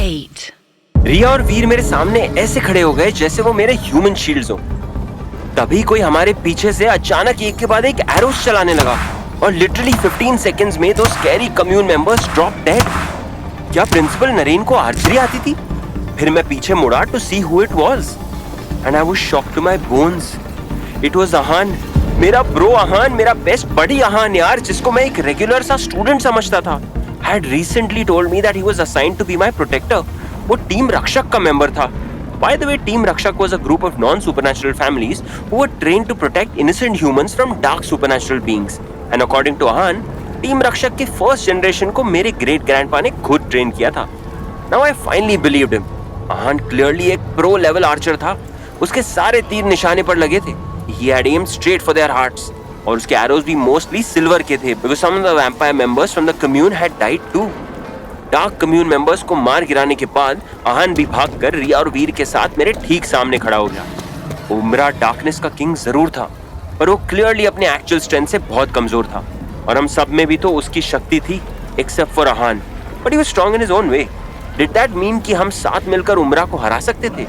8. रिया और वीर मेरे सामने ऐसे खड़े हो गए जैसे वो मेरे ह्यूमन शील्ड्स हो। तभी कोई हमारे पीछे से अचानक एक के बाद एक एरोस चलाने लगा और लिटरली 15 सेकंड्स में दो scary commune members drop dead. क्या प्रिंसिपल नरेन को आर्चरी आती थी? फिर मैं पीछे मुड़ा to see who it was and I was shocked to my bones. It was Ahan, मेरा ब्रो अहान, मेरा बेस्ट बडी अहान यार, जिसको मैं एक रेगुलर सा स्टूडेंट समझता था। had recently told me that he was assigned to be my protector. वो टीम रक्षक का मेंबर था। By the way, टीम रक्षक was a group of non-supernatural families who were trained to protect innocent humans from dark supernatural beings. And according to Ahan, team रक्षक के first generation को मेरे great grandpa ने खुद train किया था। Now I finally believed him. Ahan clearly एक pro level Archer था। उसके सारे तीर निशाने पर लगे थे। He had aimed straight for their hearts. और उसके एरोज भी मोस्टली सिल्वर के थे because some of the vampire members from the commune had died too. Dark commune members को मार गिराने के बाद आहान भी भागकर रिया और वीर के साथ मेरे ठीक सामने खड़ा हो गया। उमरा डार्कनेस का किंग जरूर था, पर वो क्लियरली अपने एक्चुअल स्ट्रेंथ से बहुत कमजोर था और हम सब में भी तो उसकी शक्ति थी except for Aahan, but he was strong in his own way. Did that mean कि हम साथ मिलकर उमरा को हरा सकते थे?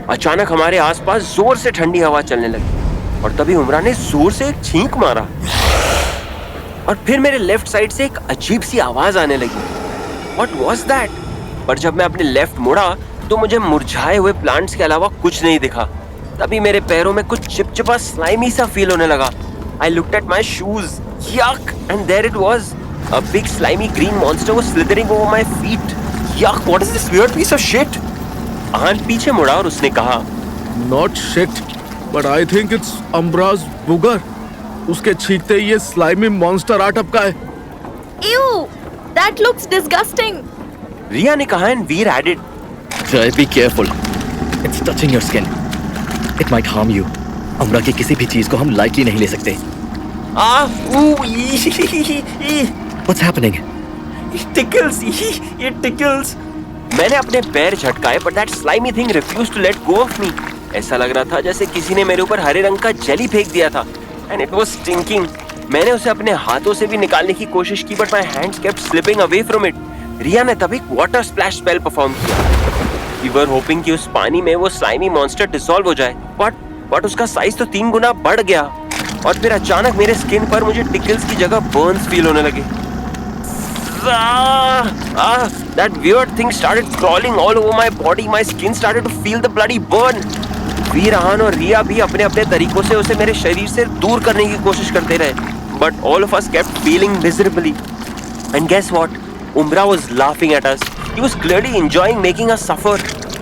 अचानक हमारे आसपास जोर से ठंडी हवा चलने लगी और तभी उमरा ने जोर से एक छींक मारा और फिर मेरे लेफ्ट साइड से एक अजीब सी आवाज आने लगी। What was that? पर जब मैं अपने लेफ्ट मुड़ा तो मुझे मुरझाए हुए प्लांट्स के अलावा कुछ नहीं दिखा। तभी मेरे पैरों में कुछ चिपचिपा स्लाइमी सा फील होने लगा। I looked at my shoes. Yuck! And there it was. A big slimy green monster was slithering over my feet. Yuck! What is this weird piece of shit? आहान पीछे मुड़ा और उसने कहा, Not shit, but I think it's Umbra's booger. उसके छींकते ही ये slimy monster आ टपका है। Ew! That looks disgusting. रिया ने कहा and Veer added, Jay, be careful. It's touching your skin. It might harm you. उम्रा की किसी भी चीज को हम लाइटली नहीं ले सकते। What's happening? It tickles. It tickles. मैंने अपने पैर झटकाए but that slimy thing refused to let go of me. ऐसा लग रहा था जैसे किसी ने मेरे ऊपर हरे रंग का जेली फेंक दिया था and it was stinking. मैंने उसे अपने हाथों से भी निकालने की कोशिश की but my hands kept slipping away from it. रिया ने तभी वाटर स्प्लैश स्पेल परफॉर्म किया। We were hoping कि उस पानी में वो स्लाइमी मॉन्स्टर डिसॉल्व हो जाए, बट उसका साइज तो 3 गुना बढ़ गया और फिर अचानक मेरे स्किन पर मुझे टिकल्स की जगह बर्न्स फील होने लगे। That weird thing started crawling all over my body. My skin started to feel the bloody burn. वीर, आहान और रिया भी अपने अपने तरीकों से उसे मेरे शरीर से दूर करने की कोशिश करते रहे, but all of us kept feeling miserably. And guess what? Umbra was laughing at us. He was clearly enjoying making us suffer.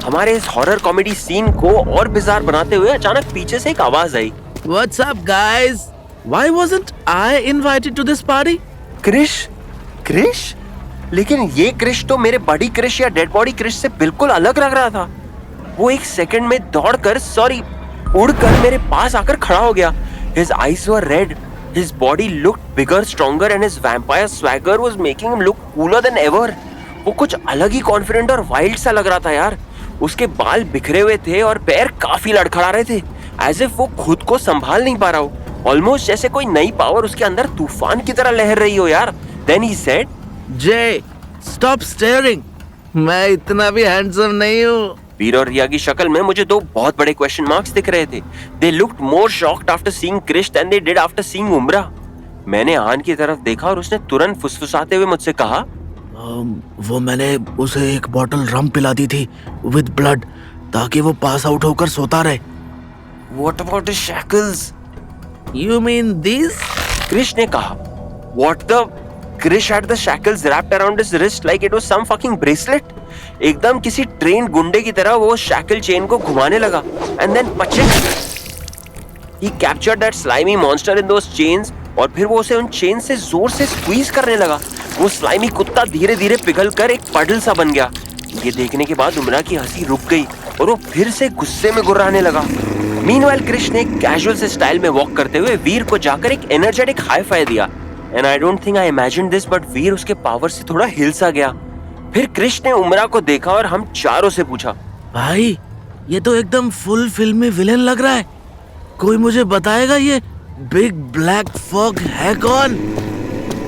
हमारे इस हॉरर कॉमेडी सीन को और बिजार बनाते हुए अचानक पीछे से एक आवाज आई। What's up, guys? Why wasn't I invited to this party? Krrish? लेकिन ये क्रिश तो मेरे बॉडी क्रिश या डेड बॉडी क्रिश से बिल्कुल अलग लग रहा था। वो एक सेकंड में उड़कर मेरे पास आकर खड़ा हो गया। His eyes were red. His body looked bigger, stronger, and his vampire swagger was making him look cooler than ever. वो कुछ अलग ही कॉन्फिडेंट और वाइल्ड सा लग रहा था यार। उसके बाल बिखरे हुए थे और पैर काफी लड़खड़ा रहे थे, एज इफ वो खुद को संभाल नहीं पा रहा हो। ऑलमोस्ट जैसे कोई नई पावर उसके अंदर तूफान की तरह लहर रही हो यार। Then he said, Jay, stop staring. मैं इतना भी हैंडसम नहीं हूँ। वीर और रिया की शक्ल में मुझे दो बहुत बड़े क्वेश्चन मार्क्स दिख रहे थे। They looked more shocked after seeing Krish than they did after seeing उम्रा। मैंने आहान की तरफ देखा और उसने तुरंत फुसफुसाते हुए मुझसे कहा, वो मैंने उसे एक बॉटल रम पिला दी थी विद ब्लड ताकि वो पास आउट होकर सोता रहे। What about the shackles? You mean these? Krish ने कहा। What the? Krish had the shackles wrapped around his wrist like it was some fucking bracelet. एकदम किसी ट्रेन गुंडे की तरह वो शैकल चेन को घुमाने लगा and then पचिक he captured that slimy monster in those chains और फिर वो उसे उन चेन से जोर से स्क्वीज करने लगा। वो स्लाइमी कुत्ता धीरे धीरे पिघलकर एक पडल सा बन गया। ये देखने के बाद उमरा की हंसी रुक गई और वो फिर से गुस्से में गुर्राने लगा। मीनवाइल कृष ने कैजुअल से स्टाइल में वॉक करते हुए वीर को जाकर एक एनर्जेटिक हाई फाई दिया and I don't think I imagined this, but Veer उसके पावर से थोड़ा हिल सा गया। फिर कृष ने उमरा को देखा और हम चारों से पूछा, भाई ये तो एकदम फुल फिल्मी विलेन लग रहा है। कोई मुझे बताएगा ये बिग ब्लैक फॉग है कौन?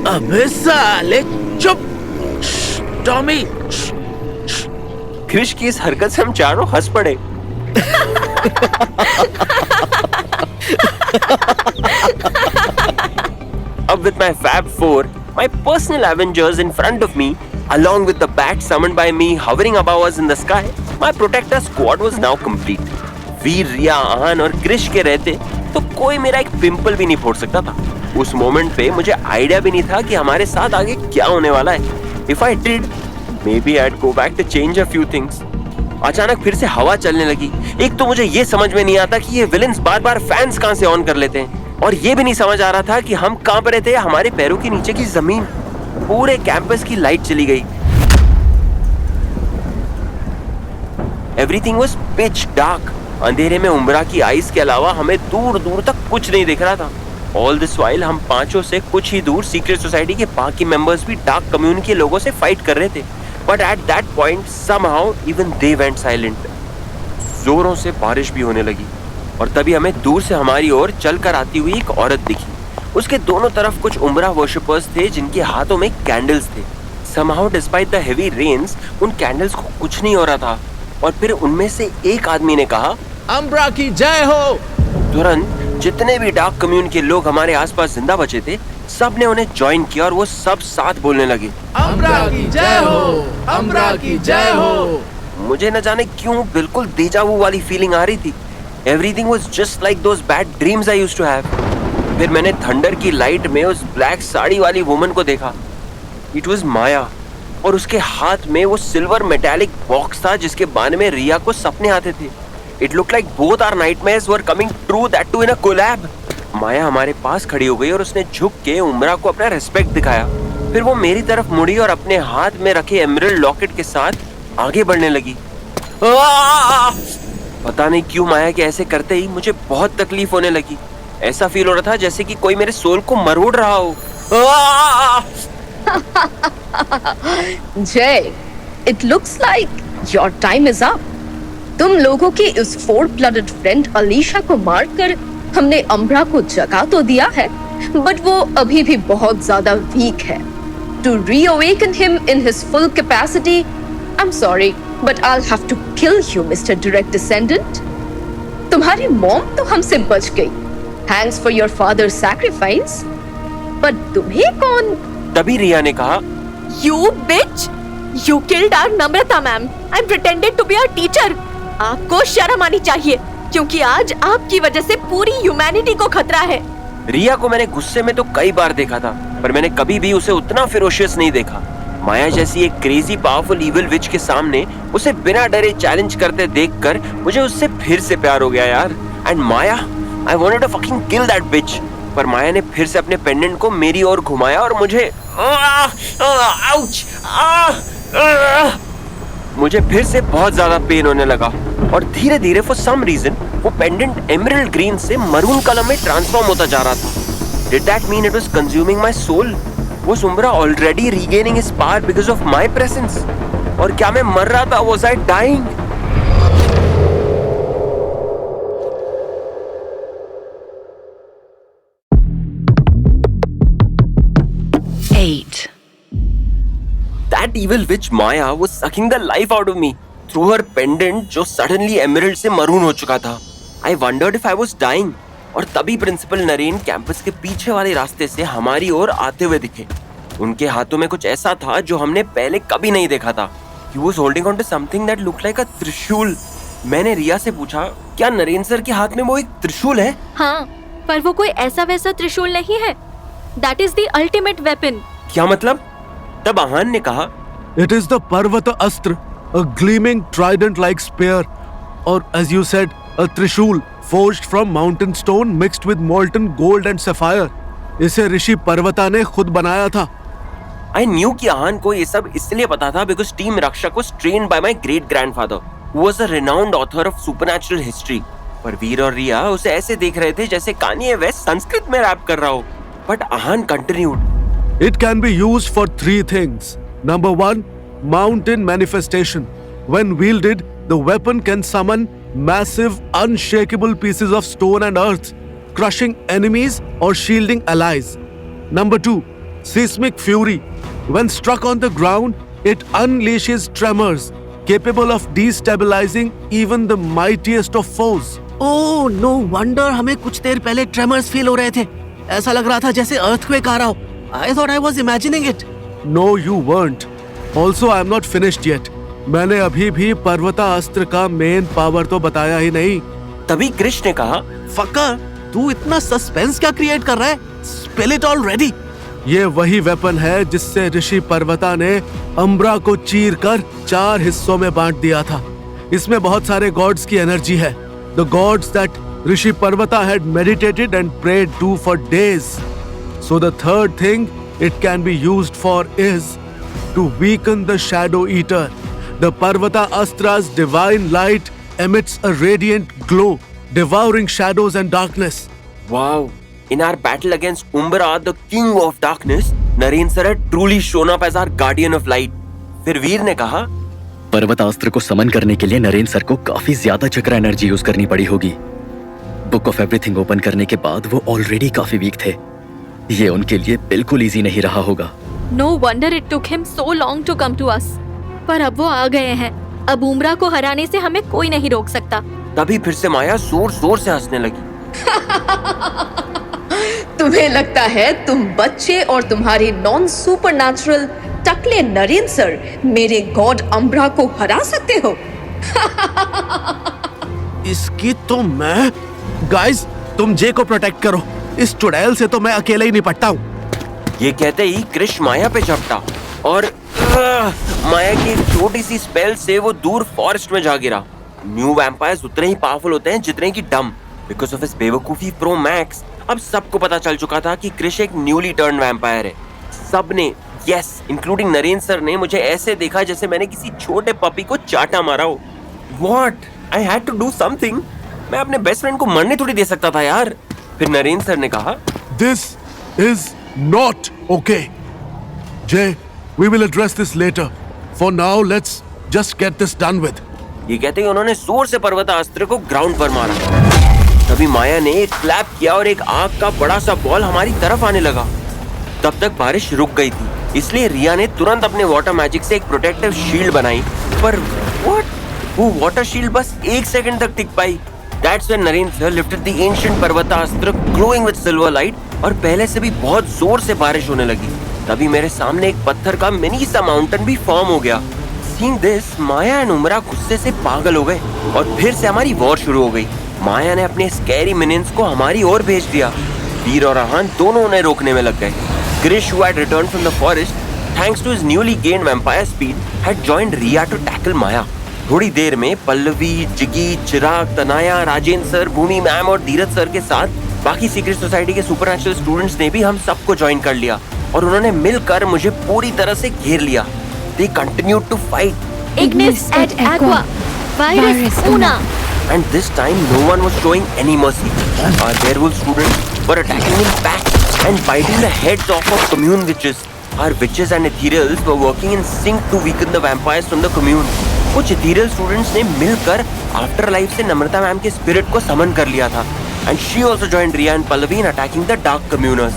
अबे साले चुप! टॉमी! क्रिश की इस हरकत से हम चारों हंस पड़े। Up with my Fab Four, my personal Avengers in front of me, along with the bat summoned by me hovering above us in the sky, my protector squad was now complete. वीर, रिया, आहान और क्रिश के रहते तो कोई मेरा एक pimple भी नहीं फोड़ सकता था। उस मोमेंट पे मुझे आइडिया भी नहीं था कि हमारे साथ आगे क्या होने वाला है। If I did, maybe I'd go back to change a few things. अचानक फिर से हवा चलने लगी। एक तो मुझे ये समझ में नहीं आता कि ये विलेंस बार-बार फैंस कहां से ऑन कर लेते हैं, और ये भी नहीं समझ आ रहा था कि हम कहां पर थे। हमारे पैरों के नीचे की जमीन, पूरे कैंपस की लाइट चली गई। Everything was pitch dark. अंधेरे में उम्रा की आइस के अलावा हमें दूर दूर तक कुछ नहीं दिख रहा था। ऑल दिस वाइल हम पांचों से कुछ ही दूर सीक्रेट सोसाइटी के बाकी मेंबर्स भी डार्क कम्युनिटी के लोगों से फाइट कर रहे थे। But at that point somehow even they went silent. जोरों से बारिश भी होने लगी और तभी हमें दूर से हमारी ओर चलकर आती हुई एक औरत दिखी। उसके दोनों तरफ कुछ उम्रा वर्शिपर्स थे जिनके हाथों में कैंडल्स थे। Somehow despite the heavy rains उन कैंडल्स को कुछ नहीं हो रहा था। और फिर उनमें से एक आदमी ने कहा, अम्ब्रा की जय हो। तुरंत जितने भी डार्क कम्युनिटी के लोग हमारे आसपास जिंदा बचे थे, सब ने उन्हें ज्वाइन किया और वो सब साथ बोलने लगे, अम्ब्रा की जय हो, अम्ब्रा की जय हो। मुझे न जाने क्यों बिल्कुल डेजा वू वाली फीलिंग आ रही थी। Everything was just like those bad dreams I used to have. फिर मैंने थंडर की लाइट में उस ब्लैक साड़ी वाली वुमन को देखा। It was माया, और उसके हाथ में वो सिल्वर मेटालिक बॉक्स था जिसके बारे में रिया को सपने आते थे। It looked like both our nightmares were coming true, that too in a collab. माया हमारे पास खड़ी हो गई और उसने झुक के उम्रा को अपना रिस्पेक्ट दिखाया। फिर वो मेरी तरफ मुड़ी और अपने हाथ में रखे एमरल्ड लॉकेट के साथ आगे बढ़ने लगी। पता नहीं क्यों माया के ऐसे करते ही मुझे बहुत तकलीफ होने लगी। ऐसा फील हो रहा था जैसे कि कोई मेरे सोल को मरोड़ रहा हो। जय, it looks like your time is up. तुम लोगों की इस फोर ब्लडेड फ्रेंड अलीशा को मारकर हमने अम्ब्रा को जगा तो दिया है, बट वो अभी भी बहुत ज्यादा वीक है। To reawaken him in his full capacity, I'm sorry, but I'll have to kill you, Mr. Direct Descendant. तुम्हारी मॉम तो हमसे बच गई, thanks for your father's sacrifice. but तुम्हें कौन? तभी रिया ने कहा, You bitch! You killed our Namrata ma'am. I pretended to be her teacher. आपको शर्म आनी चाहिए, क्योंकि आज आपकी वजह से पूरी ह्यूमैनिटी को खतरा है। रिया को मैंने गुस्से में तो कई बार देखा था, पर मैंने कभी भी उसे उतना फेरोशियस नहीं देखा। माया जैसी एक क्रेजी पावरफुल इविल विच के सामने उसे बिना डरे चैलेंज करते देखकर मुझे उससे फिर से प्यार हो गया यार। And Maya, I wanted to fucking kill that bitch. पर माया ने फिर से अपने पेंडेंट को मेरी ओर घुमाया और मुझे फिर से बहुत ज्यादा पेन होने लगा। और धीरे धीरे फॉर सम रीजन वो पेंडेंट एमरल्ड ग्रीन से मरून कलर में ट्रांसफॉर्म होता जा रहा था। Did that mean it was consuming my soul? Was Umbra already regaining his power because of my presence? और क्या मैं मर रहा था? Was I dying? That evil witch Maya was sucking the life out of me through her pendant जो suddenly emerald से maroon हो चुका था. I wondered if I was dying. और तभी प्रिंसिपल नरेन कैंपस के पीछे वाले रास्ते से हमारी ओर आते हुए दिखे। उनके हाथों में कुछ ऐसा था जो हमने पहले कभी नहीं देखा था। He was holding on to something that looked like a त्रिशूल। मैंने रिया से पूछा, क्या नरेन सर के हाथ में वो एक त्रिशूल है? हाँ, पर वो कोई ऐसा वैसा त्रिशूल नहीं है। That is the ultimate weapon. क्या मतलब? तब आहान ने कहा, It is the Parvata Astra, a gleaming trident-like spear, or as you said, a trishul forged from mountain stone mixed with molten gold and sapphire. इसे ऋषि पर्वता ने खुद बनाया था। I knew कि आहान को ये सब इसलिए पता था because टीम रक्षक was trained by my great grandfather, who was a renowned author of supernatural history. पर वीर और रिया उसे ऐसे देख रहे थे जैसे कान्ये वेस्ट संस्कृत में रैप कर रहा हो। But Ahaan continued. It can be used for 3 things. Number 1, mountain manifestation. When wielded, the weapon can summon massive, unshakable pieces of stone and earth, crushing enemies or shielding allies. Number 2, seismic fury. When struck on the ground, it unleashes tremors, capable of destabilizing even the mightiest of foes. Oh no wonder हमें कुछ देर पहले tremors feel हो रहे थे। ऐसा लग रहा था जैसे अर्थक्वेक आ रहा हो। I thought I was imagining it. No, you weren't. Also, I'm not finished yet. मैंने अभी भी पर्वता अस्त्र का मेन पावर तो बताया ही नहीं। तभी कृष ने कहा, फकर, तू इतना सस्पेंस क्या क्रिएट कर रहा है? Spill it already. ये वही वेपन है जिससे ऋषि पर्वता ने अम्ब्रा को चीर कर 4 हिस्सों में बांट दिया था। इसमें बहुत सारे गॉड्स की एनर्जी है। The gods that Rishi पर्वता had meditated and prayed to for days. So the third thing it can be used for is to weaken the Shadow Eater. The Parvata Astra's divine light emits a radiant glow, devouring shadows and darkness. Wow! In our battle against Umbra, the king of darkness, Naren sir had truly shown up as our guardian of light. फिर वीर ने कहा, पर्वतास्त्र को समन करने के लिए Naren sir को काफी ज्यादा चक्र एनर्जी यूज करनी पड़ी होगी। बुक ऑफ एवरीथिंग ओपन करने के बाद वो ऑलरेडी काफी वीक थे। ये उनके लिए बिल्कुल इजी नहीं रहा होगा। No wonder it took him so long to come to us. पर अब वो आ गए हैं। अब उम्रा को हराने से हमें कोई नहीं रोक सकता। तभी फिर से माया जोर जोर से हंसने लगी। तुम्हें लगता है तुम बच्चे और तुम्हारे नॉन सुपरनैचुरल टकले नरेन सर मेरे गॉड अम्ब्रा को हरा सकते हो? इसकी तो मैं गाइस, तुम जे को प्रोटेक्ट करो। इस चुड़ैल से तो मैं अकेले ही निपटता हूँ। ये कहते ही कृष माया पे झपटा और माया की एक छोटी सी स्पेल से वो दूर फॉरेस्ट में जा गिरा। न्यू वैम्पायर्स उतने ही पावरफुल होते हैं जितने की डम। बिकॉज ऑफ हिज बेवकूफी प्रो मैक्स, अब सबको पता चल चुका था कि कृष एक न्यूली टर्न वैम्पायर है। सबने, यस इंक्लूडिंग नरेन सर ने, मुझे ऐसे देखा जैसे मैंने किसी छोटे पपी को चाटा मारा हो। What? I had to do something. मैं अपने बेस्ट फ्रेंड को मरने थोड़ी दे सकता था यार। फिर नरेन सर ने कहा, This is not okay. Jay, we will address this later. For now, let's just get this done with. ये कहते ही उन्होंने जोर से पर्वतास्त्र को ग्राउंड पर मारा। तभी माया ने एक क्लैप किया और एक आग का बड़ा सा बॉल हमारी तरफ आने लगा। तब तक बारिश रुक गई थी, इसलिए रिया ने तुरंत अपने वाटर मैजिक से एक प्रोटेक्टिव शील्ड बनाई। पर व्हाट? वो वाटर शील्ड बस 1 सेकंड तक टिक पाई। That's when Naren sir lifted the ancient पर्वतास्त्र glowing with silver light और पहले से भी बहुत जोर से बारिश होने लगी। तभी मेरे सामने एक पत्थर का मिनी सा माउंटेन भी फॉर्म हो गया। Seeing this, माया एंड उमरा गुस्से से पागल हो गए और फिर से हमारी वॉर शुरू हो गई। माया ने अपने स्कैरी मिनियंस को हमारी ओर भेज दिया। वीर और आहान दोनों उन्हें रोकने में लग गए। Krish, who had returned from the forest, thanks to his newly gained vampire speed, had joined Riya to tackle Maya. थोड़ी देर में पल्लवी, जिगी, चिराग, तनाया, राजेंद्र सर, भूमि मैम और धीरज सर के साथ बाकी सीक्रेट सोसाइटी के सुपरनैचुरल स्टूडेंट्स ने भी हम सबको ज्वाइन कर लिया और उन्होंने मिलकर मुझे पूरी तरह से घेर लिया। They continued to fight. Ignis et Aqua, Virus Una. And this time no one was showing any mercy. Our werewolf students were attacking in packs and biting the heads off of commune witches. Our witches and ethereals were working in sync to weaken the vampires from the commune. कुछ ethereal students ने मिलकर after life से नम्रता ma'am के spirit को समन कर लिया था. And she also joined Riya and Pallavi in attacking the dark communers.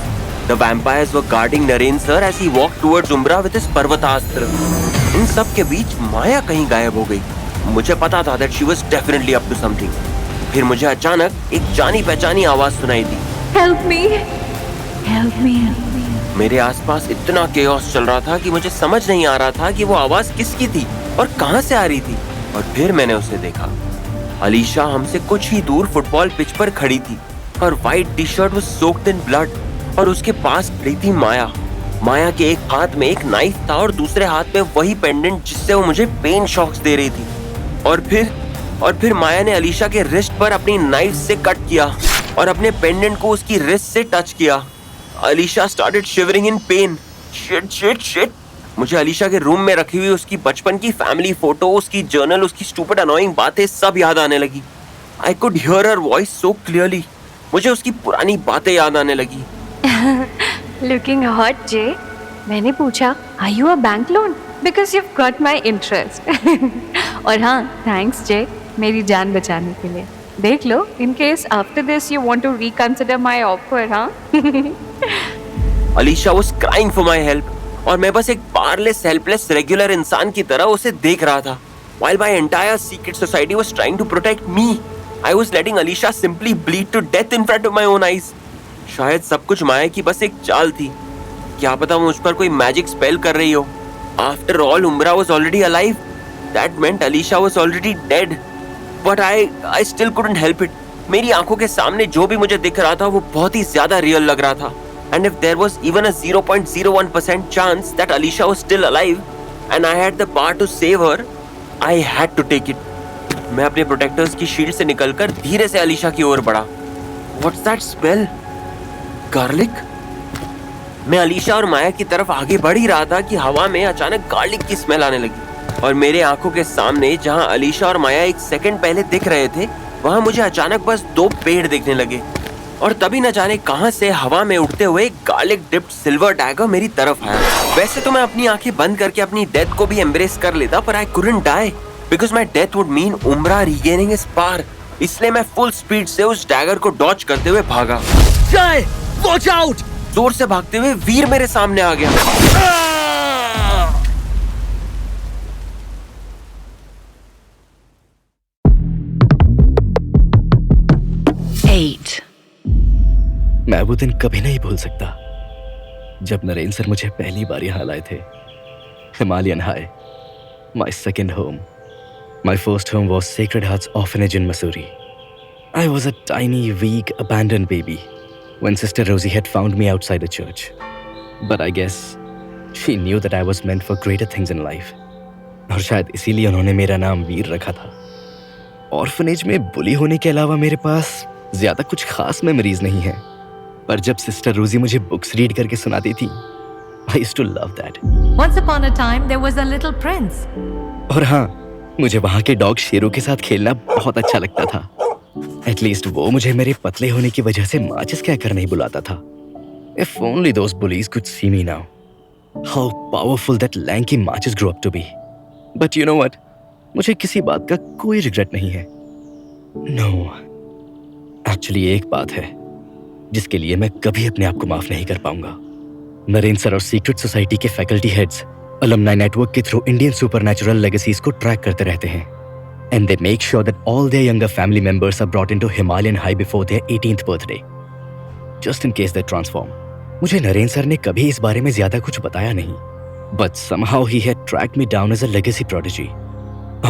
The vampires were guarding Naren sir as he walked towards Umbra with his Parvatastra. इन सब के बीच माया कहीं गायब हो गई. मुझे पता था that she was definitely up to something. फिर मुझे अचानक एक जानी पहचानी आवाज सुनाई दी. Help me. Help me. मेरे आसपास इतना केओस चल रहा था कि मुझे समझ नहीं आ रहा था कि वो आवाज किसकी थी और कहां से आ रही थी. और फिर मैंने उसे देखा. अलीशा हमसे कुछ ही दूर फुटबॉल पिच पर खड़ी थी. Her white T-shirt was soaked in blood. और उसके पास खड़ी थी माया. माया के एक हाथ में एक नाइफ था और दूसरे हाथ में वही पेंडेंट जिससे वो मुझे पेन शॉक्स दे रही थी. और फिर माया ने अलीशा के रिस्ट पर अपनी नाइफ से कट किया और अपने पेंडेंट को उसकी रिस्ट से टच किया. Alisha started shivering in pain. Shit. मुझे अलीशा के रूम में रखी हुई उसकी बचपन की फैमिली फोटो, उसकी जर्नल, उसकी स्टूपिड अनोइंग बातें सब याद आने लगी. I could hear her voice so clearly. मुझे उसकी पुरानी बातें याद आने लगी. Looking hot, Jay. मैंने पूछा, Are you a bank loan? Because you've got my interest. और हाँ, thanks Jay, मेरी जान बचाने के लिए. देख लो, in case after this you want to reconsider my offer, हाँ? Alisha was crying for my help और मैं बस एक पावरलेस हेल्पलेस रेगुलर इंसान की तरह उसे देख रहा था. while my entire secret society was trying to protect me. I was letting Alisha simply bleed to death in front of my own eyes. शायद सब कुछ माया की बस एक चाल थी। क्या पता वो मुझ पर कोई मैजिक स्पेल कर रही हो। After all, Umbra was already alive. That meant Alisha was already dead. But I still couldn't help it. मेरी आंखों के सामने जो भी मुझे दिख रहा था वो बहुत ही ज्यादा रियल लग रहा था। And if there was even a 0.01% chance that Alisha was still alive and I had the power to save her, I had to take it. मैं अपने प्रोटेक्टर्स की शील्ड से निकलकर धीरे से अलीशा की ओर बढ़ा। What's that smell? Garlic? मैं अलीशा और माया की तरफ आगे बढ़ ही रहा था कि हवा में अचानक गार्लिक की स्मेल आने लगी और मेरे आंखों के सामने जहां अलीशा और माया एक सेकंड पहले दिख रहे थे वहां मुझे अचानक बस 2 पेड़ दिखने लगे और तभी न जाने कहां से हवा में उड़ते हुए गार्लिक डिप्ड सिल्वर डैगर मेरी तरफ आया। वैसे तो मैं अपनी आंखें बंद करके अपनी डेथ को भी एम्ब्रेस कर लेता पर I couldn't die because my death would mean Umbra regaining his power. इसलिए मैं फुल स्पीड से उस डैगर को डॉच करते हुए भागा। जय, वॉच आउट! जोर से भागते हुए वीर मेरे सामने आ गया। मैं वो दिन कभी नहीं भूल सकता जब नरेंद्र सर मुझे पहली बार यहाँ लाए थे। Himalayan High, my second home. My first home was Sacred Hearts orphanage in Mussoorie. I was a tiny, weak, abandoned baby when Sister Rosie had found me outside a church. But I guess she knew that I was meant for greater things in life. और शायद इसीलिए उन्होंने मेरा नाम वीर रखा था। Orphanage में बुली होने के अलावा मेरे पास ज्यादा कुछ खास मेमोरीज नहीं है, पर जब सिस्टर रोजी मुझे बुक्स रीड करके सुनाती थी, I used to love that. Once upon a time there was a little prince. और हाँ, मुझे वहाँ के डॉग शेरों के साथ खेलना बहुत अच्छा लगता था। एटलीस्ट वो मुझे मेरे पतले होने की वजह से माचिस कहकर नहीं बुलाता था। If only those bullies could see me now. How powerful that lanky Marchis grew up to be. But you know what? मुझे किसी बात का कोई रिग्रेट नहीं है। No. Actually एक बात है जिसके लिए मैं कभी अपने आप को माफ नहीं कर पाऊंगा। नरेंद्र सर और सीक्रेट सोसाइटी के फैकल्टी हेड्स अलुमनाई नेटवर्क के थ्रू इंडियन सुपरनैचुरल लेगेसीज को ट्रैक करते रहते हैं। And they make sure that all their younger family members are brought into Himalayan High before their 18th birthday, just in case they transform. मुझे Narendra sir ने कभी इस बारे में ज्यादा कुछ बताया नहीं, but somehow he had tracked me down as a legacy prodigy.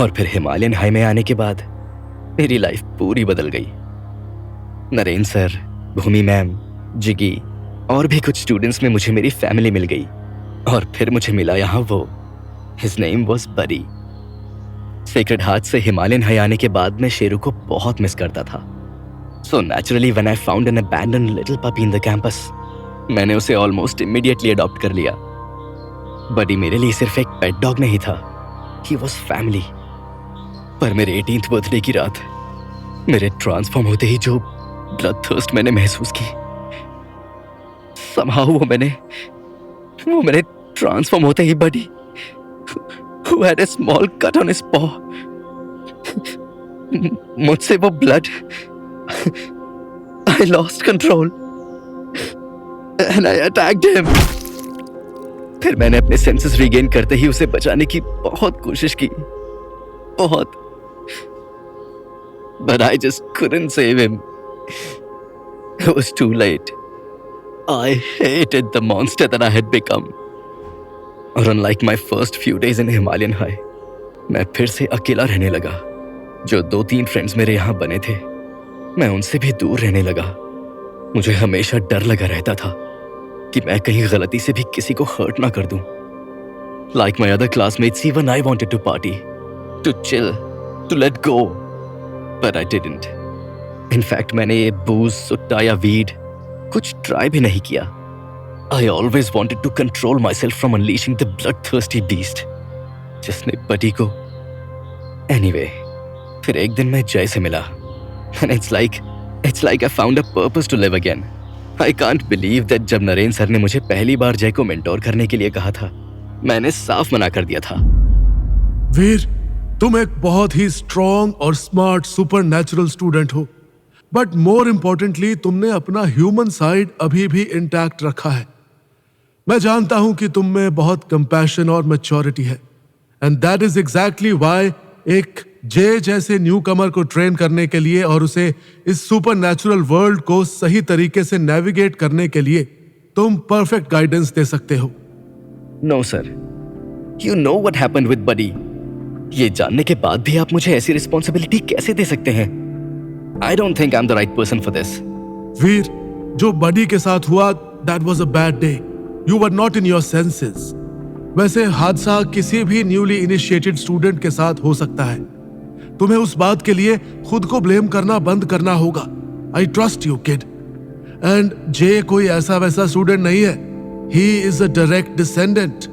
और फिर हिमालयन हाई में आने के बाद मेरी लाइफ पूरी बदल गई। नरेंद्र सर, भूमि मैम, जिगी और भी कुछ स्टूडेंट्स में मुझे मेरी फैमिली मिल गई और फिर मुझे मिला यहाँ वो। His name was Buddy. Sacred heart से हिमालयन हाई आने के बाद मैं शेरू को बहुत मिस करता था। So naturally when I found an abandoned little puppy in the campus, मैंने उसे ऑलमोस्ट इमीडिएटली अडॉप्ट कर लिया। बडी मेरे लिए सिर्फ एक पेट डॉग नहीं था, he was family। पर मेरे 18th बर्थडे की रात मेरे ट्रांसफॉर्म होते ही जो ब्लड थर्स्ट मैंने महसूस की, somehow वो मैंने ट्रांसफॉर्म होते ही बडी who had a small cut on his paw, मुझसे वो blood, I lost control and I attacked him. फिर मैंने अपने सेंसेस रीगेन करते ही उसे बचाने की बहुत कोशिश की, बहुत, but I just couldn't save him. It was too late. I hated the monster that I had become. और unlike my first few days in Himalayan High, मैं फिर से अकेला रहने लगा। जो 2-3 फ्रेंड्स मेरे यहाँ बने थे, मैं उनसे भी दूर रहने लगा। मुझे हमेशा डर लगा रहता था कि मैं कहीं गलती से भी किसी को हर्ट ना कर दूं। Like my other classmates, even I wanted to party, to chill, to let go, but I didn't. In fact, मैंने ये बूज, सुट्टा या वीड कुछ ट्राई भी नहीं किया। I always wanted to control myself from unleashing the bloodthirsty beast, जिसने बडी को। Anyway, फिर एक दिन मैं जय से मिला, and it's like I found a purpose to live again. I can't believe that जब नरेंद्र सर ने मुझे पहली बार जय को मेंटोर करने के लिए कहा था, मैंने साफ मना कर दिया था। वीर, तुम एक बहुत ही स्ट्रॉन्ग और स्मार्ट सुपरनैचुरल स्टूडेंट हो, बट मोर इम्पोर्टेंटली तुमने अपना ह्यूमन साइड अभी भी इंटैक्ट रखा है। मैं जानता हूं कि तुम में बहुत कंपैशन और मैच्योरिटी है, and that is exactly why एक जे जैसे न्यू कमर को ट्रेन करने के लिए और उसे इस सुपर नेचुरल वर्ल्ड को सही तरीके से नेविगेट करने के लिए तुम परफेक्ट गाइडेंस दे सकते हो। No sir, you know what happened with buddy. ये जानने के बाद भी आप मुझे ऐसी रिस्पॉन्सिबिलिटी कैसे दे सकते हैं? I don't think I am the right person for this. Veer, जो बडी के साथ हुआ, that was a bad day. You were not in your senses. वैसे हादसा किसी भी न्यूली इनिशिएटेड स्टूडेंट के साथ हो सकता है। तुम्हें उस बात के लिए खुद को ब्लेम करना बंद करना होगा। I trust you kid. And Jay कोई ऐसा वैसा स्टूडेंट नहीं है। He is a direct descendant.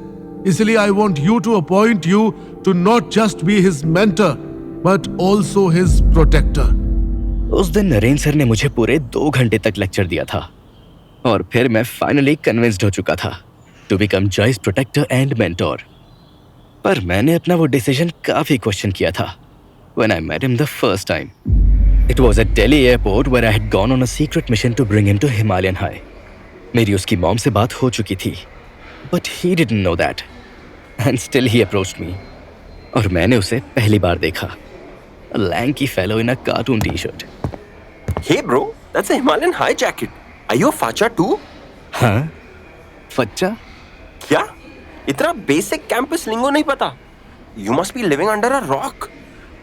इसलिए I want you to appoint you to not just be his mentor but also his protector. उस दिन नरेन सर ने मुझे पूरे 2 घंटे तक लेक्चर दिया था और फिर मैं फाइनली कन्विंस्ड हो चुका था to become Joy's protector and mentor. पर मैंने अपना वो डिसीजन काफी क्वेश्चन किया था when I met him the first time. It was at Delhi airport where I had gone on a secret mission to bring him to Himalayan High. मेरी उसकी mom से बात हो चुकी थी, but he didn't know that. And still he approached me. और मैंने उसे पहली बार देखा, a lanky fellow in a cartoon t-shirt. Hey bro, that's a Himalayan High jacket. Are you a facha too? हाँ, फच्चा? क्या? इतना बेसिक कैंपस लिंगो नहीं पता? You must be living under a rock.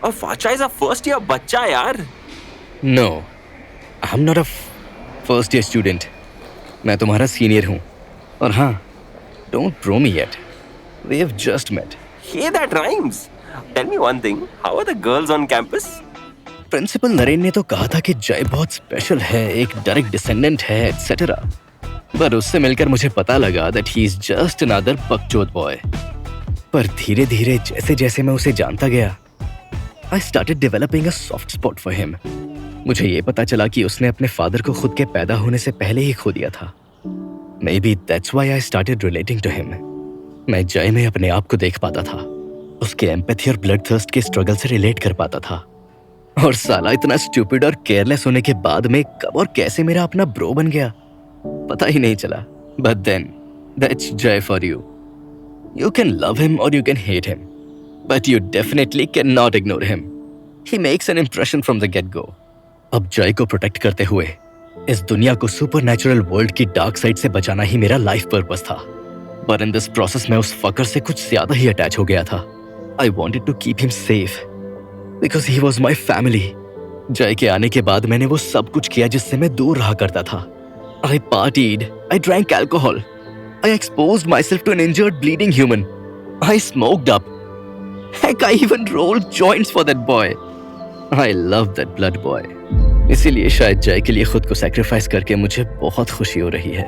A facha is a first year बच्चा यार. No, I'm not a first year student. मैं तुम्हारा senior हूँ। और हाँ, don't bro me yet. We have just met. Hey, that rhymes. Tell me one thing. How are the girls on campus? Principal Naren ने तो कहा था कि जय बहुत स्पेशल है, एक डायरेक्ट डिसेंडेंट है, एटसेट्रा। पर उससे मिलकर मुझे पता लगा that he is just another बकचोद बॉय। पर धीरे धीरे जैसे जैसे मैं उसे जानता गया, I started developing a soft spot for him. मुझे ये पता चला कि उसने अपने फादर को खुद के पैदा होने से पहले ही खो दिया था। Maybe that's why I started relating to him. मैं जय में अपने आप को देख पाता था, उसके एम्पैथी और ब्लड थर्स्ट के स्ट्रगल से रिलेट कर पाता था। और साला इतना स्टूपिड और केयरलेस होने के बाद में कब और कैसे मेरा अपना ब्रो बन गया, पता ही नहीं चला। But then, that's Jay for you. You can love him or you can hate him. But you definitely cannot ignore him. He makes an impression from the get-go. अब जय को प्रोटेक्ट करते हुए इस दुनिया को सुपरनैचुरल वर्ल्ड की dark side से बचाना ही मेरा लाइफ पर्पस था। But in this process मैं उस फकर से कुछ ज्यादा ही अटैच हो गया था। I wanted to keep him safe because he was my family. जय के आने के बाद मैंने वो सब कुछ किया जिससे मैं दूर रहा करता था। I partied, I drank alcohol, I exposed myself to an injured bleeding human, I smoked up. Heck, I even rolled joints for that boy. I love that blood boy. इसीलिए शायद जय के लिए खुद को सैक्रिफाइस करके मुझे बहुत खुशी हो रही है।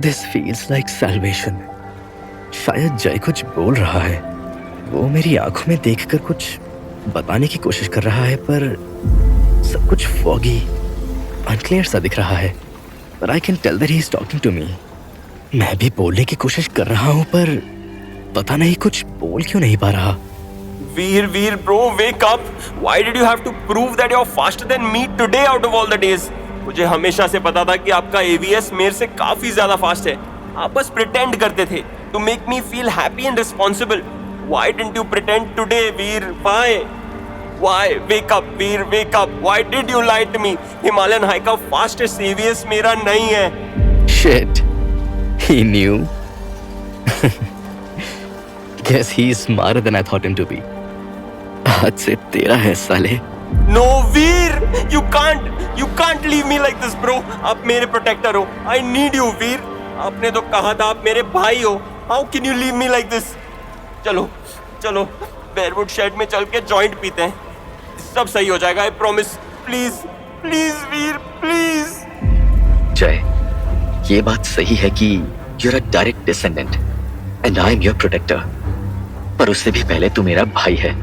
This feels like salvation. शायद जय कुछ बोल रहा है। वो मेरी आंखों में देखकर कुछ बताने की कोशिश कर रहा है, पर सब कुछ foggy, unclear सा दिख रहा है। But I can tell that he is talking to me. मैं भी बोलने की कोशिश कर रहा हूँ, पर पता नहीं कुछ बोल क्यों नहीं पा रहा। Veer, bro, wake up. Why did you have to prove that you're faster than me today out of all the days? मुझे हमेशा से पता था कि आपका AVS मेरे से काफी ज्यादा फास्ट है। आप बस pretend करते थे to make me feel happy and responsible. Why didn't you pretend today, Veer? Why? Wake up, Veer, wake up. Why did you lie to me? Himalayan High का fastest AVS मेरा नहीं है। Shit, he knew. Guess he's smarter than I thought him to be. आज से तेरा है साले। No, Veer, you can't leave me like this, bro. आप मेरे प्रोटेक्टर हो। I need you, Veer. आपने तो कहा था आप मेरे भाई हो। How can you leave me like this? चलो, बेयरवुड शेड में चल के जॉइंट पीते हैं। सब सही हो जाएगा, I promise. Please, Veer, please. जय, ये बात सही है कि you're a direct descendant and I'm your protector. पर उससे भी पहले तू मेरा भाई है।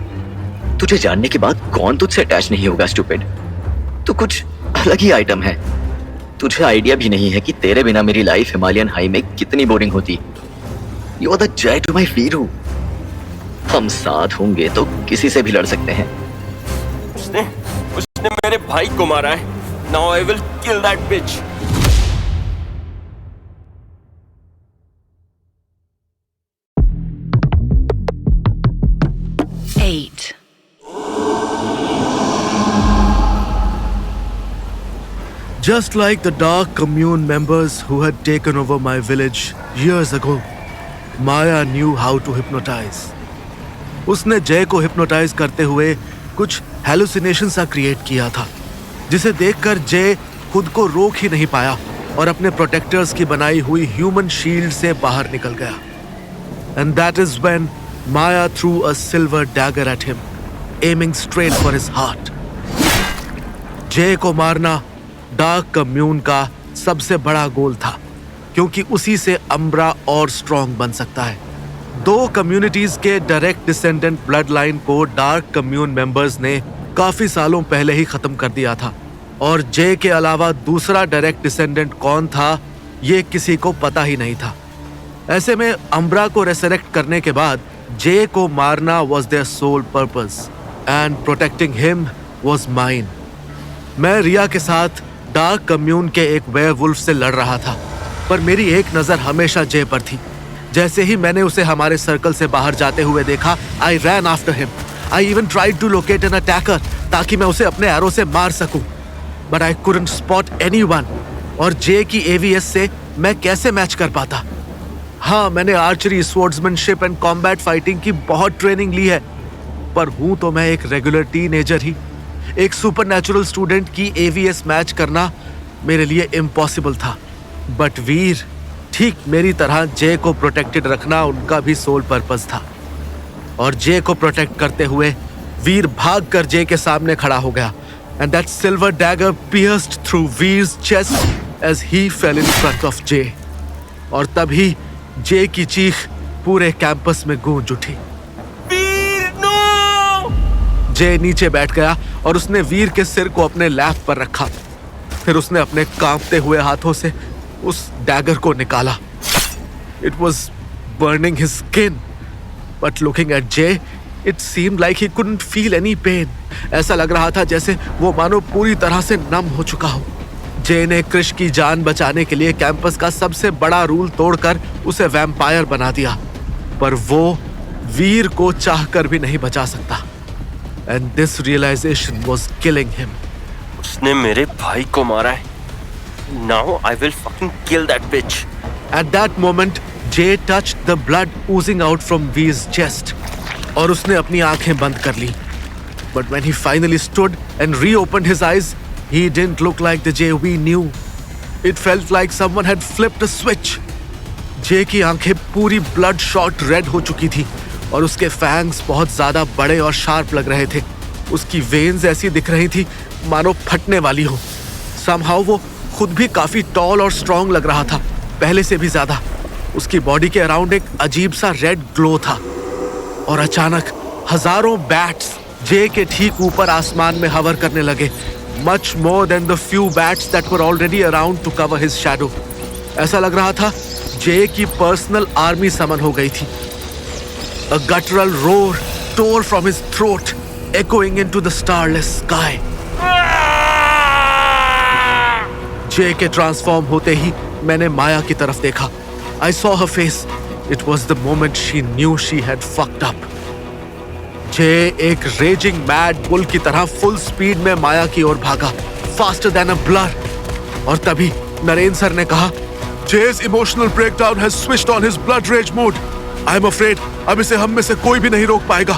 तुझे जानने के बाद कौन तुझसे अटैच नहीं होगा, स्टूपिड। तू कुछ अलग ही आइटम है। तुझे आइडिया भी नहीं है कि तेरे बिना मेरी लाइफ हिमालयन हाई में कितनी बोरिंग होती। यू आर द जय टू माई वीरू। हम साथ होंगे तो किसी से भी लड़ सकते हैं। उसने मेरे भाई को मारा है। Now I will kill that bitch. Just like the Dark Commune members who had taken over my village years ago, Maya knew how to hypnotize. उसने जय को hypnotize करते हुए कुछ hallucination सा create किया था, जिसे देखकर जय खुद को रोक ही नहीं पाया और अपने protectors की बनाई हुई human shield से बाहर निकल गया. And that is when Maya threw a silver dagger at him, aiming straight for his heart. जय को मारना डार्क कम्यून का सबसे बड़ा गोल था, क्योंकि उसी से अम्ब्रा और स्ट्रॉन्ग बन सकता है. दो कम्युनिटीज के डायरेक्ट डिसेंडेंट ब्लड लाइन को डार्क कम्यून मेंबर्स ने काफी सालों पहले ही खत्म कर दिया था, और जे के अलावा दूसरा डायरेक्ट डिसेंडेंट कौन था ये किसी को पता ही नहीं था. ऐसे में अम्ब्रा को रेसरेक्ट करने के बाद जे को मारना was their sole purpose and protecting him was mine. मैं रिया के साथ डार्क कम्यून के एक वेयरवुल्फ से लड़ रहा था, पर मेरी एक नजर हमेशा जे पर थी. जैसे ही मैंने उसे हमारे सर्कल से बाहर जाते हुए देखा, I ran after him. I even tried to locate an attacker ताकि मैं उसे अपने एरो से मार सकूं, but I couldn't spot anyone. और जे की एवीएस से मैं कैसे मैच कर पाता? हाँ, मैंने आर्चरी, स्वॉर्ड्समैनशिप एंड कॉम्बैट फाइटिंग की बहुत ट्रेनिंग ली है, पर हूं तो मैं एक रेगुलर टीनेजर ही. एक सुपरनैचुरल स्टूडेंट की एवीएस मैच करना मेरे लिए इम्पॉसिबल था. बट वीर ठीक मेरी तरह जे को प्रोटेक्टेड रखना उनका भी सोल पर्पस था. और जे को प्रोटेक्ट करते हुए वीर भागकर जे के सामने खड़ा हो गया. And that silver dagger pierced through Veer's chest as he fell in front of Jay. और तभी जे की चीख पूरे कैंपस में गूंज उठी. जे नीचे बैठ गया और उसने वीर के सिर को अपने लैप पर रखा. फिर उसने अपने कांपते हुए हाथों से उस डैगर को निकाला. It was burning his skin, but looking at Jay it seemed like he couldn't feel any pain. ऐसा लग रहा था जैसे वो मानो पूरी तरह से नम हो चुका हो. जे ने क्रिश की जान बचाने के लिए कैंपस का सबसे बड़ा रूल तोड़कर उसे वैम्पायर बना दिया, पर वो वीर को चाहकर भी नहीं बचा सकता. And this realization was killing him. उसने मेरे भाई को मारा है. Now I will fucking kill that bitch. At that moment, Jay touched the blood oozing out from V's chest, और उसने अपनी आंखें बंद कर ली. But when he finally stood and reopened his eyes, he didn't look like the Jay we knew. It felt like someone had flipped a switch. Jay की आंखें पूरी bloodshot red हो चुकी थी, और उसके फैंग्स बहुत ज्यादा बड़े और शार्प लग रहे थे. उसकी वेन्स ऐसी दिख रही थी मानो फटने वाली हो. समहाउ वो खुद भी काफी टॉल और स्ट्रॉन्ग लग रहा था, पहले से भी ज्यादा. उसकी बॉडी के अराउंड एक अजीब सा रेड ग्लो था. और अचानक हजारों बैट्स जे के ठीक ऊपर आसमान में हवर करने लगे, much more than the few bats that were already around two cover his shadow. ऐसा लग रहा था जे की पर्सनल आर्मी समन हो गई थी. A guttural roar tore from his throat, echoing into the starless sky. जे के ट्रांसफॉर्म होते ही मैंने माया की तरफ देखा. I saw her face. It was the moment she knew she had fucked up. जे एक raging mad bull की तरह फुल स्पीड में माया की ओर भागा, faster than a blur. और तभी नरेन सर ने कहा, Jay's emotional breakdown has switched on his blood rage mode. I'm afraid अब इसे हम में से कोई भी नहीं रोक पाएगा.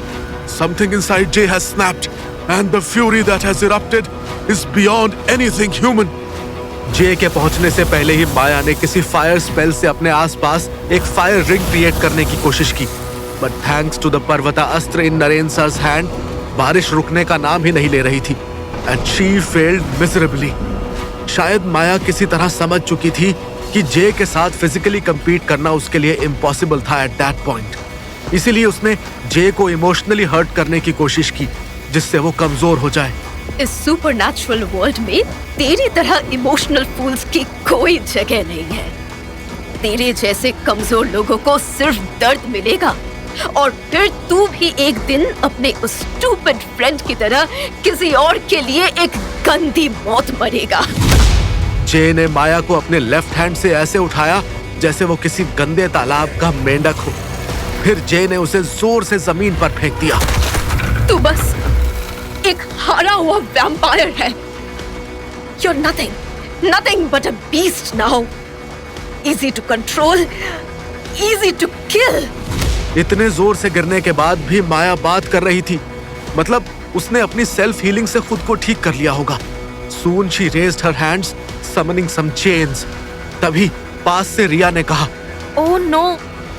Something inside Jay has snapped, and the fury that has erupted is beyond anything human. Jay के पहुंचने से पहले ही माया ने किसी फायर स्पेल से अपने आसपास एक फायर रिंग क्रिएट करने की कोशिश की, but thanks to the पर्वता अस्त्र in नरेन सर's hand, बारिश रुकने का नाम ही नहीं ले रही थी, and she failed miserably. शायद माया किसी तरह समझ चुकी थी कि जे के साथ फिजिकली compete करना उसके लिए इम्पॉसिबल था एट दैट पॉइंट. इसीलिए उसने जे को इमोशनली हर्ट करने की कोशिश की, जिससे वो कमजोर हो जाए. इस सुपरनैचुरल वर्ल्ड में तेरी तरह इमोशनल फूल्स की कोई जगह नहीं है. तेरे जैसे कमजोर लोगों को सिर्फ दर्द मिलेगा, और फिर तू भी एक दिन अपने उस स्टूपिड फ्रेंड की तरह किसी और के लिए एक गंदी मौत मरेगा. जे ने माया को अपने लेफ्ट हैंड से ऐसे उठाया जैसे वो किसी गंदे तालाब का मेंढक हो. फिर जे ने उसे जोर से जमीन पर फेंक दिया. तू बस एक हारा हुआ वैम्पायर है. You're nothing. nothing but a beast now. Easy to control, easy to kill. इतने जोर से गिरने के बाद भी माया बात कर रही थी। मतलब उसने अपनी सेल्फ हीलिंग से खुद को ठीक कर लिया होगा। Soon she raised her hands, summoning some chains. तभी पास से रिया ने कहा, ओह नो,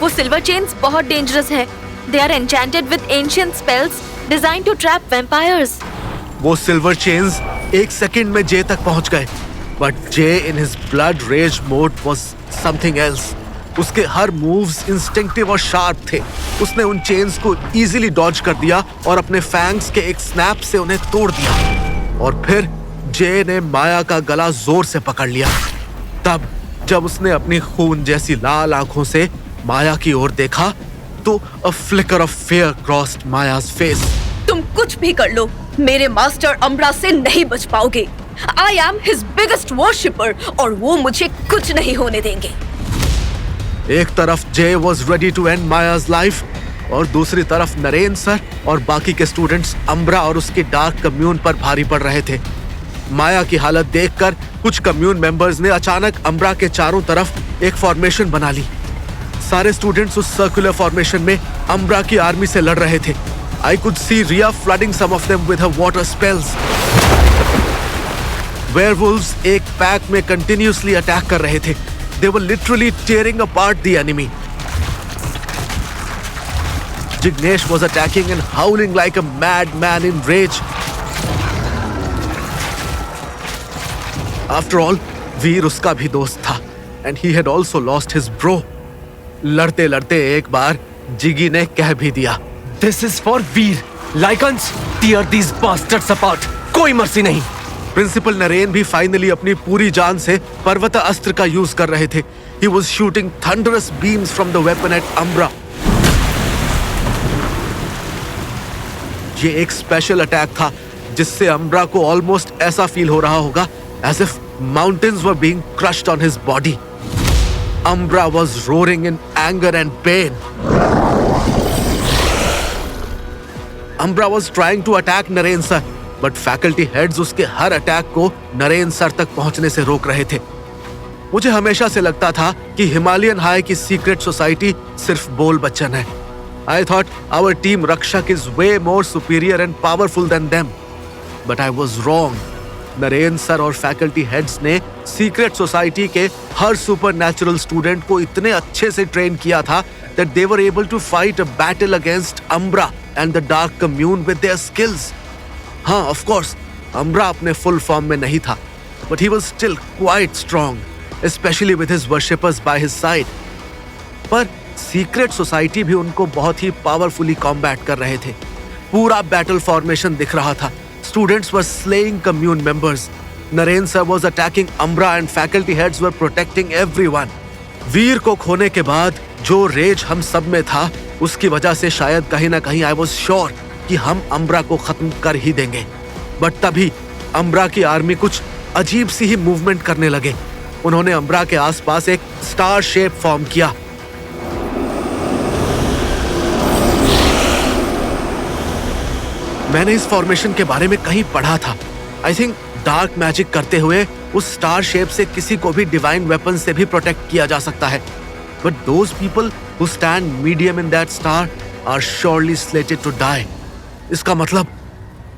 वो सिल्वर चेन्स बहुत डेंजरस है। They are enchanted with ancient spells designed to trap vampires. वो सिल्वर चेन्स 1 सेकंड में जे तक पहुंच गए। But J in his blood rage mode was something else. उसके हर मूव्स इंस्टिंक्टिव और शार्प थे। उसने उन चेन्स को इजीली डॉज कर दिया और अपने फैंग्स के एक स्नैप से उन्हें तोड़ दिया। और फिर जे ने माया का गला जोर से पकड़ लिया। तब जब उसने अपनी खून जैसी लाल आंखों से माया की ओर देखा तो a flicker of fear crossed Maya's face. तुम कुछ भी कर लो, मेरे मास्टर अम्ब्रा से नहीं बच पाओगे। I am his biggest worshipper और वो मुझे कुछ नहीं होने देंगे। एक तरफ जे was ready to end Maya's life और दूसरी तरफ नरेन सर और बाकी के स्टूडेंट्स अम्ब्रा और उसकी डार्क कम्यून पर भारी पड़ रहे थे। माया की हालत देखकर कुछ कम्यून मेंबर्स ने अचानक अम्ब्रा के चारों तरफ एक फॉर्मेशन बना ली। सारे स्टूडेंट्स उस सर्कुलर फॉर्मेशन में अम्ब्रा की आर्मी से लड़ रहे थे। I could see Rhea flooding some of them with her water spells. Werewolves एक पैक में continuously अटैक कर रहे थे। They were literally tearing apart the enemy. Jignesh was attacking and howling like a madman in rage. After all, वीर उसका भी दोस्त था, and he had also lost his bro. लड़ते लड़ते एक बार जिगी ने कह भी दिया, This is for Veer. Lycans, tear these bastards apart. कोई मर्सी नहीं। प्रिंसिपल नरेन भी फाइनली अपनी पूरी जान से पर्वत अस्त्र का यूज कर रहे थे। He was shooting thunderous beams from the weapon at Umbra. ये एक स्पेशल अटैक था जिससे अम्ब्रा को ऑलमोस्ट ऐसा फील हो रहा होगा as if mountains were being crushed on his body. Umbra was roaring in anger and pain. Umbra was trying to attack Naren sir, but faculty heads उसके हर अटैक को Naren sir तक पहुंचने से रोक रहे थे। मुझे हमेशा से लगता था कि हिमालयन हाई की सीक्रेट सोसाइटी सिर्फ बोल बच्चन है। I thought our team रक्षक is way more superior and powerful than them, but I was wrong. Naren sir और फैकल्टी हेड्स ने सीक्रेट सोसाइटी के हर सुपरनैचुरल स्टूडेंट को इतने अच्छे से ट्रेन किया था that they were able to fight a battle against Umbra and the Dark Commune with their skills. हाँ, of course, Umbra अपने full form में नहीं था, but he was still quite strong, especially with his worshippers by his side. पर secret society भी उनको बहुत ही powerfully combat कर रहे थे। पूरा बैटल फॉर्मेशन दिख रहा था। Students were slaying commune members. Naren sir was attacking Umbra and faculty heads were protecting everyone. वीर को खोने के बाद जो रेज हम सब में था, उसकी वजह से शायद कहीं ना कहीं I was sure कि हम अम्ब्रा को खत्म कर ही देंगे। बट तभी अम्ब्रा की आर्मी कुछ अजीब सी ही मूवमेंट करने लगे। उन्होंने अम्ब्रा के आसपास एक स्टार शेप फॉर्म किया। मैंने इस फॉर्मेशन के बारे में कहीं पढ़ा था। आई थिंक डार्क मैजिक करते हुए उस स्टार शेप से किसी को भी डिवाइन वेपन से भी प्रोटेक्ट किया जा सकता है। But those people who stand medium in that star are surely slated to die. इसका मतलब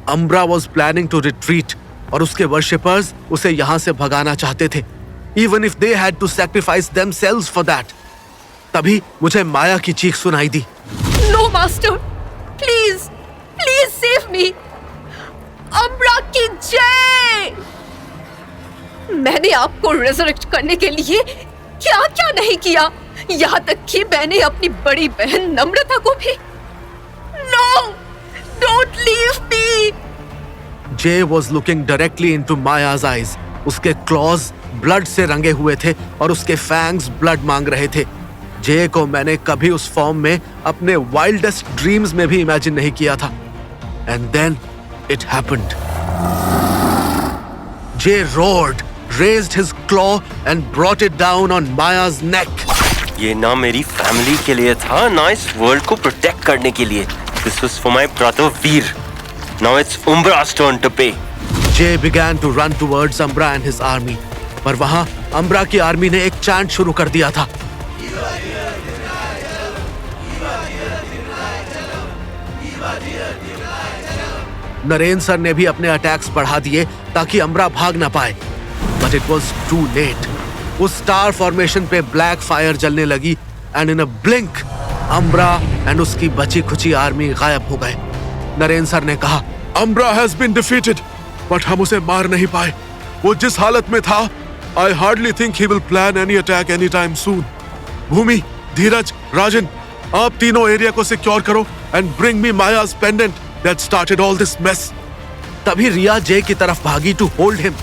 Umbra was planning to retreat और उसके वर्शिपर्स उसे यहां से भगाना चाहते थे, even if they had to sacrifice themselves for that. तभी मुझे माया की चीख सुनाई दी, no master, please please save me. Umbra की जय। मैंने आपको रिजरेक्ट करने के लिए क्या क्या नहीं किया, यहाँ तक कि मैंने अपनी बड़ी बहन नम्रता को भी। No, don't leave me. Jay was looking directly into Maya's eyes. उसके क्लॉज ब्लड से रंगे हुए थे और उसके फैंग्स ब्लड मांग रहे थे। जे को मैंने कभी उस फॉर्म में अपने वाइल्डेस्ट ड्रीम्स में भी इमेजिन नहीं किया था। And then it happened. Jay roared, raised his claw and brought it down on Maya's neck. ये ना मेरी फैमिली के लिए था, ना इस वर्ल्ड को प्रोटेक्ट करने के लिए। This was for my brother Veer. Now it's Umbra's turn to pay. Jay began to run towards Umbra and his army. पर वहां अम्ब्रा की आर्मी ने एक चैंट शुरू कर दिया था। नरेन सर ने भी अपने अटैक्स बढ़ा दिए ताकि अम्ब्रा भाग ना पाए, but it was too late. उस स्टार फॉर्मेशन पे ब्लैक फायर जलने लगी and in a blink Umbra and उसकी बची खुची आर्मी गायब हो गए। नरेन सर ने कहा, Umbra has been defeated, but हम उसे मार नहीं पाए। वो जिस हालत में था, I hardly think he will plan any attack anytime soon. भूमि, धीरज, राजन, आप तीनों एरिया को सिक्योर करो and bring me Maya's pendant that started all this mess. तभी रिया जे की तरफ भागी टू होल्ड हिम।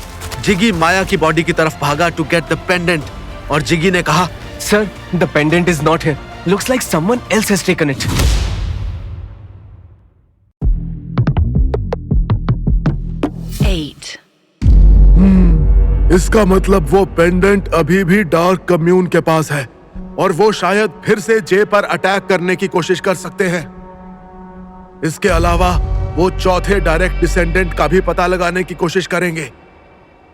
जिगी माया की बॉडी की तरफ भागा टू गेट द पेंडेंट और जिगी ने कहा, sir, the pendant is not here. Looks like someone else has taken it. इसका मतलब वो पेंडेंट अभी भी डार्क कम्यून के पास है और वो शायद फिर से जे पर अटैक करने की कोशिश कर सकते हैं। इसके अलावा वो चौथे डायरेक्ट डिसेंडेंट का भी पता लगाने की कोशिश करेंगे।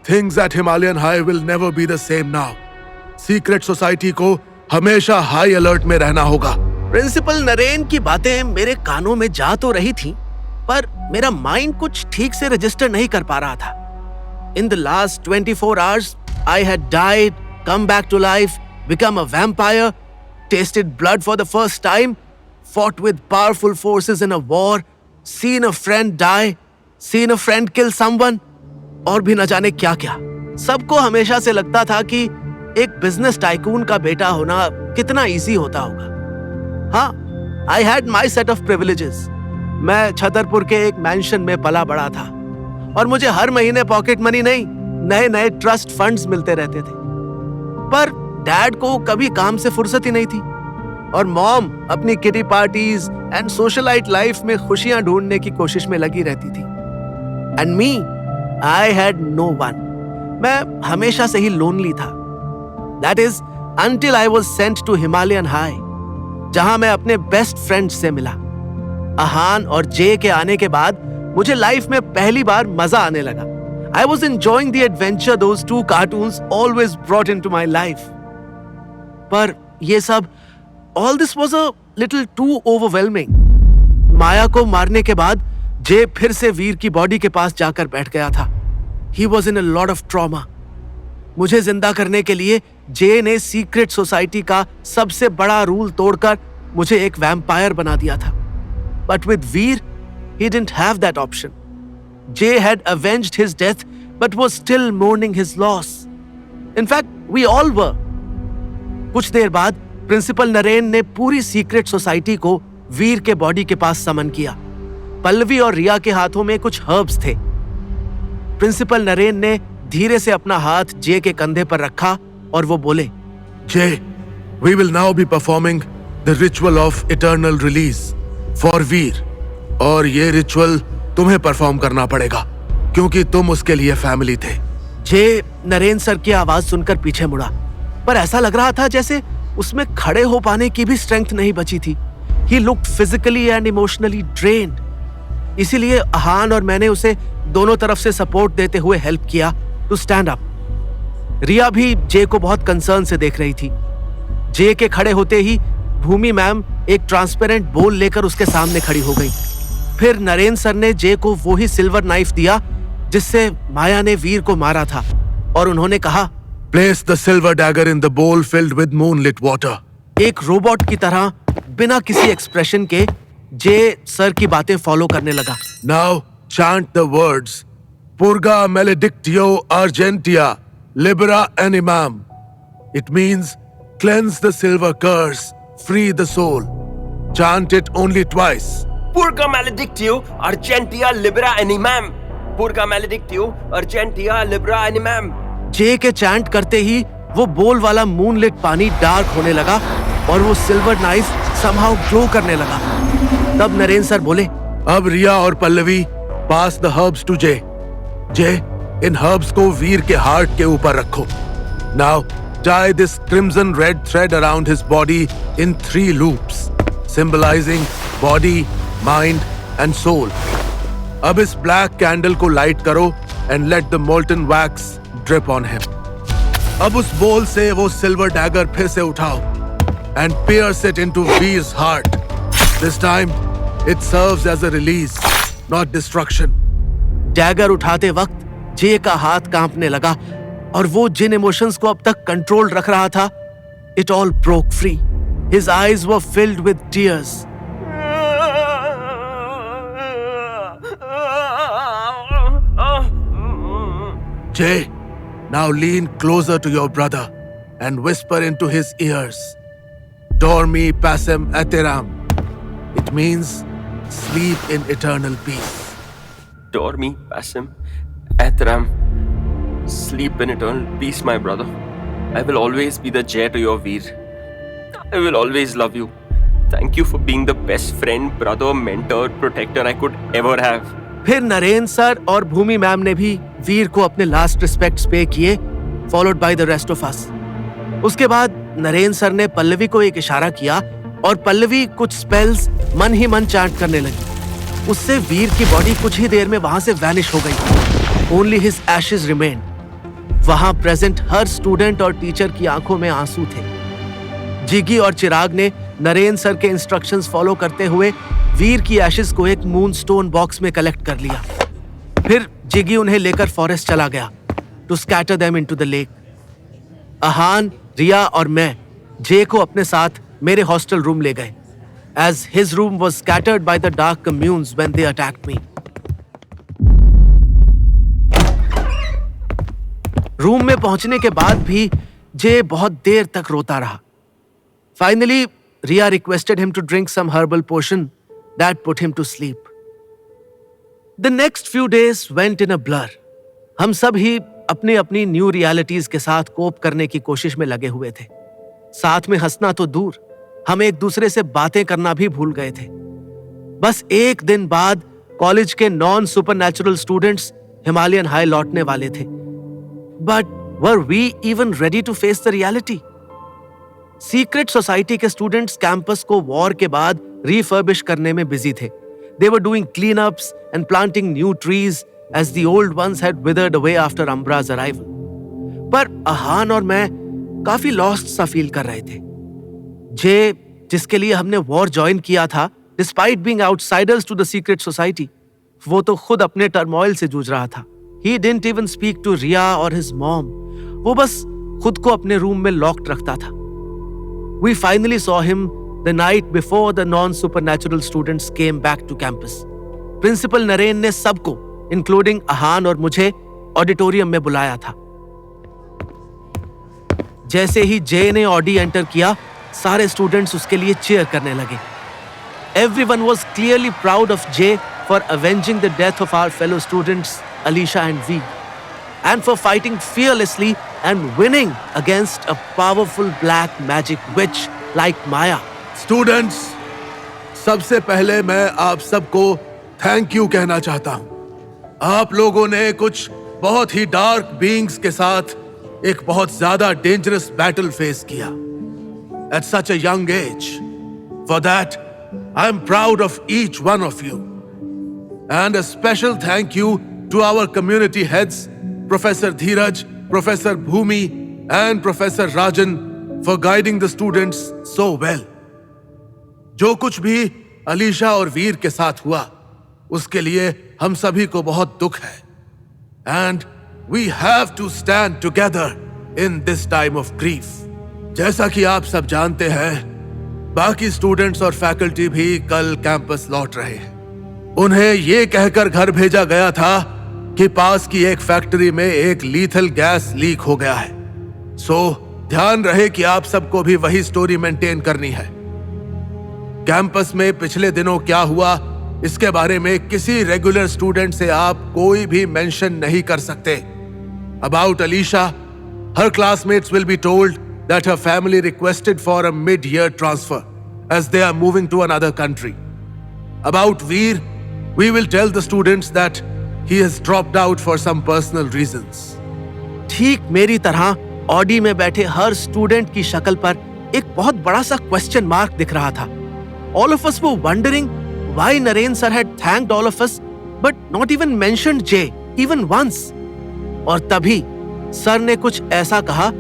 Things at Himalayan High will never be the same now. Secret society को हमेशा हाई अलर्ट में रहना होगा। प्रिंसिपल नरेन की बातें मेरे कानों में जा तो रही थी, पर मेरा माइंड कुछ ठीक से रजिस्टर नहीं कर पा रहा था। In the last 24 hours, I had died, come back to life, become a vampire, tasted blood for the first time, fought with powerful forces in a war, seen a friend die, seen a friend kill someone, और भी न जाने क्या क्या। सबको हमेशा से लगता था कि एक बिजनेस टाइकून का बेटा होना कितना इजी होता होगा। हाँ, I had my set of privileges. मैं छतरपुर के एक मैंशन में पला बड़ा था और मुझे हर महीने पॉकेट मनी नहीं, नए नए ट्रस्ट फंड्स मिलते रहते थे। पर डैड को कभी काम से फुर्सत ही नहीं थी और मॉम अपनी kitty parties and socialite life में खुशियां ढूंढने की कोशिश में लगी रहती थी। And me, I had no one. मैं हमेशा से ही लोनली था। That is until I was sent to Himalayan High, जहां मैं अपने बेस्ट फ्रेंड से मिला। अहान और जे के आने के बाद मुझे लाइफ में पहली बार मजा आने लगा। I was enjoying the adventure those two cartoons always brought into my life. पर ये सब, all this was a little too overwhelming. माया को मारने के बाद जे फिर से वीर की बॉडी के पास जाकर बैठ गया था। He was in a lot of trauma. मुझे जिंदा करने के लिए जे ने सीक्रेट सोसाइटी का सबसे बड़ा रूल तोड़कर मुझे एक वैम्पायर बना दिया था। But with Veer, he didn't have that option. Jay had avenged his death but was still mourning his loss. In fact, we all were. कुछ देर बाद प्रिंसिपल नरेन ने पूरी सीक्रेट सोसाइटी को वीर के बॉडी के पास समन किया। पल्लवी और रिया के हाथों में कुछ हर्ब्स थे। प्रिंसिपल नरेन ने धीरे से अपना हाथ जे के कंधे पर रखा और वो बोले, जे, we will now be performing the ritual of eternal release for वीर। और ये रिचुअल तुम्हें परफॉर्म करना पड़ेगा क्योंकि तुम उसके लिए फैमिली थे। जे नरेन सर की आवाज सुनकर पीछे मुड़ा, पर ऐसा लग रहा था जैसे उसमें खड़े हो पाने की भी स्ट्रेंथ नहीं बची थी। He looked physically and emotionally drained. इसीलिए अहान और मैंने उसे दोनों तरफ से सपोर्ट देते हुए हेल्प किया टू स्टैंड अप। रिया भी जे को बहुत कंसर्न से देख रही थी। जे के खड़े होते ही भूमि मैम एक ट्रांसपेरेंट बोल लेकर उसके सामने खड़ी हो गई। फिर नरेन सर ने जे को वो ही सिल्वर नाइफ दिया जिससे माया ने वीर को मारा था और उन्होंने कहा, Place the silver dagger in the bowl filled with moonlit water. एक रोबोट की तरह बिना किसी एक्सप्रेशन के जे सर की बातें फॉलो करने लगा। Now chant the words Purga maledictio argentia libera animam. It means cleanse the silver curse, free the soul. Chant it only twice. Purga maledictio argentia libera animam. Purga maledictio argentia libera animam. जे के chant करते ही वो बोल वाला moonlit पानी dark होने लगा और वो सिल्वर नाइफ समहाउ ग्लो करने लगा। तब नरेन सर बोले, अब रिया और Pallavi pass the herbs to J. J, इन हर्ब्स को वीर के हार्ट के ऊपर रखो। Now tie this crimson red thread around his body in 3 loops, symbolizing body, mind and soul. अब इस ब्लैक कैंडल को लाइट करो and let the molten wax drip on him. अब उस बोल से वो सिल्वर डैगर फिर से उठाओ and pierce it into Veer's heart. This time, it serves as a release, not destruction. Dagger उठाते वक्त जे का हाथ कांपने लगा और वो जिन इमोशंस को अब तक कंट्रोल रख रहा था, it all broke free. His eyes were filled with tears. Jay, now lean closer to your brother and whisper into his ears. Dormi pacem aeteram. It means sleep in eternal peace. Dormi pacem aeteram. Sleep in eternal peace, my brother. I will always be the Jay to your Veer. I will always love you. Thank you for being the best friend, brother, mentor, protector I could ever have. फिर Naren sir और भूमि ma'am ने भी वीर को अपने last respects पे किए, followed by the rest of us. उसके बाद नरेन सर ने पल्लवी को एक इशारा किया और पल्लवी कुछ स्पेल्स मन ही मन चैंट करने लगी। उससे वीर की बॉडी कुछ ही देर में वहां से वैनिश हो गई। Only his ashes remained. वहां प्रेजेंट हर स्टूडेंट और टीचर की आंखों में आंसू थे। जिगी और चिराग ने नरेन सर के इंस्ट्रक्शंस फॉलो करते हुए वीर की एशेस को एक मूनस्टोन बॉक्स में कलेक्ट कर लिया। फिर जिगी उन्हें लेकर फॉरेस्ट चला गया to scatter them into the lake. Ahaan, Riya और मैं जे को अपने साथ मेरे हॉस्टल रूम ले गए, as his room was scattered by the dark communes when they attacked me. Room में पहुंचने के बाद भी जे बहुत देर तक रोता रहा। Finally, Ria requested him to drink some herbal potion that put him to sleep. The next few days went in a blur. हम सब ही अपनी अपनी न्यू रियलिटीज के साथ कोप करने की कोशिश में लगे हुए थे। साथ में हंसना तो दूर, हम एक दूसरे से बातें करना भी भूल गए थे। बस एक दिन बाद कॉलेज के non supernatural students Himalayan high लौटने वाले थे। But were we even ready to face the reality? Secret society के स्टूडेंट्स कैंपस को वॉर के बाद रिफर्बिश करने में बिजी थे। They were doing cleanups and planting new trees as the old ones had withered away after Ambra's arrival. पर अहान और मैं काफी लॉस्ट सा फील कर रहे थे। जे, जिसके लिए हमने वॉर ज्वाइन किया था, despite being outsiders to the secret society, वो तो खुद अपने टर्मोइल से जूझ रहा था। He didn't even speak to Ria or his mom. वो बस खुद को अपने रूम में लॉक्ड रखता था। We finally saw him the night before the non-supernatural students came back to campus. Principal Naren ने सबको, इंक्लूडिंग अहान और मुझे, ऑडिटोरियम में बुलाया था। जैसे ही जे ने ऑडी एंटर किया, सारे स्टूडेंट्स उसके लिए चीयर करने लगे। Everyone was clearly proud of Jay for avenging the death of our fellow students Alisha and V, and for fighting fearlessly and winning against a powerful black magic witch like Maya. Students, सबसे पहले मैं आप सबको thank you कहना चाहता हूं। आप लोगों ने कुछ बहुत ही डार्क बीइंग्स के साथ एक बहुत ज्यादा डेंजरस बैटल फेस किया at such a young age. For that, I am proud of each one of you. And a special thank you to our community heads, Professor Dheeraj, Professor Bhumi, and Professor Rajan for guiding the students so well. जो कुछ भी अलीशा और वीर के साथ हुआ, उसके लिए हम सभी को बहुत दुख है। And we have to stand together in this time of grief. जैसा कि आप सब जानते हैं, बाकी स्टूडेंट्स और फैकल्टी भी कल कैंपस लौट रहे हैं। उन्हें ये कहकर घर भेजा गया था कि पास की एक फैक्ट्री में एक लीथल गैस लीक हो गया है। सो ध्यान रहे कि आप सबको भी वही स्टोरी मेंटेन करनी है। कैंपस में पिछले दिनों क्या हुआ, इसके बारे में किसी रेगुलर स्टूडेंट से आप कोई भी मेंशन नहीं कर सकते। About Alisha, her classmates will be told that her family requested for a mid-year transfer as they are moving to another country. About Veer, we will tell the students that he has dropped out for some personal reasons. ठीक मेरी तरह Audi में बैठे हर student की शक्ल पर एक बहुत बड़ा सा क्वेश्चन मार्क दिख रहा था। All of us were wondering why Naren sir had thanked all of us but not even mentioned Jay even once. और तभी सर ने कुछ ऐसा कहा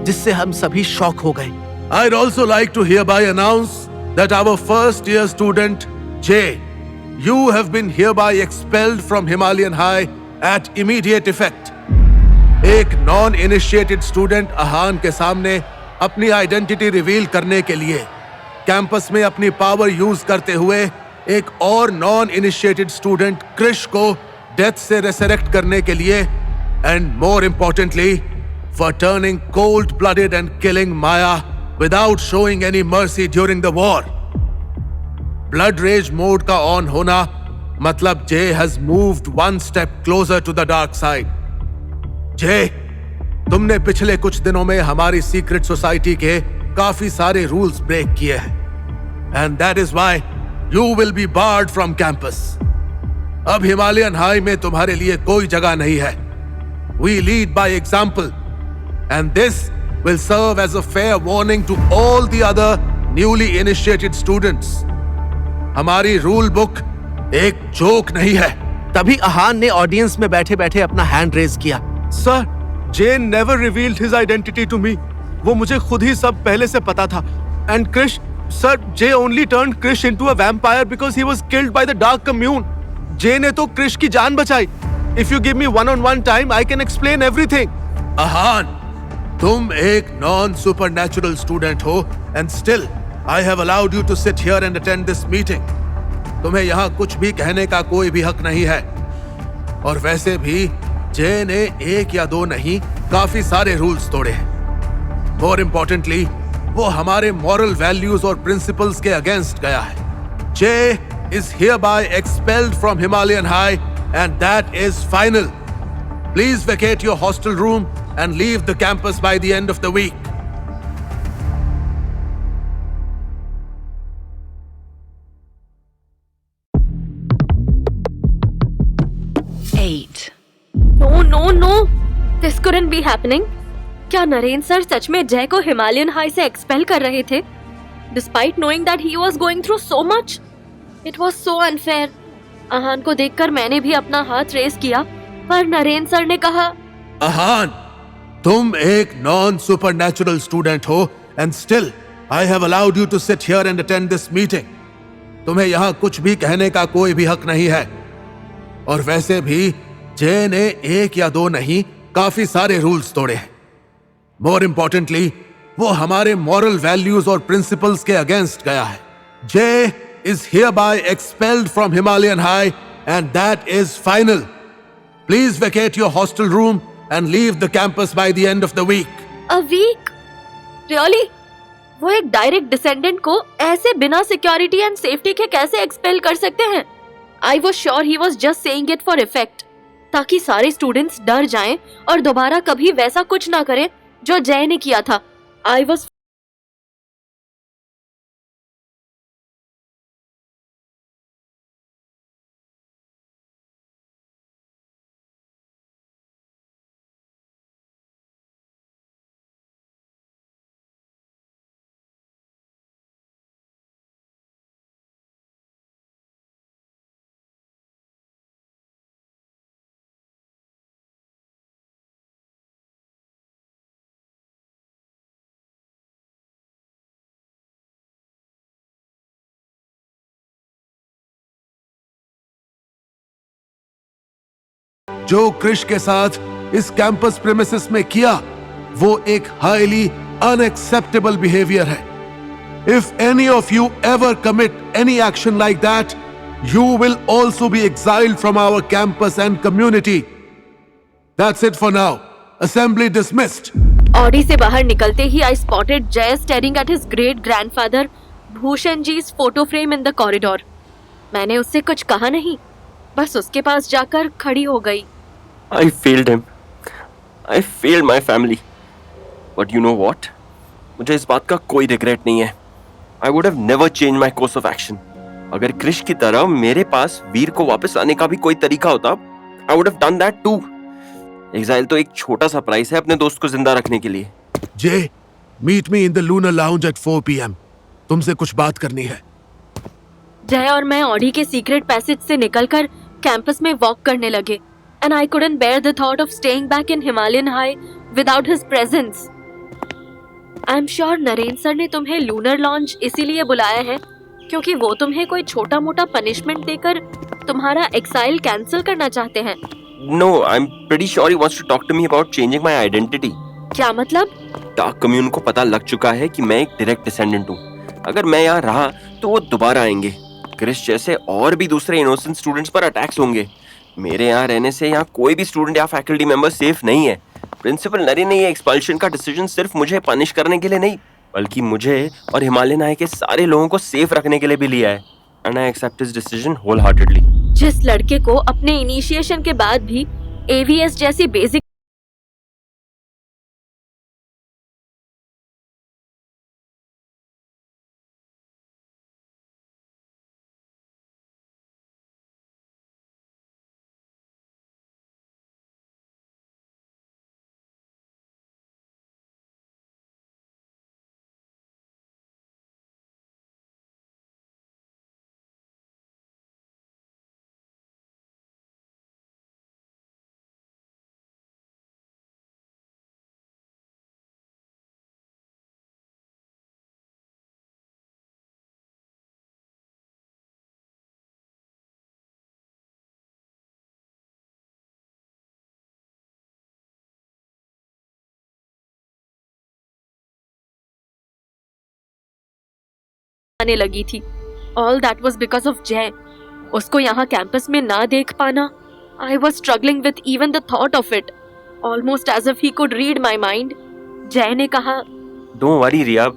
जिससे हम सभी शॉक हो गए। I'd also like to hereby announce that our first year student, Jay, you have been hereby expelled from Himalayan High at immediate effect. एक नॉन इनिशिएटेड स्टूडेंट अहान के सामने अपनी आइडेंटिटी रिवील करने के लिए कैंपस में अपनी पावर यूज करते हुए एक और नॉन इनिशिएटेड स्टूडेंट क्रिश को डेथ से रेसरेक्ट करने के लिए, and more importantly for turning cold blooded and killing Maya without showing any mercy during the war. Blood rage mode का ऑन होना मतलब J has moved one step closer to the dark side. J, तुमने पिछले कुछ दिनों में हमारी secret society के काफी सारे रूल्स ब्रेक किए हैं, and that is why you will be barred from campus. अब हिमालयन हाई में तुम्हारे लिए कोई जगह नहीं है। We lead by example, and this will serve as a fair warning to all the other newly initiated students. हमारी rule book एक जोक नहीं है। तभी अहान ने ऑडियंस में बैठे बैठे अपना हैंड रेज किया। Sir, J never revealed his identity to me. वो मुझे खुद ही सब पहले से पता था। And Krish, sir, J only turned Krish into a vampire because he was killed by the dark commune. J ने तो क्रिश की जान बचाई। If you give me one-on-one time, I can explain everything. Ahaan, तुम एक नॉन सुपरनैचुरल स्टूडेंट हो, and still I have allowed you to sit here and attend this meeting. तुम्हें यहाँ कुछ भी कहने का कोई भी हक नहीं है। और वैसे भी जे ने एक या दो नहीं, काफी सारे रूल्स तोड़े हैं। मोर इंपॉर्टेंटली, वो हमारे मॉरल वैल्यूज और प्रिंसिपल्स के अगेंस्ट गया है। J is hereby expelled from Himalayan High, and that is final. Please vacate your hostel room and leave the campus by the end of the week. No no no, this couldn't be happening. क्या Naren sir सच में जय को Himalayan high से expel कर रहे थे? Despite knowing that he was going through so much, it was so unfair. Ahaan को देखकर मैंने भी अपना हाथ रेस किया, पर नरेन सर ने कहा, अहान, तुम एक नॉन सुपरनैचुरल स्टूडेंट हो, and still I have allowed you to sit here and attend this meeting. तुम्हें यहाँ कुछ भी कहने का कोई भी हक नहीं है। और वैसे भी जे ने एक या दो नहीं, काफी सारे रूल्स तोड़े हैं। मोर इंपॉर्टेंटली, वो हमारे मॉरल वैल्यूज और प्रिंसिपल्स के अगेंस्ट गया है। J is hereby expelled from Himalayan High, and that is final. Please vacate your hostel room and leave the campus by the end of the week. A week? Really? वो एक direct descendant को ऐसे बिना security and safety के कैसे expel कर सकते हैं? I was sure he was just saying it for effect, ताकि सारे स्टूडेंट्स डर जाएं और दोबारा कभी वैसा कुछ ना करें जो जय ने किया था। I was जो क्रिश के साथ इस कैंपस प्रेमिसेस में किया, वो एक हाईली अनएक्सेप्टेबल बिहेवियर है। If any of you ever commit any action like that, you will also be exiled from our campus and community. That's it for now. Assembly dismissed. Audi से बाहर निकलते ही I spotted Jay staring at his great grandfather Bhushan जी's photo frame in the corridor. मैंने उससे कुछ कहा नहीं, बस उसके पास जाकर खड़ी हो गई। I failed him. I failed my family. But you know what? मुझे इस बात का कोई रिग्रेट नहीं है। I would have never changed my course of action. अगर क्रिश की तरह मेरे पास वीर को वापस आने का भी कोई तरीका होता, I would have done that too. Exile तो एक छोटा सा प्राइस है अपने दोस्त को जिंदा रखने के लिए। Jay, meet me in the Lunar Lounge at 4 p.m. तुमसे कुछ बात करनी है। जय और मैं ऑडी के सीक्रेट पैसेज से निकलकर कैंपस में वॉक करने लगे, and I couldn't bear the thought of staying back in Himalayan High without his presence. I am sure Naren sir ने तुम्हें लूनर लॉन्च इसीलिए बुलाया है क्योंकि वो तुम्हें कोई छोटा मोटा पनिशमेंट देकर तुम्हारा एक्साइल कैंसिल करना चाहते हैं। No, I'm pretty sure he wants to talk to me about changing my identity. क्या मतलब? डार्क कम्यून को पता लग चुका है कि मैं एक डायरेक्ट डिसेंडेंट हूँ। अगर मैं यहाँ रहा तो वो दोबारा आएंगे। क्रिस जैसे और भी दूसरे इनोसेंट स्टूडेंट्स पर अटैक्स होंगे। मेरे यहाँ रहने से यहाँ कोई भी स्टूडेंट या फैकल्टी मेंबर सेफ नहीं है। प्रिंसिपल नरेन ने ये एक्सपल्शन का डिसीजन सिर्फ मुझे पनिश करने के लिए नहीं, बल्कि मुझे और हिमालयन हाई के सारे लोगों को सेफ रखने के लिए भी लिया है। And I accept his decision wholeheartedly. जिस लड़के को अपने इनिशिएशन के बाद भी AVS जैसी बेसिक आने लगी थी। All that was because of Jay. उसको यहाँ कैंपस में ना देख पाना, I was struggling with even the thought of it, almost as if he could read my mind. Jay ने कहा, Don't worry रिया,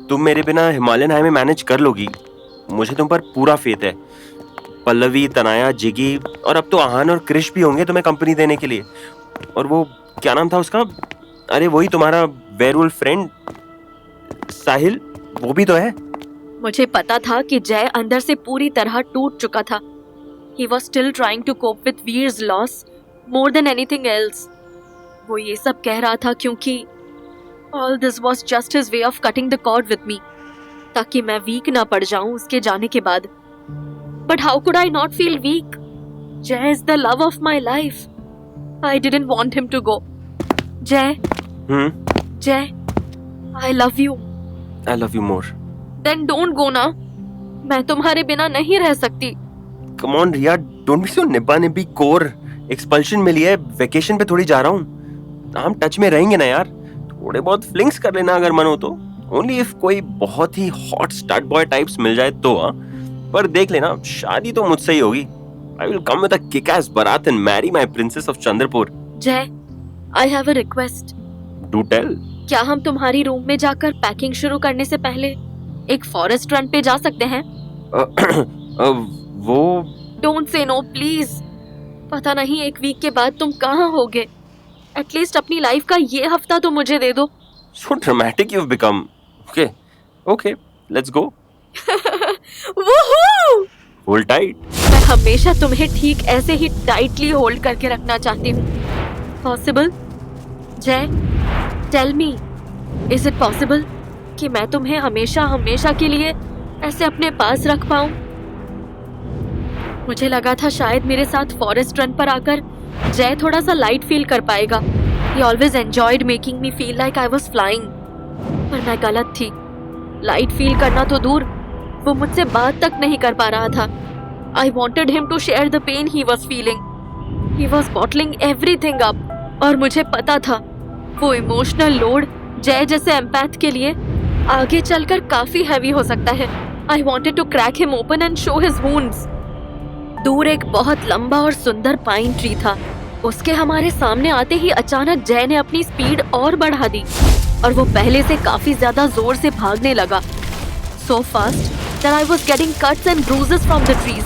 तुम मेरे बिना हिमालयन हाई में मैनेज कर लोगी। मुझे तुम पर पूरा फेथ है। पल्लवी, तनाया, जिगी और अब तो आहान और क्रिश भी होंगे तुम्हें कंपनी देने के लिए। और वो क्या नाम था उसका? अरे वही तुम्हारा वेयरवुल्फ फ्रेंड साहिल, वो भी तो है। मुझे पता था कि जय अंदर से पूरी तरह टूट चुका था। He was still trying to cope with Veer's loss more than anything else. वो ये सब कह रहा था क्योंकि all this was just his way of cutting the cord with me, ताकि मैं वीक ना पड़ जाऊं उसके जाने के बाद। But how could I not feel weak? Jay is the love of my life. I didn't want him to go. Jay. Jay, I love you. I love you more. Then don't go ना। मैं तुम्हारे बिना नहीं रह सकती। Come on Riya, don't be so निब्बा निब्बी core. Expulsion मिली है, वेकेशन पे थोड़ी जा रहा हूँ। हम टच में रहेंगे ना यार। थोड़े बहुत फ्लिंग्स कर लेना अगर मन हो तो। Only if कोई बहुत ही हॉट स्टड बॉय टाइप्स मिल जाए तो हाँ। पर देख लेना, शादी तो मुझसे ही होगी। I will come with a kick-ass barat and marry my princess of Chandrapur. जय, I have a request. Do tell. क्या हम तुम्हारी रूम में जाकर पैकिंग शुरू करने से पहले एक फॉरेस्ट रन पे जा सकते हैं? वो डोंट से नो प्लीज। पता नहीं एक वीक के बाद तुम कहाँ होगे। एटलीस्ट अपनी लाइफ का ये हफ्ता तो मुझे दे दो। So dramatic you've become. Okay, let's go. वूहू! Hold tight. मैं हमेशा तुम्हें ठीक ऐसे ही टाइटली होल्ड करके रखना चाहती हूँ। Possible? Jay, tell me, is it possible कि मैं तुम्हें हमेशा के लिए ऐसे अपने पास रख पाऊं? मुझे लगा था शायद मेरे साथ फॉरेस्ट रन पर आकर जय थोड़ा सा लाइट फील कर पाएगा। He always enjoyed making me feel like I was flying. पर मैं गलत थी। लाइट फील करना तो दूर, वो मुझसे बात तक नहीं कर पा रहा था। I wanted him to share the pain he was feeling. He was bottling everything up. और मुझे पता था वो इमोशनल लोड जय जैसे एम्पैथ के लिए आगे चलकर काफी हैवी हो सकता है। I wanted to crack him open and show his wounds. दूर एक बहुत लंबा और सुंदर पाइन ट्री था। उसके हमारे सामने आते ही अचानक जय ने अपनी स्पीड और बढ़ा दी और वो पहले से काफी ज्यादा जोर से भागने लगा। So fast that I was getting cuts and bruises from the trees.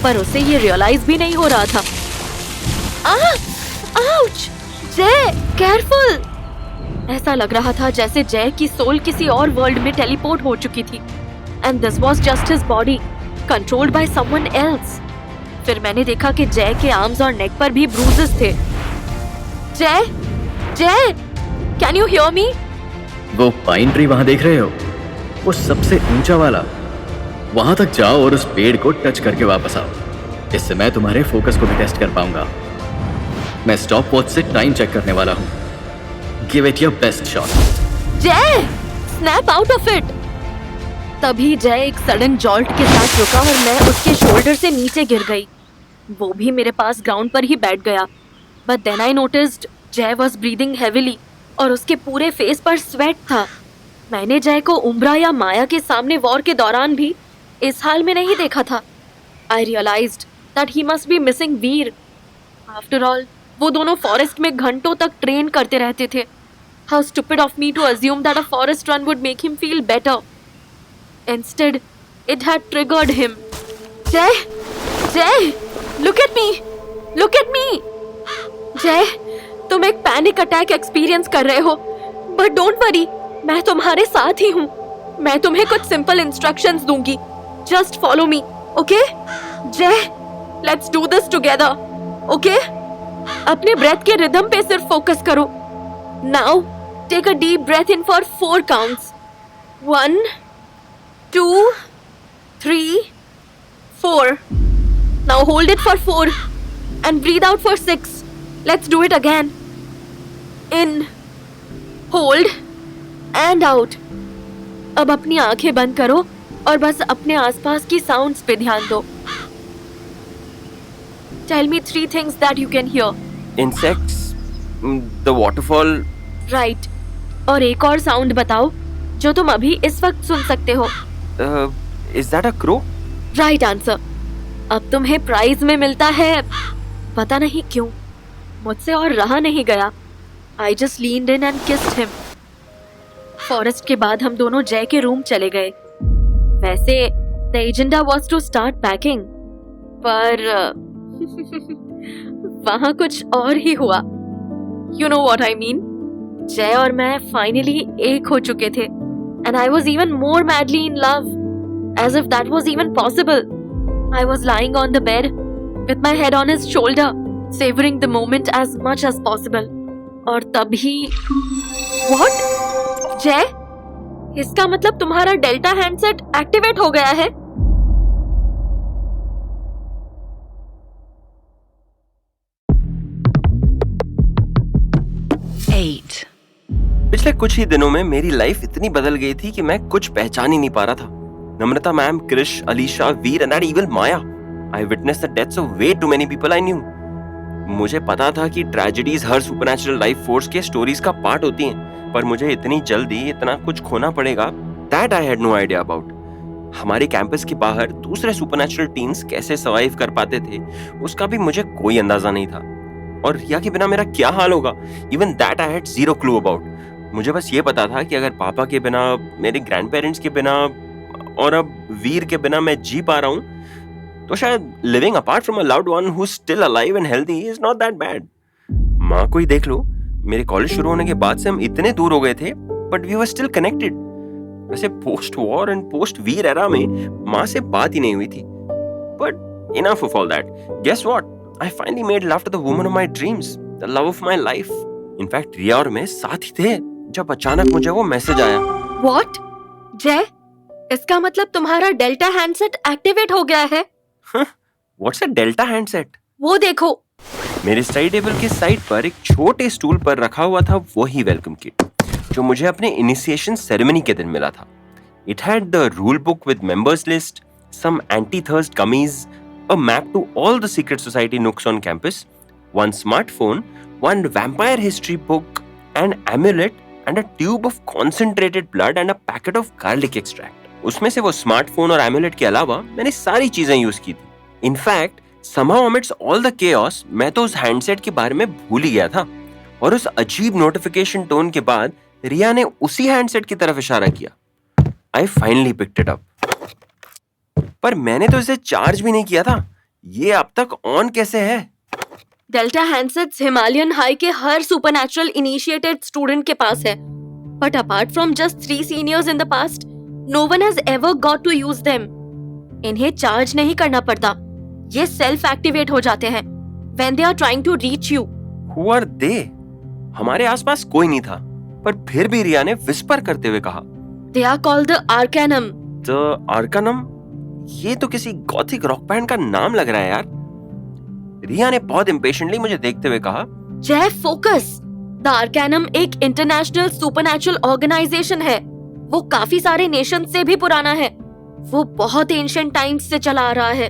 पर उसे ये रियलाइज भी नहीं हो रहा था। आउच! जय, केयरफुल! ऐसा लग रहा था जैसे जय की सोल किसी और वर्ल्ड में टेलीपोर्ट हो चुकी थी। And this was just his body, controlled by someone else. फिर मैंने देखा कि जय के आर्म्स और नेक पर भी ब्रूजेस थे। जय, कैन यू हियर मी? वो पाइन ट्री वहां देख रहे हो? वो सबसे ऊंचा वाला। वहां तक जाओ और उस पेड़ को टच करके वापस आओ। इससे मैं तुम्हारे फोकस को भी टेस्ट कर पाऊंगा। मैं स्टॉप वॉच से टाइम चेक करने वाला हूँ। Give it your best shot. जय, स्नैप आउट ऑफ इट। तभी जय एक सडन जॉल्ट के साथ रुका और मैं उसके शोल्डर से नीचे गिर गई। वो भी मेरे पास ग्राउंड पर ही बैठ गया। बट देन आई नोटिस्ड जय वॉज ब्रीदिंग हेविली और उसके पूरे फेस पर स्वेट था। मैंने जय को उम्ब्रा या माया के सामने वॉर के दौरान भी इस हाल में नहीं देखा था। I realized that he must be missing Veer. After all वो दोनों फॉरेस्ट में घंटों तक ट्रेन करते रहते थे। How stupid of me to assume that a forest run would make him feel better. Instead it had triggered him. Jay, Jay, look at me, look at me. Jay, तुम एक पैनिक अटैक एक्सपीरियंस कर रहे हो, बट डोंट वरी, मैं तुम्हारे साथ ही हूँ। मैं तुम्हें कुछ सिंपल इंस्ट्रक्शंस दूंगी, just follow me, okay? Jay, let's do this together, okay? अपने ब्रेथ के रिदम पे सिर्फ फोकस करो। Now take a deep breath in for 4 counts. 1, 2, 3, 4. Now hold it for 4 and breathe out for 6. Let's do it again. In, hold and out. अब अपनी आंखें बंद करो और बस अपने आसपास की साउंड्स पे ध्यान दो। Tell me 3 things that you can hear. Insects, the waterfall. Right. और एक और साउंड बताओ जो तुम अभी इस वक्त सुन सकते हो। Is that a crow? Right answer. अब तुम्हें प्राइज में मिलता है। पता नहीं क्यों मुझसे और रहा नहीं गया। I just leaned in and kissed him. Forest के बाद हम दोनों जय के रूम चले गए। वैसे the agenda was to start packing, पर वहां कुछ और ही हुआ। You know what I mean. Jay और मैं फाइनली एक हो चुके थे and I was even more madly in love, as if that was even possible. I was lying on the bed with my head on his shoulder, savoring the moment as much as possible. और तभी What? जय, इसका मतलब तुम्हारा delta handset activate हो गया है? पिछले कुछ ही दिनों में मेरी लाइफ इतनी बदल गई थी कि मैं कुछ पहचान ही नहीं पा रहा था। Namrata ma'am, Krish, Alisha, Veer and that evil Maya. I witnessed the deaths of way too many people I knew. मुझे पता था कि ट्रेजेडीज हर सुपरनैचुरल लाइफ फोर्स के स्टोरीज का पार्ट होती हैं, पर मुझे इतनी जल्दी इतना कुछ खोना पड़ेगा, that I had no idea about. हमारे कैंपस के बाहर दूसरे सुपरनैचुरल टीम्स कैसे सर्वाइव कर पाते थे, उसका भी मुझे कोई अंदाजा नहीं था। और रिया के बिना मेरा क्या हाल होगा, even that I had zero clue about. मुझे बस ये पता था कि अगर पापा के बिना, मेरे ग्रैंड पेरेंट्स के बिना और अब वीर के बिना मैं जी पा रहा हूं, तो शायद living apart from a loved one who is still alive and healthy is not that bad. माँ को ही देख लो, मेरे कॉलेज शुरू होने के बाद से हम इतने दूर हो गए थे, but we were still connected. वैसे post war and post Veer era में माँ से बात ही नहीं हुई थी, but enough of all that. Guess what, I finally made love to the woman of my dreams, the love of my life. In fact Riya और मैं साथ ही थे जब अचानक मुझे वो मैसेज आया। व्हाट? जय, इसका मतलब तुम्हारा डेल्टा हैंडसेट एक्टिवेट हो गया है। What's a delta handset? वो देखो। मेरे स्टडी टेबल के साइड पर एक छोटे स्टूल पर रखा हुआ था वही वेलकम किट जो मुझे अपने इनिशिएशन सेरेमनी के दिन मिला था। It had the rule book with members list, some anti-thirst gummies, a map to all the secret society nooks on campus, one smartphone, one vampire history book, an amulet and a tube of concentrated blood and a packet of garlic extract. उसमें से वो smartphone और emulate के अलावा मैंने सारी चीजें use की थी। In fact somehow amidst all the chaos मैं तो उस हैंडसेट के बारे में भूल ही गया था, और उस अजीब नोटिफिकेशन टोन के बाद रिया ने उसी हैंडसेट की तरफ इशारा किया। I finally picked it up. पर मैंने तो इसे चार्ज भी नहीं किया था, ये अब तक ऑन कैसे है? डेल्टा हैंडसेट्स हिमालयन हाई के हर सुपरनैचुरल इनिशिएटेड स्टूडेंट के पास है, but apart from just 3 seniors in the past, no one has ever got to use them. इन्हें चार्ज नहीं करना पड़ता, ये सेल्फ एक्टिवेट हो जाते हैं when they are trying to reach you. Who are they? हमारे आसपास कोई नहीं था, पर फिर भी रिया ने विस्पर करते हुए कहा, they are called the Arcanum. The Arcanum? ये तो किसी गॉथिक रॉक बैंड का नाम लग रहा है यार। रिया ने बहुत इम्पेशेंटली मुझे देखते हुए कहा, जय फोकस, द आर्कैनम एक इंटरनेशनल सुपरनैचुरल ऑर्गेनाइजेशन है। वो काफी सारे नेशन से भी पुराना है। वो बहुत एंशिएंट टाइम्स से चला आ रहा है।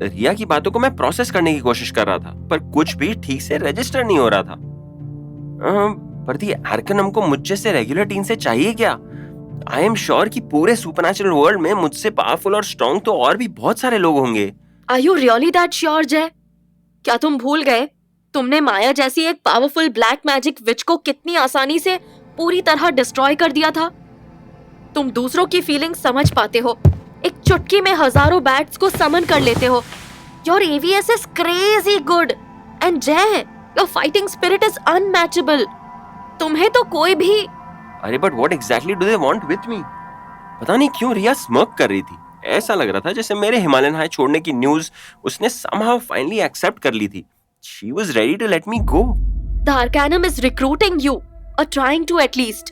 रिया की बातों को मैं प्रोसेस करने की कोशिश कर रहा था, पर कुछ भी ठीक से रजिस्टर नहीं हो रहा था। पर दी आर्कैनम को मुझ जैसे रेगुलर टीम से चाहिए क्या? आई एम श्योर कि पूरे सुपरनैचुरल वर्ल्ड में मुझसे पावरफुल और स्ट्रॉन्ग तो और भी बहुत सारे लोग होंगे। Are you really that sure Jay? क्या तुम भूल गए तुमने माया जैसी एक पावरफुल ब्लैक मैजिक विच को कितनी आसानी से पूरी तरह डिस्ट्रॉय कर दिया था? तुम दूसरों की फीलिंग्स समझ पाते हो, एक चुटकी में हजारों बैट्स को समन कर लेते हो। Your AVS is crazy good and Jay, your fighting spirit is unmatchable. तुम्हें तो कोई भी। अरे but what exactly do they want with me? पता नहीं क्यों रिया स्मर्क कर रही थी। ऐसा लग रहा था जैसे मेरे हिमालयन हाई छोड़ने की न्यूज़ उसने somehow finally एक्सेप्ट कर ली थी। She was ready to let me go. The Arcanum is recruiting you, or trying to at least.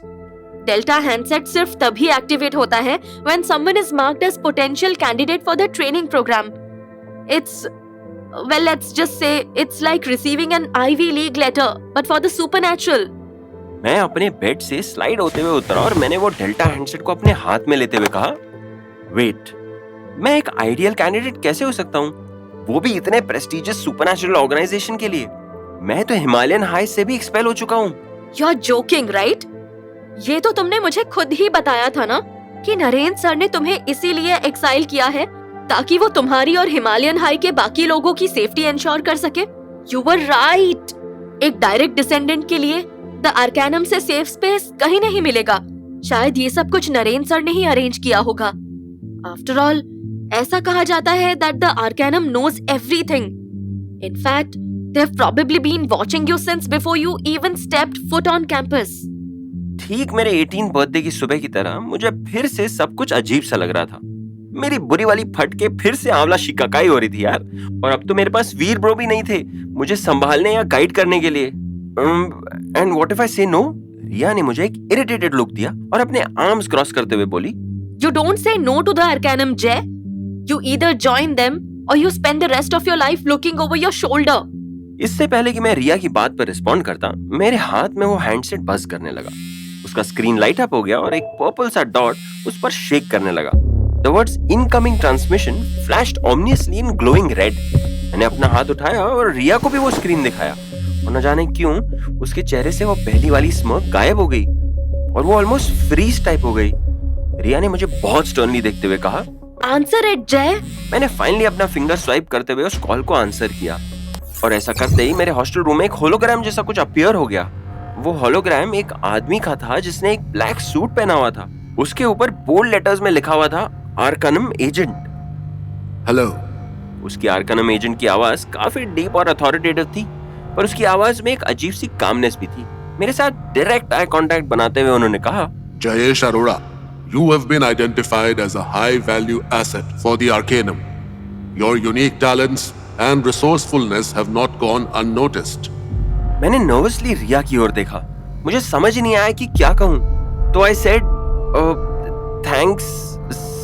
Delta handset सिर्फ तभी एक्टिवेट होता है when someone is marked as potential candidate for the training program. It's, well, let's just say it's like receiving an Ivy League letter, but for the supernatural. मैं अपने bed से slide होते हुए उतरा और मैंने वो डेल्टा हैंडसेट को अपने हाथ में लेते हुए कहा, वेट, मैं एक आइडियल कैंडिडेट कैसे हो सकता हूँ, वो भी इतने प्रेस्टिजियस सुपरनैचुरल ऑर्गेनाइजेशन के लिए? मैं तो हिमालयन हाई से भी एक्सपेल हो चुका हूँ। You're joking, right? ये तो तुमने मुझे खुद ही बताया था ना कि नरेंद्र सर ने तुम्हें इसीलिए एक्साइल किया है ताकि वो तुम्हारी और हिमालयन हाई के बाकी लोगों की सेफ्टी इंश्योर कर सके। You were right. एक डायरेक्ट डिसेंडेंट के लिए द आर्कैनम से सेफ स्पेस कहीं नहीं मिलेगा। शायद ये सब कुछ नरेंद्र सर ने ही अरेंज किया होगा। आफ्टर ऑल, ऐसा कहा जाता है that the Arcanum knows everything. In fact, they've probably been watching you since before you even stepped foot on campus. ठीक मेरे 18 बर्थडे की सुबह की तरह मुझे फिर से सब कुछ अजीब सा लग रहा था। मेरी बुरी वाली फटके फिर से आंवला शिकाकाई हो रही थी यार, और अब तो मेरे पास वीर ब्रो भी नहीं थे मुझे संभालने या गाइड करने के लिए। एंड व्हाट इफ आई से नो? रिया ने मुझे एक इरिटेटेड लुक दिया और अपने आर्म्स क्रॉस करते हुए बोली, You don't say no to the Arcanum, Jay. You either join them or you spend the rest of your life looking over your shoulder. इससे पहले कि मैं रिया की बात पर रिस्पॉन्ड करता, मेरे हाथ में वो हैंडसेट बज करने लगा। उसका स्क्रीन लाइट अप हो गया और एक पर्पल सा डॉट उस पर शेक करने लगा। The words incoming transmission flashed ominously in glowing red. मैंने अपना हाथ उठाया और रिया को भी वो स्क्रीन दिखाया, और न जाने क्यों उसके चेहरे से वो पहली वाली स्मर्क गायब हो गई और वो ऑलमोस्ट फ्रीज टाइप हो गई। रिया ने मुझे बहुत स्टर्नली देखते हुए कहा, आंसर इट जय। मैंने फाइनली अपना फिंगर स्वाइप करते हुए उस कॉल को आंसर किया, और ऐसा करते ही मेरे हॉस्टल रूम में एक होलोग्राम जैसा कुछ अपीयर हो गया। वो होलोग्राम एक आदमी का था जिसने एक ब्लैक सूट पहना हुआ था। उसके ऊपर बोल्ड लेटर्स में लिखा हुआ था आर्कैनम एजेंट। हेलो। उसकी आर्कैनम एजेंट की आवाज काफी डीप और अथॉरिटेटिव थी, पर उसकी आवाज में एक अजीब सी कामनेस भी थी। मेरे साथ डायरेक्ट आई कांटेक्ट बनाते हुए उन्होंने कहा, Jayesh Arora, you have been identified as a high-value asset for the Arcanum. Your unique talents and resourcefulness have not gone unnoticed. मैंने नर्वसली रिया की ओर देखा। मुझे समझ ही नहीं आया कि क्या कहूँ, तो आई सेड, थैंक्स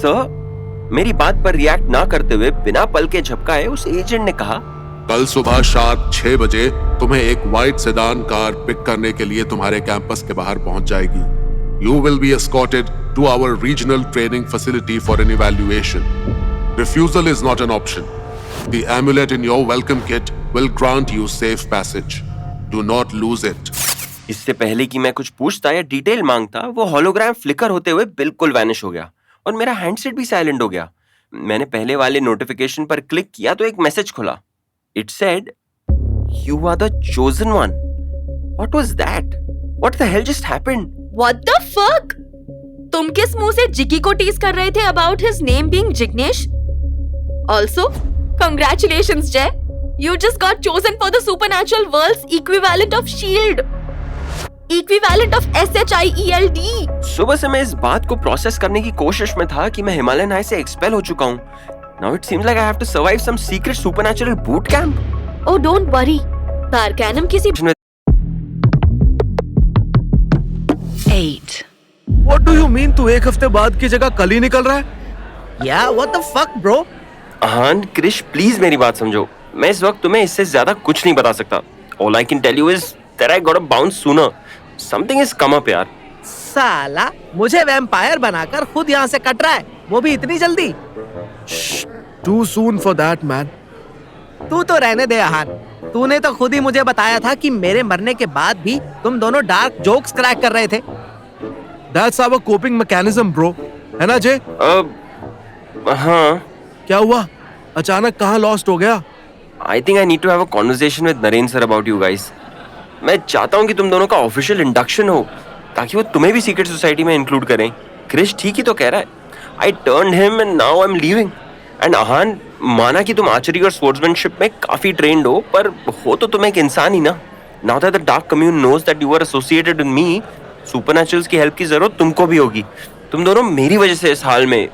सर। मेरी बात पर रिएक्ट ना करते हुए बिना पल के झपकाए उस एजेंट ने कहा, कल सुबह शार्प 6 बजे तुम्हें एक व्हाइट सेडान कार पिक करने के लिए तुम्हारे कैंपस के बाहर पहुंच जाएगी। You will be escorted to our regional training facility for an evaluation. Refusal is not an option. The amulet in your welcome kit will grant you safe passage. Do not lose it. इससे पहले कि मैं कुछ पूछता या detail मांगता, वो hologram flicker होते हुए बिल्कुल वैनिश हो गया और मेरा हैंडसेट भी साइलेंट हो गया। मैंने पहले वाले नोटिफिकेशन पर क्लिक किया तो एक मैसेज खुला। It said, "You are the chosen one." What was that? What the hell just happened? What the fuck? तुम किस मुंह से जिकी को टीज कर रहे थे about his name being Jignesh? Also, congratulations, Jay. You just got chosen for the supernatural world's equivalent of SHIELD. Equivalent of SHIELD. सुबह से मैं इस बात को प्रोसेस करने की कोशिश में था कि मैं हिमालयन हाई से एक्सपेल हो चुका हूँ। Now it seems like I have to survive some secret supernatural boot camp. Oh, don't worry. The Arcanum किसी 8. What do you mean तू एक हफ्ते बाद की जगह कल ही निकल रहा है? Yeah, what the fuck, bro? हाँ, क्रिश प्लीज मेरी बात समझो। मैं इस वक्त तुम्हें इससे ज्यादा कुछ नहीं बता सकता। All I can tell you is that I got to bounce sooner. Something has come up यार. साला मुझे वैम्पायर बनाकर खुद यहाँ से कट रहा है, वो भी इतनी जल्दी. Too soon for that, man. तू तो रहने दे आहान. तूने तो खुद ही मुझे बताया था कि मेरे मरने के बाद भी तुम दोनों डार्क जोक्स क्रैक कर रहे थे. That's our coping mechanism, bro. है ना जय? हाँ. क्या हुआ? अचानक कहाँ लॉस्ट हो गया? I think I need to have a conversation with Naren sir about you guys. मैं चाहता हूँ कि तुम दोनों का ऑफिशियल इंडक्शन हो, ताकि वो तुम्हें भी सीक्रेट सोसाइटी में इंक्लूड करें. क्रिश ठीक ही तो कह रहा है. I turned him and now I'm leaving. And आहान, माना कि तुम आर्चरी और स्पोर्ट्समैनशिप में काफी ट्रेंड हो, पर हो तो तुम एक इंसान ही ना. Now that the dark commune knows that you are associated with me, सुपरनैचुरल्स की हेल्प की जरूरत तुमको भी होगी. तुम दोनों मेरी वजह से इस हाल में.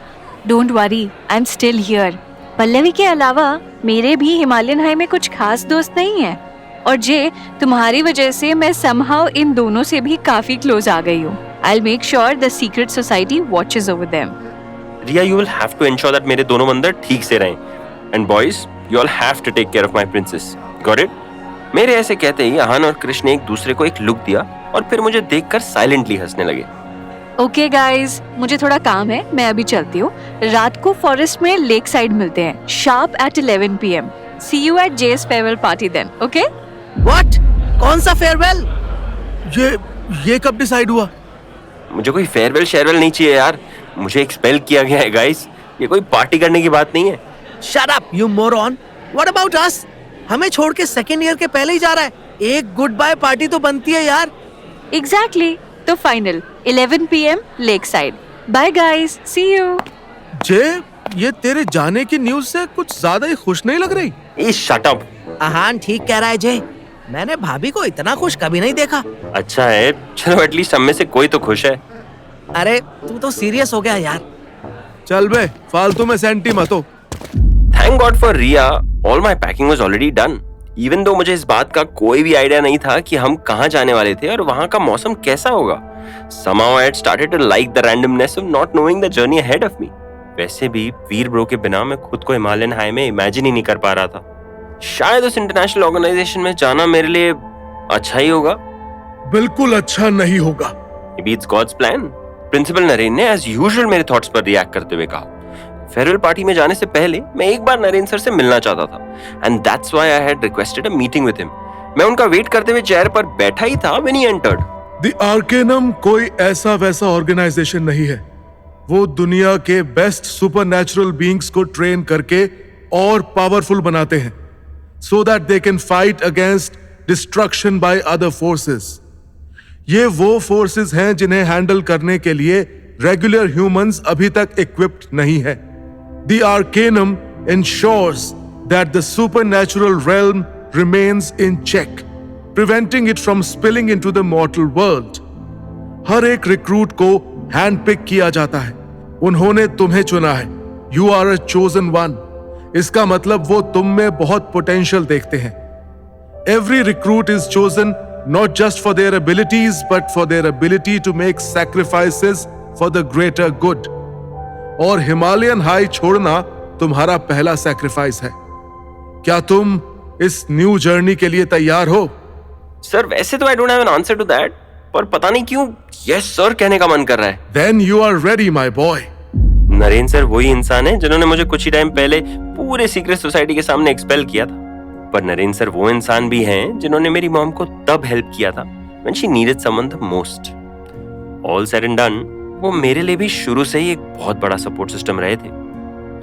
Don't worry, I am still here. Pallavi के अलावा मेरे भी हिमालयन हाई में कुछ खास दोस्त नहीं है. और जे, तुम्हारी वजह से मैं समहाउ इन दोनों से भी काफी क्लोज आ गई हूँ. I'll make sure the secret society watches over them. Riya, you will have to ensure that मेरे दोनों बंदर ठीक से रहें. And boys, you all have to take care of my princess. Got it? मेरे ऐसे कहते ही आहान और कृष्ण ने एक दूसरे को एक लुक दिया और फिर मुझे देखकर साइलेंटली हंसने लगे. ओके गाइज, मुझे थोड़ा काम है, मैं अभी चलती हूँ. रात को फॉरेस्ट में लेक साइड मिलते हैं, sharp eight 11 PM. See you at Jay's farewell party then, okay? What? कौन सा फेयरवेल? ये कब डिसाइड हुआ? मुझे कोई फेयरवेल शेयरवेल नहीं चाहिए यार. मुझे एक्सपेल किया गया है गाइस. ये कोई पार्टी करने की बात नहीं है. Shut up, you moron. What about us? हमें छोड़ के सेकेंड ईयर के पहले ही जा रहा है. एक गुड बाय पार्टी तो बनती है यार. Exactly. तो final 11 PM lake side. Bye guys, see you. Jay, ये तेरे जाने की न्यूज़ से कुछ ज्यादा ही खुश नहीं लग रही. ए शट अप. आहान ठीक कह रहा है जय. मैंने भाभी को इतना खुश कभी नहीं देखा. अच्छा है, चलो एटलीस्ट हम में से कोई तो खुश है. अरे तू तो सीरियस हो गया यार. चल बे, फालतू में सेंटी मत हो. Thank God for Riya, all my packing was already done. Even though मुझे इस बात का कोई भी आइडिया नहीं था कि हम कहाँ जाने वाले थे और वहाँ का मौसम कैसा होगा. Somehow I had started to like the randomness of not knowing the journey ahead of me. वैसे भी वीर ब्रो के बिना मैं खुद को हिमालयन हाई में इमेजिन ही नहीं कर पा रहा था. शायद उस इंटरनेशनल ऑर्गेनाइजेशन में जाना मेरे लिए अच्छा ही होगा. बिल्कुल अच्छा नहीं होगा. Maybe it's God's plan. Principal Naren ने एज यूजुअल मेरे थॉट्स पर रिएक्ट करते हुए कहा. फेयरवेल पार्टी में जाने से पहले मैं एक बार नरेन सर से मिलना चाहता था and that's why I had requested a meeting with him. मैं उनका वेट करते हुए चेयर पर बैठा ही था व्हेन ही एंटर्ड. द आर्केनम कोई ऐसा वैसा ऑर्गेनाइजेशन नहीं है. वो दुनिया के बेस्ट सुपरनैचुरल बीइंग्स को ट्रेन करके और पावरफुल बनाते हैं so that they can fight against destruction by other forces. ये वो फोर्सेस हैं जिन्हें हैंडल करने के लिए रेगुलर ह्यूमंस अभी तक इक्विप्ड नहीं है. The Arcanum ensures that the supernatural realm remains in check, preventing it from spilling into the mortal world. हर एक रिक्रूट को हैंड पिक किया जाता है. उन्होंने तुम्हें चुना है. You are a chosen one. इसका मतलब वो तुम में बहुत पोटेंशियल देखते हैं. Every recruit is chosen not just for their abilities but for their ability to make sacrifices for the greater good. और हिमालयन हाई छोड़ना तुम्हारा पहला सैक्रिफाइस है. क्या तुम इस न्यू जर्नी के लिए तैयार हो? सर वैसे तो I don't have an answer to that, पर पता नहीं क्यों यस सर कहने का मन कर रहा है. Then you are ready, my boy. Naren sir वही इंसान है जिन्होंने मुझे कुछ ही टाइम पहले पूरे सीक्रेट सोसाइटी के सामने एक्सपेल किया था. पर नरेन सर वो इंसान भी हैं जिन्होंने मेरी मॉम को तब हेल्प किया था when she needed someone the most. All said and done, वो मेरे लिए भी शुरू से ही एक बहुत बड़ा सपोर्ट सिस्टम रहे थे.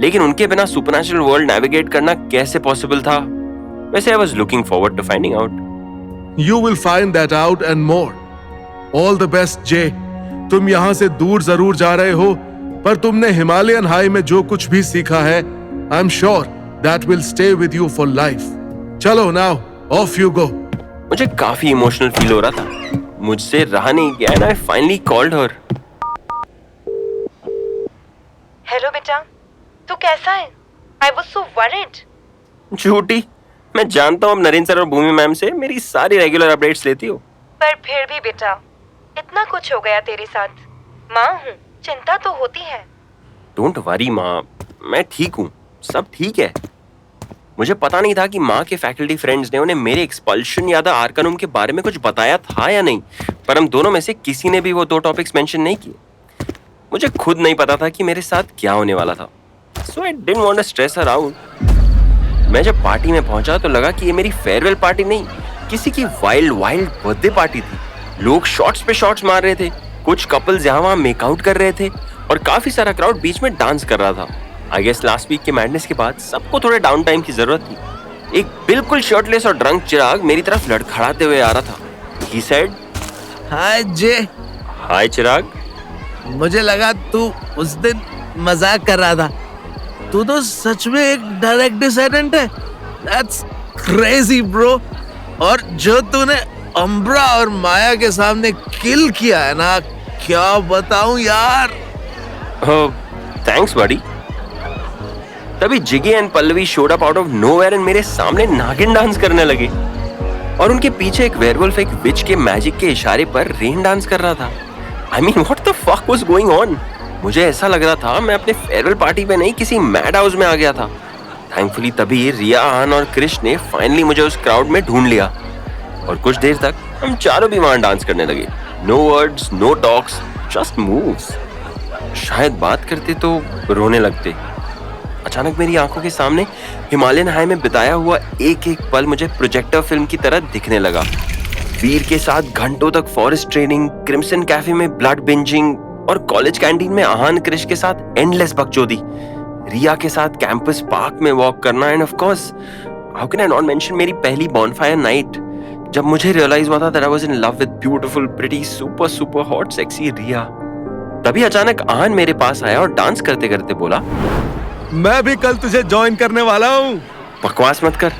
लेकिन उनके बिना सुपरनैचुरल वर्ल्ड नेविगेट करना कैसे पॉसिबल था? वैसे I was looking forward to finding out. You will find that out and more. All the best, Jay. तुम यहाँ से दूर जरूर जा रहे हो, पर तुमने हिमालयन हाई में जो कुछ भी सीखा है, I'm sure that will stay with you for life. चलो now, off you go. मुझे काफी इमोशनल फील हो रहा था. मुझसे रहा नहीं गया and I finally called her. Hello बेटा, तू कैसा है? I was so worried. झूठी. मैं जानता हूँ अब नरेन सर और भूमि मैम से मेरी सारी रेगुलर अपडेट्स लेती हो. पर फिर भी बेटा, इतना कुछ हो गया तेरे साथ. माँ हूँ, चिंता तो होती है. डोंट वरी माँ, मैं ठीक हूँ, सब ठीक है. मुझे पता नहीं था कि माँ के फैकल्टी फ्रेंड्स ने उन्हें मेरे एक्सपल्शन या द आर्कनम के बारे में कुछ बताया था या नहीं, पर हम दोनों में से किसी ने भी वो 2 टॉपिक्स मेंशन नहीं किए। मुझे खुद नहीं पता था कि मेरे साथ क्या होने वाला था, so I didn't want to stress her out. मैं जब पार्टी में पहुंचा तो लगा कि ये मेरी फेयरवेल पार्टी नहीं, किसी की वाइल्ड बर्थडे पार्टी थी। लोग शॉट्स पे शॉट्स मार रहे थे, कुछ कपल्स यहाँ वहाँ मेकआउट कर रहे थे और काफी सारा क्राउड बीच में डांस कर रहा था। आई गेस लास्ट वीक के मैडनेस के बाद सबको थोड़े डाउन टाइम की जरूरत थी। एक बिल्कुल शर्टलेस और ड्रंक चिराग मेरी तरफ लड़खड़ाते हुए आ रहा था। He said, हाय जे। हाय चिराग। मुझे लगा तू उस दिन मजाक कर रहा था। तू तो सच में एक डायरेक्ट डिसेंडेंट है। That's crazy bro। और जो तूने अम्ब्रा और माया के सामने किल किया है ना, क्या बताऊं यार। Thanks buddy. तभी Jiggy and Pallavi showed up out of nowhere and मेरे सामने नागिन डांस करने लगे और उनके पीछे एक वेयरवुल्फ एक विच के मैजिक के इशारे पर रेन डांस कर रहा था। I mean what the fuck was going on. मुझे ऐसा लग रहा था मैं अपने फेयरवेल पार्टी में नहीं किसी मैड हाउस में आ गया था। थैंकफुली तभी रिया, आन और क्रिश ने फाइनली मुझे उस क्राउड में ढूंढ लिया और कुछ देर तक हम चारों भी वहां डांस करने लगे। No words, no talks, just moves. शायद बात करते तो रोने लगते। अचानक मेरी आंखों के सामने हिमालयन हाई में बिताया हुआ एक एक पल मुझे प्रोजेक्टर फिल्म की तरह दिखने लगा। वीर के साथ घंटों तक फॉरेस्ट ट्रेनिंग, क्रिम्सन कैफे में ब्लड बिंजिंग और कॉलेज कैंटीन में आहान क्रिश के साथ एंडलेस बकचोदी, रिया के साथ कैंपस पार्क में वॉक करना and of course how can I not mention मेरी पहली बॉनफायर नाइट जब मुझे रियलाइज हुआ था that I was in love with beautiful, pretty, super hot, sexy Riya. तभी अचानक आहान मेरे पास आया और डांस करते करते बोला, मैं भी कल तुझे ज्वाइन करने वाला हूँ। बकवास मत कर।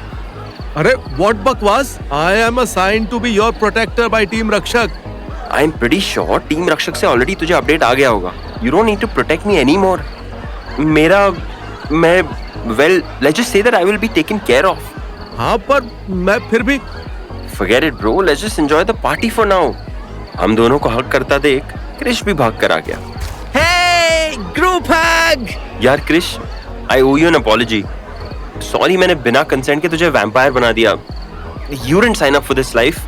अरे व्हाट बकवास? I am assigned to be your protector by team Rakshak. I am pretty sure team Rakshak से ऑलरेडी तुझे अपडेट आ गया होगा। You don't need to protect me anymore. Well let's just say that I will be taken care of. हाँ पर मैं फिर भी forget it bro, let's just enjoy the party for now. हम दोनों को हग करता देख क्रिश भी भाग कर आ गया। हे ग्रुप हग। यार क्रिश, आई ओwe you an apology. सॉरी मैंने बिना कंसेंट के तुझे वैम्पायर बना दिया। You didn't sign up for this life.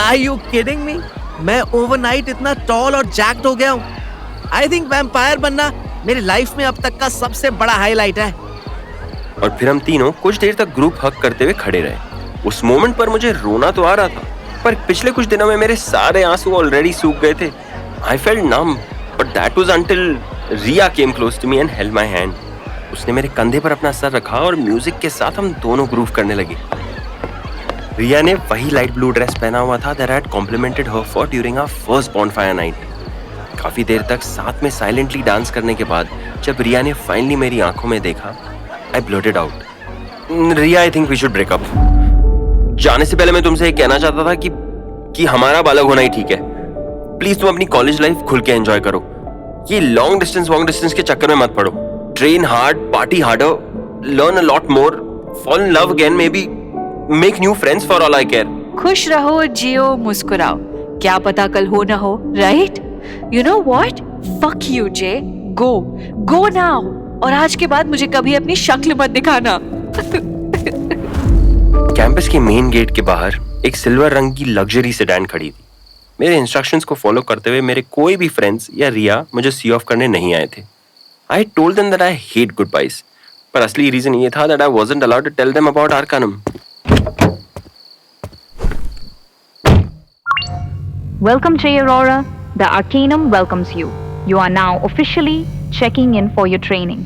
Are you kidding me? मैं ओवरनाइट इतना टॉल और जैक्ड हो गया हूँ। आई थिंक वैम्पायर बनना मेरी लाइफ में अब तक का सबसे बड़ा हाईलाइट है। और फिर हम तीनों कुछ देर तक ग्रुप हग करते हुए खड़े रहे। उस मोमेंट पर मुझे रोना तो आ रहा था, पर पिछले कुछ दिनों में मेरे सारे आंसू ऑलरेडी सूख गए थे। I felt numb, but that was until Riya came close to me and held my hand. उसने मेरे कंधे पर अपना सर रखा और म्यूजिक के साथ हम दोनों ग्रूव करने लगे। रिया ने वही लाइट ब्लू ड्रेस पहना हुआ था that I had complimented her for during our first bonfire night. काफी देर तक साथ में साइलेंटली डांस करने के बाद जब रिया ने फाइनली मेरी आंखों में देखा, I blurted out, Riya I think we should break up. जाने से पहले मैं तुमसे ये कहना चाहता था कि हमारा बालक होना ही ठीक है। प्लीज तुम अपनी कॉलेज लाइफ खुल के एंजॉय करो। ये लॉन्ग डिस्टेंस के चक्कर में मत पड़ो। Train hard, party harder, learn a lot more, fall in love again, may be make new friends for all I care. खुश रहो, जियो, मुस्कुराओ, क्या पता कल हो ना हो, right? You know what? Fuck you J, go now. और आज के बाद मुझे कभी अपनी शक्ल मत दिखाना। कैंपस के मेन गेट के बाहर एक सिल्वर रंग की लग्जरी सेडान खड़ी थी। मेरे इंस्ट्रक्शंस को फॉलो करते हुए मेरे कोई भी फ्रेंड्स या रिया मुझे सी ऑफ करने नहीं आए थे। I told them that I hate goodbyes, पर असली रीजन ये था that I wasn't allowed to tell them about Arcanum. Welcome Jay Aurora. The Arcanum welcomes you. You are now officially checking in for your training.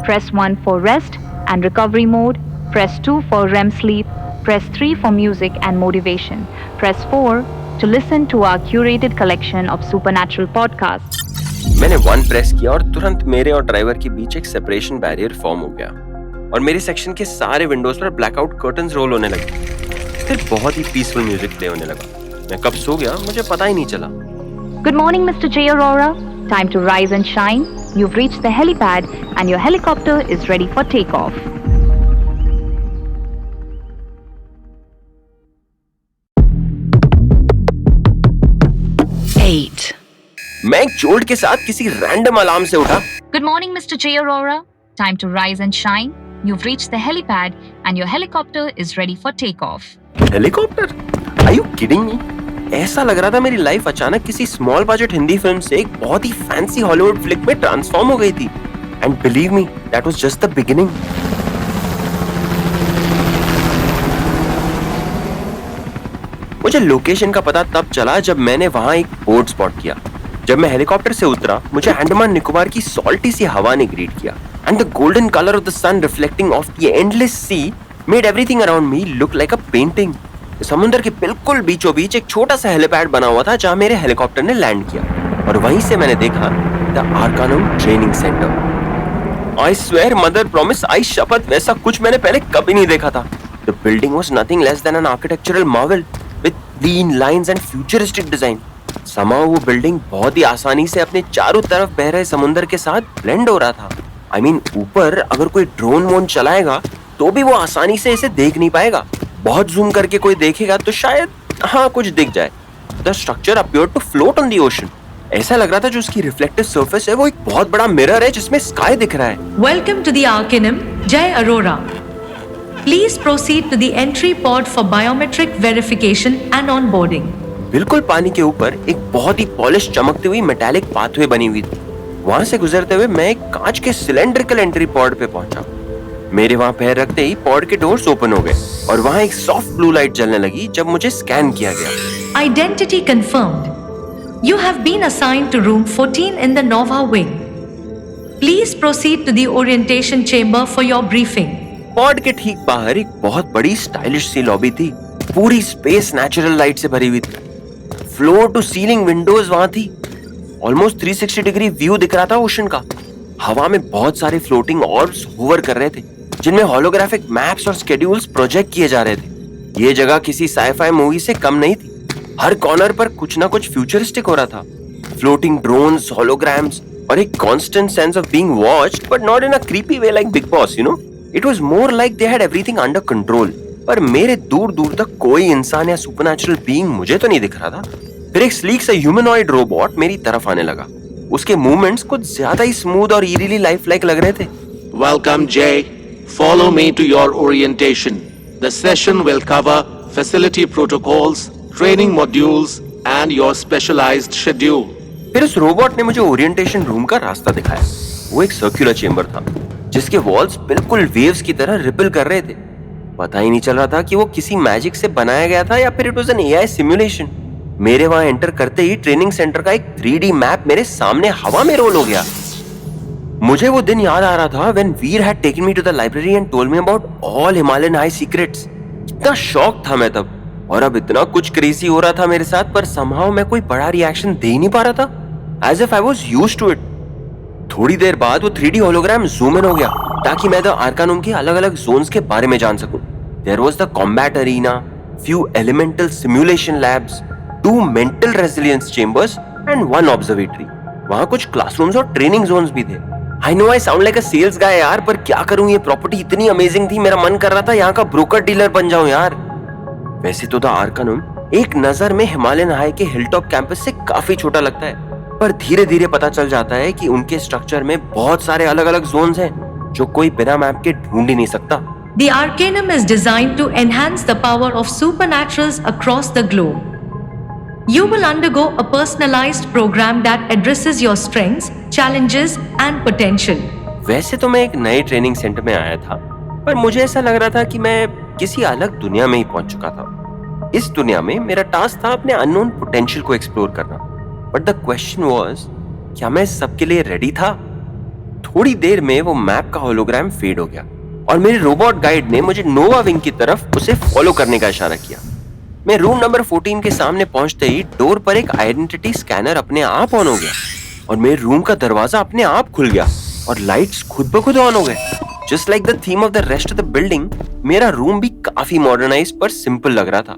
Press 1 for rest and recovery mode. Press 2 for REM sleep. Press 3 for music and motivation. Press 4 to listen to our curated collection of supernatural podcasts. मैंने 1 press किया और तुरंत मेरे और driver के बीच एक separation barrier form हो गया और मेरे सेक्शन के सारे विंडोज पर ब्लैकआउट कर्टन्स रोल होने लगे। फिर बहुत ही पीसफुल म्यूजिक प्ले होने लगा। मैं कब सो गया मुझे पता ही नहीं चला। Good morning, Mr. Jay Aurora. Time to rise and shine. You've reached the helipad and your helicopter is ready for takeoff. मैं एक जोल्ट के साथ किसी रैंडम अलार्म से उठा। Good morning, Mr. Jay Aurora. Time to rise and shine. you've reached the helipad and your helicopter is ready for takeoff. Helicopter? Are you kidding me? ऐसा लग रहा था मेरी लाइफ अचानक किसी स्मॉल बजट हिंदी फिल्म से एक बहुत ही फैंसी हॉलीवुड फ्लिक में ट्रांसफॉर्म हो गई थी. And believe me, that was just the beginning. मुझे लोकेशन का पता तब चला जब मैंने वहां एक बोट स्पॉट किया. जब मैं हेलीकॉप्टर से उतरा, मुझे अंडमान निकोबार की सॉल्टी सी हवा ने ग्रीट किया. And the golden colour of the sun reflecting off the endless sea made everything around me look like a painting. समुद्र के बिल्कुल बीचों बीच एक छोटा सा हेलीपैड बना हुआ था जहां मेरे हेलीकॉप्टर ने लैंड किया. और वहीं से मैंने देखा the Arcanum training centre. I swear, mother promise, I शपथ, वैसा कुछ मैंने पहले कभी नहीं देखा था. The building was nothing less than an architectural marvel with clean lines and futuristic design. समाउ वो बिल्डिंग बहुत ही आसानी से अपने चारों तरफ बह रहे समुद्र के साथ ब्लेंड हो रहा था. आई मीन, ऊपर अगर कोई ड्रोन वोन चलाएगा तो भी वो आसानी से इसे देख नहीं पाएगा. बहुत जूम करके कोई देखेगा तो शायद हाँ कुछ दिख जाए. The structure appeared to float on the ocean. ऐसा लग रहा था जो उसकी रिफ्लेक्टिव सरफेस है वो एक बहुत बड़ा मिरर है जिसमें स्काई दिख रहा है. Welcome to the Arcanum, Jay Arora. Please proceed to the entry pod for biometric verification and onboarding. बिल्कुल पानी के ऊपर एक बहुत ही पॉलिश चमकती हुई मेटालिक पाथवे बनी हुई थी. वहां से गुजरते हुए मैं एक कांच के सिलेंड्रिकल एंट्री पॉड पे पहुंचा. मेरे वहां पैर रखते ही पॉड के डोर्स ओपन हो गए और वहां एक सॉफ्ट ब्लू लाइट जलने लगी जब मुझे स्कैन किया गया. Identity confirmed. You have been assigned to room 14 in the Nova wing. Please proceed to the orientation chamber for your briefing. Pod के ठीक बाहर एक बहुत बड़ी स्टाइलिश सी लॉबी थी. पूरी स्पेस नेचुरल लाइट से भरी हुई थी. फ्लोर टू सीलिंग विंडोज वहां थी. ऑलमोस्ट 360 डिग्री व्यू दिख रहा था ओशन का. हवा में बहुत सारे फ्लोटिंग ऑर्ब्स होवर कर रहे थे जिनमें होलोग्राफिक मैप्स और स्केड्यूल्स प्रोजेक्ट किए जा रहे थे. ये जगह किसी साइफाई मूवी से कम नहीं थी. हर कॉर्नर पर कुछ ना कुछ फ्यूचरिस्टिक हो रहा था. फ्लोटिंग ड्रोन्स, होलोग्राम्स और एक constant sense of being watched, but not in a creepy way like big boss, you know. It was more like they had everything under control. पर मेरे दूर दूर तक कोई इंसान या सुपरनैचुरल बीइंग मुझे तो नहीं दिख रहा था. फिर एक स्लीक सा ह्यूमनॉइड रोबोट मेरी तरफ आने लगा. उसके मूवमेंट्स कुछ ज्यादा ही स्मूथ और ईरिली लाइफ लाइक लग रहे थे. Welcome, Jay. Follow me to your orientation. The session will cover facility protocols, training modules, and your specialized schedule. फिर उस रोबोट ने मुझे ओरिएंटेशन रूम का रास्ता दिखाया. वो एक सर्कुलर चेंबर था जिसके वॉल्स बिल्कुल वेव्स की तरह रिपल कर रहे थे. पता ही नहीं चल रहा था कि वो किसी मैजिक से बनाया गया था या फिर it was an AI simulation. मेरे वहां एंटर करते ही ट्रेनिंग सेंटर का एक 3D मैप मेरे सामने हवा में रोल हो गया. मुझे वो दिन याद आ रहा था when Veer had taken me to the library and told me about all Himalayan high secrets. कितना शॉक था मैं तब. और अब इतना कुछ क्रेजी हो रहा था मेरे साथ, पर somehow मैं कोई बड़ा रिएक्शन दे ही नहीं पा रहा था. As if I was used to it. थोड़ी देर बाद वो 3D होलोग्राम जूम इन हो गया ताकि मैं द आर्कानम के अलग-अलग जोन्स के बारे में जान सकूं. There was the combat arena, few elemental simulation labs, 2 mental resilience chambers and 1 observatory. वहाँ कुछ क्लासरूम्स और ट्रेनिंग जोन्स भी थे. I know I sound like a sales guy यार, पर क्या करूं, ये प्रॉपर्टी इतनी अमेजिंग थी, मेरा मन कर रहा था यहाँ का ब्रोकर डीलर बन जाऊं यार. वैसे तो द आर्कानम एक नजर में हिमालयन हाई के हिलटॉप कैंपस से काफी छोटा लगता है, पर धीरे धीरे पता चल जाता है कि उनके स्ट्रक्चर में बहुत सारे अलग अलग जोन्स हैं जो कोई बिना मैप के ढूंढ ही नहीं सकता. The Arcanum is designed to enhance the power of supernaturals across the globe. You will undergo a personalized program that addresses your strengths, challenges and potential. वैसे तो मैं एक नए ट्रेनिंग सेंटर में आया था, पर मुझे ऐसा लग रहा था कि मैं किसी अलग दुनिया में ही पहुंच चुका था. इस दुनिया में मेरा टास्क था अपने अननोन पोटेंशियल को एक्सप्लोर करना. बट द क्वेश्चन वाज, क्या मैं सबके लिए रेडी था? थोड़ी देर में वो मैप का होलोग्राम फेड हो गया और मेरे रोबोट गाइड ने मुझे नोवा विंग की तरफ उसे फॉलो करने का इशारा किया. मैं रूम नंबर 14 के सामने पहुंचते ही डोर पर एक आइडेंटिटी स्कैनर अपने आप ऑन हो गया और मेरे रूम का दरवाजा अपने आप खुल गया और लाइट्स खुद ब खुद ऑन हो गए. Just like the theme of the rest of the building, मेरा रूम भी काफी मॉडर्नाइज्ड पर सिंपल लग रहा था.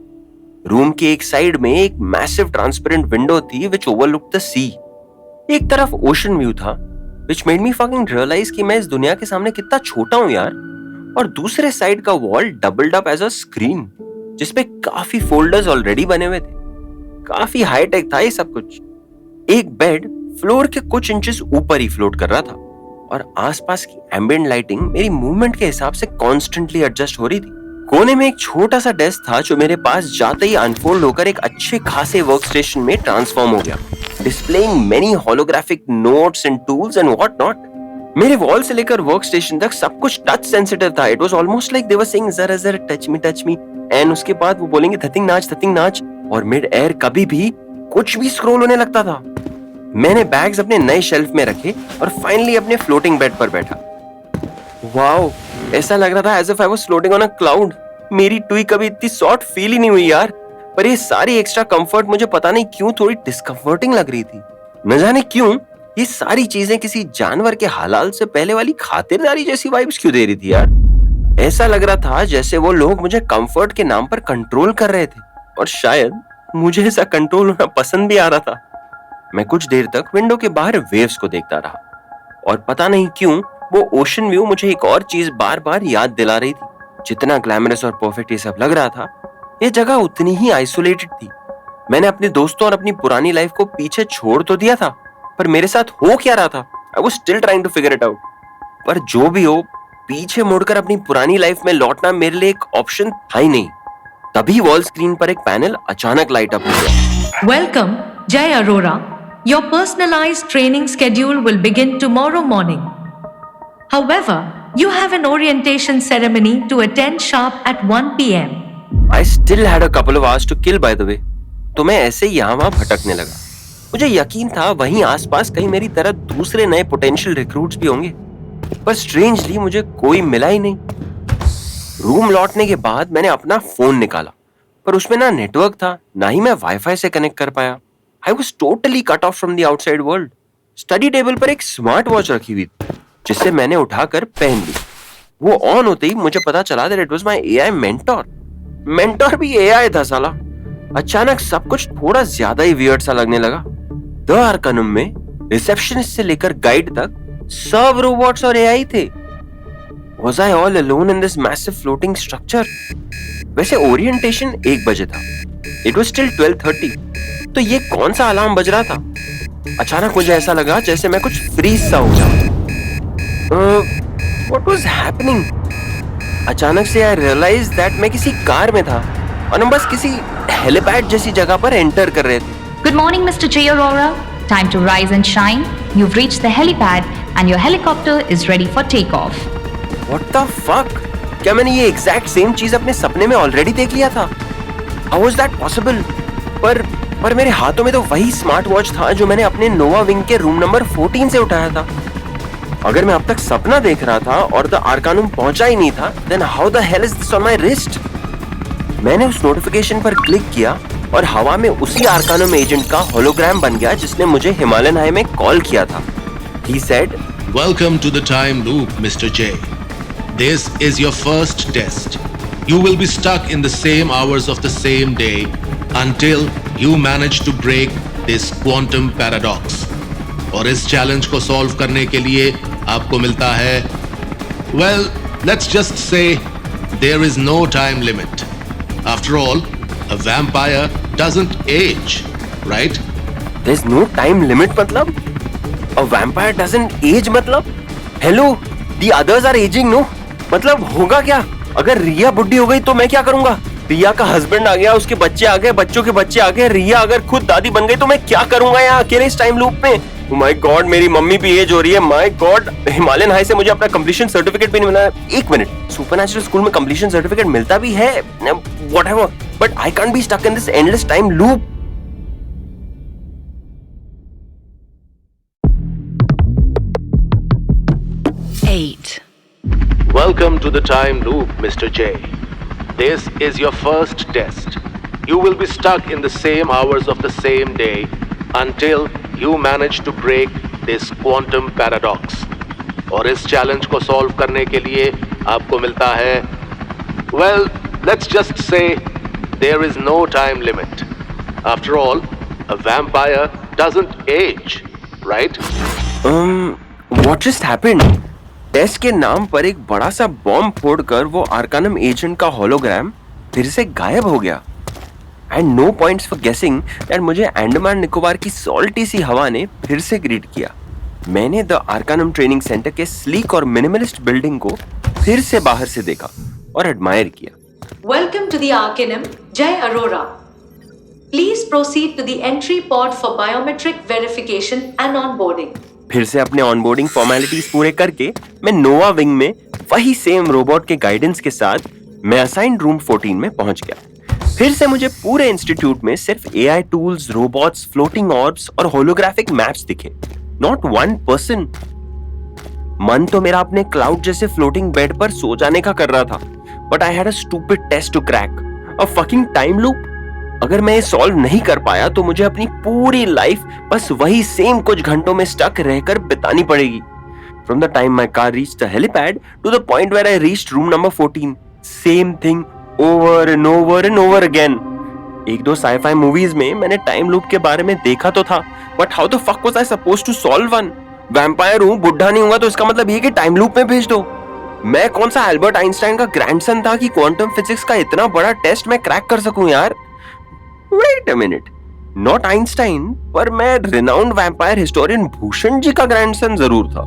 रूम के एक साइड में एक मैसिव ट्रांसपेरेंट विंडो थी which overlooked the sea. एक तरफ ओशन व्यू था which made me fucking realize कि मैं इस दुनिया के सामने कितना छोटा हूं यार. और दूसरे साइड का wall doubled up as a screen जिसपे काफी फोल्डर्स ऑलरेडी बने हुए थे. काफी हाईटेक था ये सब कुछ. एक बेड फ्लोर के कुछ इंचेस ऊपर ही फ्लोट कर रहा था और आसपास की एम्बिएंट लाइटिंग मेरी मूवमेंट के हिसाब से कॉन्स्टेंटली एडजस्ट हो रही थी। कोने में एक छोटा सा डेस्क था जो मेरे पास जाते ही अनफोल्ड होकर एक अच्छे खासे वर्क स्टेशन में ट्रांसफॉर्म हो गया, displaying many holographic notes and tools and what not. मेरे वॉल से लेकर वर्क स्टेशन तक सब कुछ टच सेंसिटिव था। It was almost like they were saying जरा जरा टच मी एंड उसके बाद वो बोलेंगे धतिंग नाच और मिड एयर कभी भी कुछ भी स्क्रॉल होने लगता था। मैंने बैग्स अपने नए शेल्फ में रखे और फाइनली अपने फ्लोटिंग बेड पर बैठा। वाओ, ऐसा लग रहा था as if I was floating on a cloud. मेरी टुई कभी इतनी सॉफ्ट फील ही नहीं हुई यार। पर ये सारी एक्स्ट्रा कंफर्ट मुझे पता नहीं क्यों थोड़ी डिस्कम्फर्टिंग लग रही थी। न जाने क्यों ये सारी चीजें किसी जानवर के हलाल से पहले वाली खातिरदारी जैसी वाइब्स क्यों दे रही थी यार। ऐसा लग रहा था जैसे वो लोग मुझे कंफर्ट के नाम पर कंट्रोल कर रहे थे और शायद मुझे ऐसा कंट्रोल होना पसंद भी आ रहा था। मैं कुछ देर तक विंडो के बाहर वेव्स को देखता रहा और पता नहीं क्यों वो ओशन व्यू मुझे एक और चीज बार बार याद दिला रही थी। जितना ग्लैमरस और परफेक्ट ये सब लग रहा था, ये जगह उतनी ही आइसोलेटेड थी। मैंने अपने दोस्तों और अपनी पुरानी लाइफ को पीछे छोड़ तो दिया था, पर मेरे साथ हो क्या रहा था? I was still trying to figure it out. पर जो भी हो, पीछे मुड़कर अपनी पुरानी लाइफ में लौटना मेरे लिए एक ऑप्शन था ही नहीं। तभी वॉल स्क्रीन पर एक पैनल अचानक लाइट अप हो गया। Welcome, Jay Arora. Your personalized training schedule will begin tomorrow morning. However, you have an orientation ceremony to attend sharp at 1 p.m. I still had a couple of hours to kill by the way. तो मैं ऐसे ही यहाँ वहाँ भटकने लगा। मुझे यकीन था वहीं आसपास कहीं मेरी तरह दूसरे नए पोटेंशियल रिक्रूट्स भी होंगे, पर स्ट्रेंजली मुझे कोई मिला ही नहीं। रूम लौटने के बाद मैंने अपना फोन निकाला, पर उसमें ना नेटवर्क था, ना ही मैं वाईफाई से कनेक्ट कर पाया। I was totally cut off from the outside world. Study table पर एक स्मार्ट वॉच रखी हुई थी, जिसे मैंने उठाकर पहन ली। वो ऑन होते ही मुझे पता चला that it was my AI mentor. Mentor भी AI था साला। अचानक सब कुछ थोड़ा ज्यादा ही वियर्ड सा लगने लगा। द आर्कानम में रिसेप्शनिस्ट से लेकर गाइड तक सब रोबोट्स और AI थे। Was I all alone in this massive floating structure? वैसे ओरिएंटेशन 1 बजे था। It was still 12:30. तो ये कौन सा अलार्म बज रहा था? अचानक मुझे ऐसा लगा जैसे मैं कुछ फ्रीज सा हो जाऊं। What was happening? अचानक से I realized that मैं किसी कार में था और हम बस किसी हेलीपैड जैसी जगह पर एंटर कर रहे थे। Good morning, Mr. Jay Arora. Time to rise and shine. You've reached the helipad and your helicopter is ready for takeoff. What the fuck? क्या मैंने ये एग्जैक्ट सेम चीज अपने सपने में ऑलरेडी देख लिया था? How was that possible? पर मेरे हाथों में तो वही स्मार्ट वॉच था जो मैंने अपने नोवा विंग के रूम नंबर 14 से उठाया था। अगर मैं अब तक सपना देख रहा था और द आर्कानम पहुंचा ही नहीं था, then how the hell is this on my wrist? मैंने उस नोटिफिकेशन पर क्लिक किया और हवा में उसी आर्कानम एजेंट का होलोग्राम बन गया जिसने मुझे हिमालयन हाई में कॉल किया था। He said, Welcome to the time loop, Mr. J. This is your first test. You will be stuck in the same hours of the same day until you manage to break this quantum paradox. और इस challenge को solve करने के लिए आपको मिलता है, well, let's just say there is no time limit. After all, a vampire doesn't age, right? There's no time limit मतलब? A vampire doesn't age मतलब? Hello, the others are aging, no? मतलब होगा क्या? अगर रिया बुढ़ी हो गई तो मैं क्या करूंगा? रिया का हस्बैंड आ गया, उसके बच्चे आ गए, बच्चों के बच्चे आ गए, रिया अगर खुद दादी बन गई तो मैं क्या करूंगा यहाँ अकेले इस टाइम लूप में? माय गॉड, मेरी मम्मी भी एज हो रही है। माय गॉड, हिमालयन हाई से मुझे अपना कंप्लीशन सर्टिफिकेट भी नहीं मिला। एक मिनट, सुपरनैचुरल स्कूल में कंप्लीशन सर्टिफिकेट मिलता भी है, whatever, but I can't be stuck in this endless time loop. Welcome to the time loop, Mr. J. This is your first test. You will be stuck in the same hours of the same day until you manage to break this quantum paradox. और इस challenge को solve करने के लिए आपको मिलता है, well, let's just say there is no time limit. After all, a vampire doesn't age, right? What just happened? Test के नाम पर एक बड़ा सा बॉम्ब फोड़कर वो आर्कानम एजेंट का होलोग्राम फिर से गायब हो गया। And no points for guessing that मुझे अंडमान निकोबार की सॉल्टी सी हवा ने फिर से ग्रीट किया। मैंने द आर्कानम ट्रेनिंग सेंटर के स्लीक और मिनिमलिस्ट बिल्डिंग को फिर से बाहर से देखा और एडमायर किया। Welcome to the Arcanum, Jay Arora. Please proceed to the entry pod for biometric verification and onboarding. फिर से अपने ऑनबोर्डिंग फॉर्मेलिटीज पूरे करके मैं नोवा विंग में वही सेम रोबोट के गाइडेंस के साथ मैं असाइंड रूम 14 में पहुंच गया। फिर से मुझे पूरे इंस्टीट्यूट में सिर्फ AI tools, robots, floating orbs और होलोग्राफिक मैप्स दिखे, नॉट वन पर्सन। मन तो मेरा अपने क्लाउड जैसे फ्लोटिंग बेड पर सो जाने का कर रहा था, but I had a stupid test to crack, a fucking time loop. अगर मैं ये सॉल्व नहीं कर पाया तो मुझे अपनी पूरी लाइफ बस वही सेम कुछ घंटों में स्टक रहकर बितानी पड़ेगी। From the time my car reached the helipad to the point where I reached room number 14, same thing over and over and over again. एक दो sci-fi movies में मैंने टाइम लूप के बारे में देखा तो था, but how the fuck was I supposed to solve one? Vampire हूँ, बुढ़ा नहीं होगा तो इसका मतलब ये कि टाइम लूप में भेज दो। मैं कौन सा एल्बर्ट आइंस्टाइन का ग्रैंडसन था कि क्वांटम फिजिक्स का इतना बड़ा टेस्ट मैं क्रैक कर सकूं यार। Wait a minute, not Einstein, पर मैं renowned vampire historian Bhushan ji का ग्रैंडसन जरूर था।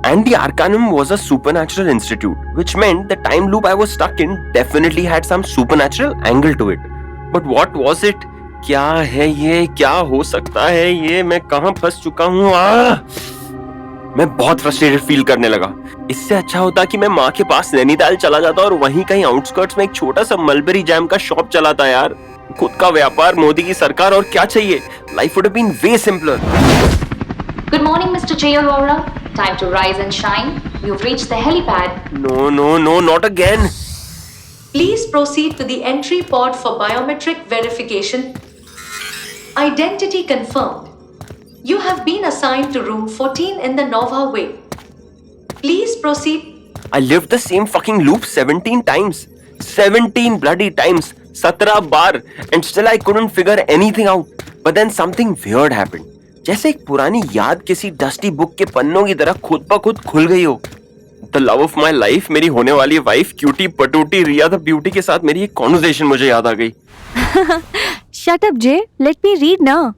And the Arcanum was a supernatural institute, which meant the time loop I was stuck in definitely had some supernatural angle to it. But what was it? क्या है ये? क्या हो सकता है ये? मैं कहाँ फंस चुका हूँ? मैं बहुत फ्रस्ट्रेटेड फील करने लगा। इससे अच्छा होता कि मैं माँ के पास नैनीताल चला जाता और वहीं कहीं आउटस्कर्ट्स में एक छोटा सा मलबेरी जैम का शॉप चलाता यार। खुद का व्यापार, मोदी की सरकार, और क्या चाहिए? Life would have been way simpler. Good morning, Mr. Jay Aurora. Time to rise and shine. You've reached the helipad. No, not again. Please proceed to the entry pod for biometric verification. Identity confirmed. You have been assigned to room 14 in the Nova Wing. Please proceed. I lived the same fucking loop 17 times. 17 bloody times. 17 bar. And still I couldn't figure anything out. But then something weird happened. जैसे एक पुरानी याद किसी dusty book के पन्नों की तरह खुद ब खुद खुल गई हो। The love of my life, मेरी होने वाली wife cutie patootie Riya the beauty के साथ मेरी एक कॉन्वर्सेशन मुझे याद आ गई। Shut up J, let me read ना।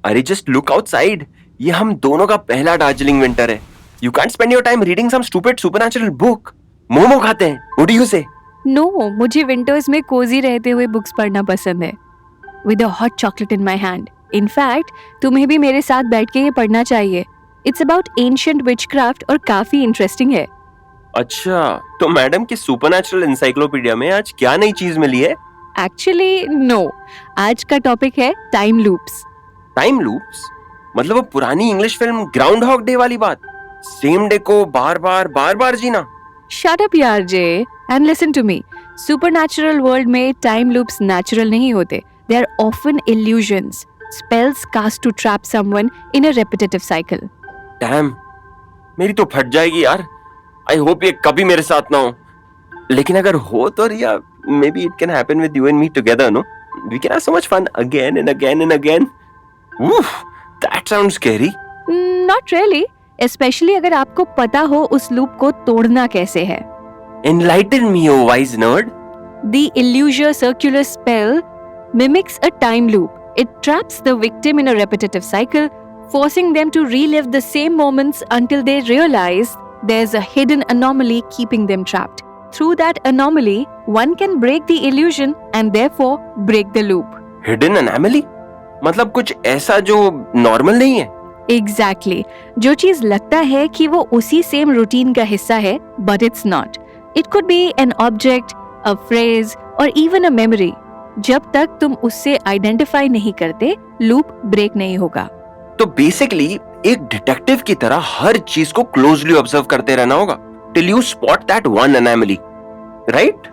अरे जस्ट लुक आउटसाइड, ये हम दोनों का पहला दार्जिलिंग विंटर है। You can't spend your time reading some stupid supernatural book. Momo खाते हैं, what do you say? No, मुझे विंटर्स में कोजी रहते हुए बुक्स पढ़ना पसंद है, with a hot chocolate in my hand. In fact तुम्हें भी मेरे साथ बैठ के ये पढ़ना चाहिए। इट्स अबाउट एंशिएंट विचक्राफ्ट और काफी इंटरेस्टिंग है। अच्छा, तो मैडम की सुपरनैचुरल एनसाइक्लोपीडिया में आज क्या नई चीज मिली है? एक्चुअली नो, आज का टॉपिक है टाइम लूप्स। टाइम लूप्स मतलब वो पुरानी English film Groundhog Day वाली बात, सेम डे को बार बार जीना। शट अप यार J, and listen to me. Supernatural world में टाइम लूप्स नेचुरल नहीं होते। They are often illusions, spells cast to trap someone in a repetitive cycle. Damn, मेरी तो फट जाएगी यार। I hope ये कभी मेरे साथ ना हो। लेकिन अगर हो तो रिया, maybe it can happen with you and me together, no? We can have so much fun again and again and again. Oof, that sounds scary. Not really, especially अगर आपको पता हो उस लूप को तोड़ना कैसे है। Enlighten me, oh wise nerd. The Illusion Circular spell mimics a time loop. It traps the victim in a repetitive cycle, forcing them to relive the same moments until they realize there's a hidden anomaly keeping them trapped. Through that anomaly, one can break the illusion and therefore break the loop. Hidden anomaly? मतलब कुछ ऐसा जो normal नहीं है? Exactly. जो चीज लगता है कि वो उसी सेम रूटीन का हिस्सा है, but it's not. It could be an object, a phrase, or even a memory. जब तक तुम उससे आइडेंटिफाई नहीं करते, लूप ब्रेक नहीं होगा। तो बेसिकली एक डिटेक्टिव की तरह हर चीज को क्लोजली ऑब्जर्व करते रहना होगा till you spot that one anomaly, right?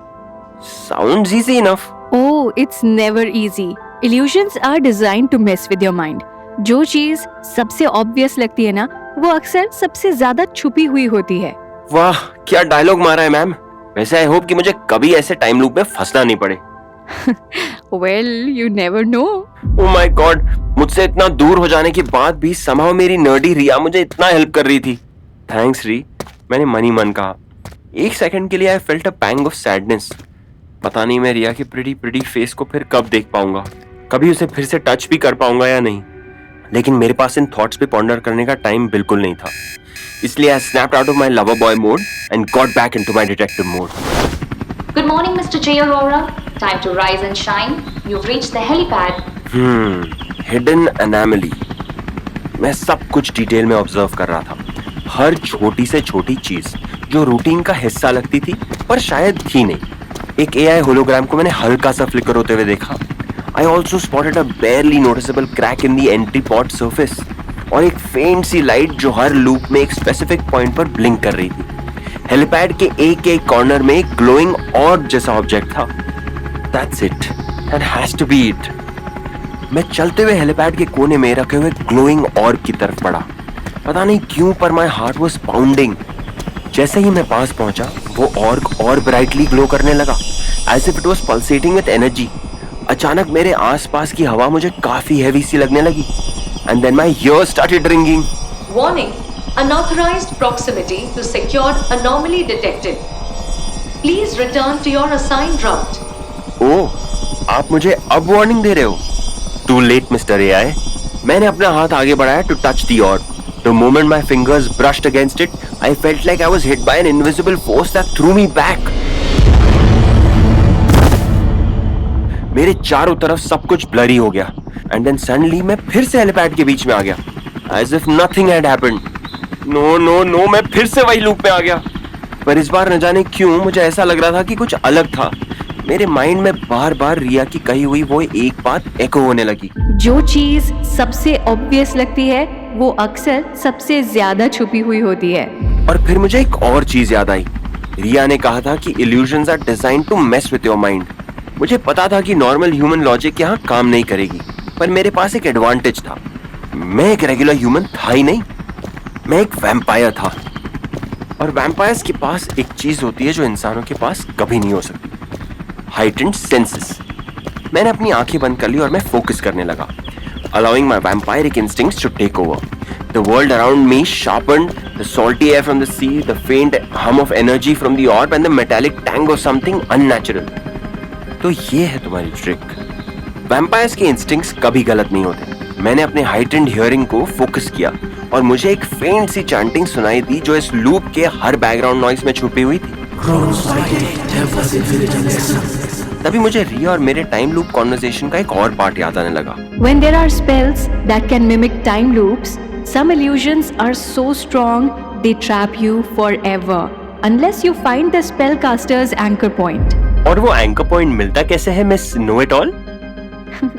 Sounds easy enough. Oh, it's never easy. Illusions are designed to mess with your mind. जो चीज सबसे ऑब्वियस लगती है ना, वो अक्सर सबसे ज्यादा छुपी हुई होती है। वाह, क्या डायलॉग मारा है मैम। वैसे आई होप कि मुझे कभी ऐसे टाइम लूप में फंसना नहीं पड़े। Well, you never know. Oh my God, मुझसे इतना दूर हो जाने के बाद भी somehow मेरी नर्डी रिया मुझे इतना हेल्प कर रही थी। थैंक्स री, मैंने मन ही मन कहा। एक सेकंड के लिए I felt a pang of sadness. पता नहीं मैं रिया की प्रिटी फेस को फिर कब देख पाऊंगा, कभी उसे फिर से टच भी कर पाऊंगा या नहीं। लेकिन मेरे पास इन थॉट्स पे पॉन्डर करने का टाइम बिल्कुल नहीं था, इसलिए I snapped out of my lover boy mode and got back into my detective mode. Good morning, Mr. J. Aurora. Time to rise and shine. You've reached the helipad. Hidden anomaly. मैं सब कुछ detail में observe कर रहा था, हर छोटी से छोटी चीज जो रूटीन का हिस्सा लगती थी पर शायद थी नहीं. एक एआई होलोग्राम को मैंने हल्का सा फ्लिकर होते हुए देखा. I also spotted a बेयरली noticeable crack in the entry pod surface और एक फेंट सी लाइट जो हर लूप में एक स्पेसिफिक पॉइंट पर ब्लिंक कर रही थी. हेलीपैड के एक कॉर्नर में एक ग्लोइंग ऑर्ब जैसा ऑब्जेक्ट था. That's it. That has to be it. मैं चलते हुए हेलीपैड के कोने में रखे हुए ग्लोइंग ऑर्ब की तरफ बढ़ा. पता नहीं क्यों पर माय हार्ट वाज पाउंडिंग. जैसे ही मैं पास पहुंचा वो ऑर्ब और ब्राइटली ग्लो करने लगा, as if it was pulsating with energy. अचानक मेरे आसपास की हवा मुझे काफी हेवी सी लगने लगी. And then my ears started ringing. Warning, unauthorized proximity to secured anomaly detected. Please return to your assigned route. ओह, आप मुझे अब वार्निंग दे रहे हो? Too late, Mr. AI. मैंने अपना हाथ आगे बढ़ाया to touch the orb. The moment my fingers brushed against it, I felt like I was hit by an invisible force that threw me back. मेरे चारों तरफ सब कुछ ब्लरी हो गया. And then suddenly मैं फिर से हेलीपैड के बीच में आ गया, as if nothing had happened. No, मैं फिर से वही लूप में आ गया. पर इस बार न जाने क्यों मुझे ऐसा लग रहा था कि कुछ अलग था. मेरे माइंड में बार बार रिया की कही हुई वो एक बात एको होने लगी. जो चीज सबसे ऑब्वियस लगती है वो अक्सर सबसे ज्यादा छुपी हुई होती है. और फिर मुझे एक और चीज याद आई. रिया ने कहा था कि illusions are designed to mess with your mind. मुझे पता था कि नॉर्मल ह्यूमन लॉजिक यहाँ काम नहीं करेगी, पर मेरे पास एक एडवांटेज था. मैं एक रेगुलर ह्यूमन था ही नहीं, मैं एक वैम्पायर था. और वैम्पायर्स के पास एक चीज होती है जो इंसानों के पास कभी नहीं हो सकती, heightened senses. मैंने अपनी आंखें बंद कर ली और मैं फोकस करने लगा, allowing my vampiric instincts to take over. The world around me sharpened, the salty air from the sea, the faint hum of energy from the orb and the metallic tang of something unnatural. तो ये है तुम्हारी trick. Vampires के instincts कभी गलत नहीं होते. मैंने अपने heightened hearing को फोकस किया और मुझे एक फेंट सी चैंटिंग सुनाई दी जो इस लूप के हर बैकग्राउंड नॉइज में छुपी हुई थी. तभी मुझे रिया और मेरे टाइम लूप कॉन्वर्सेशन का एक और पार्ट याद आने लगा. When there are spells that can mimic time loops, some illusions are so strong they trap you forever unless you find the spellcaster's anchor point. और वो एंकर पॉइंट मिलता कैसे है Miss know it all?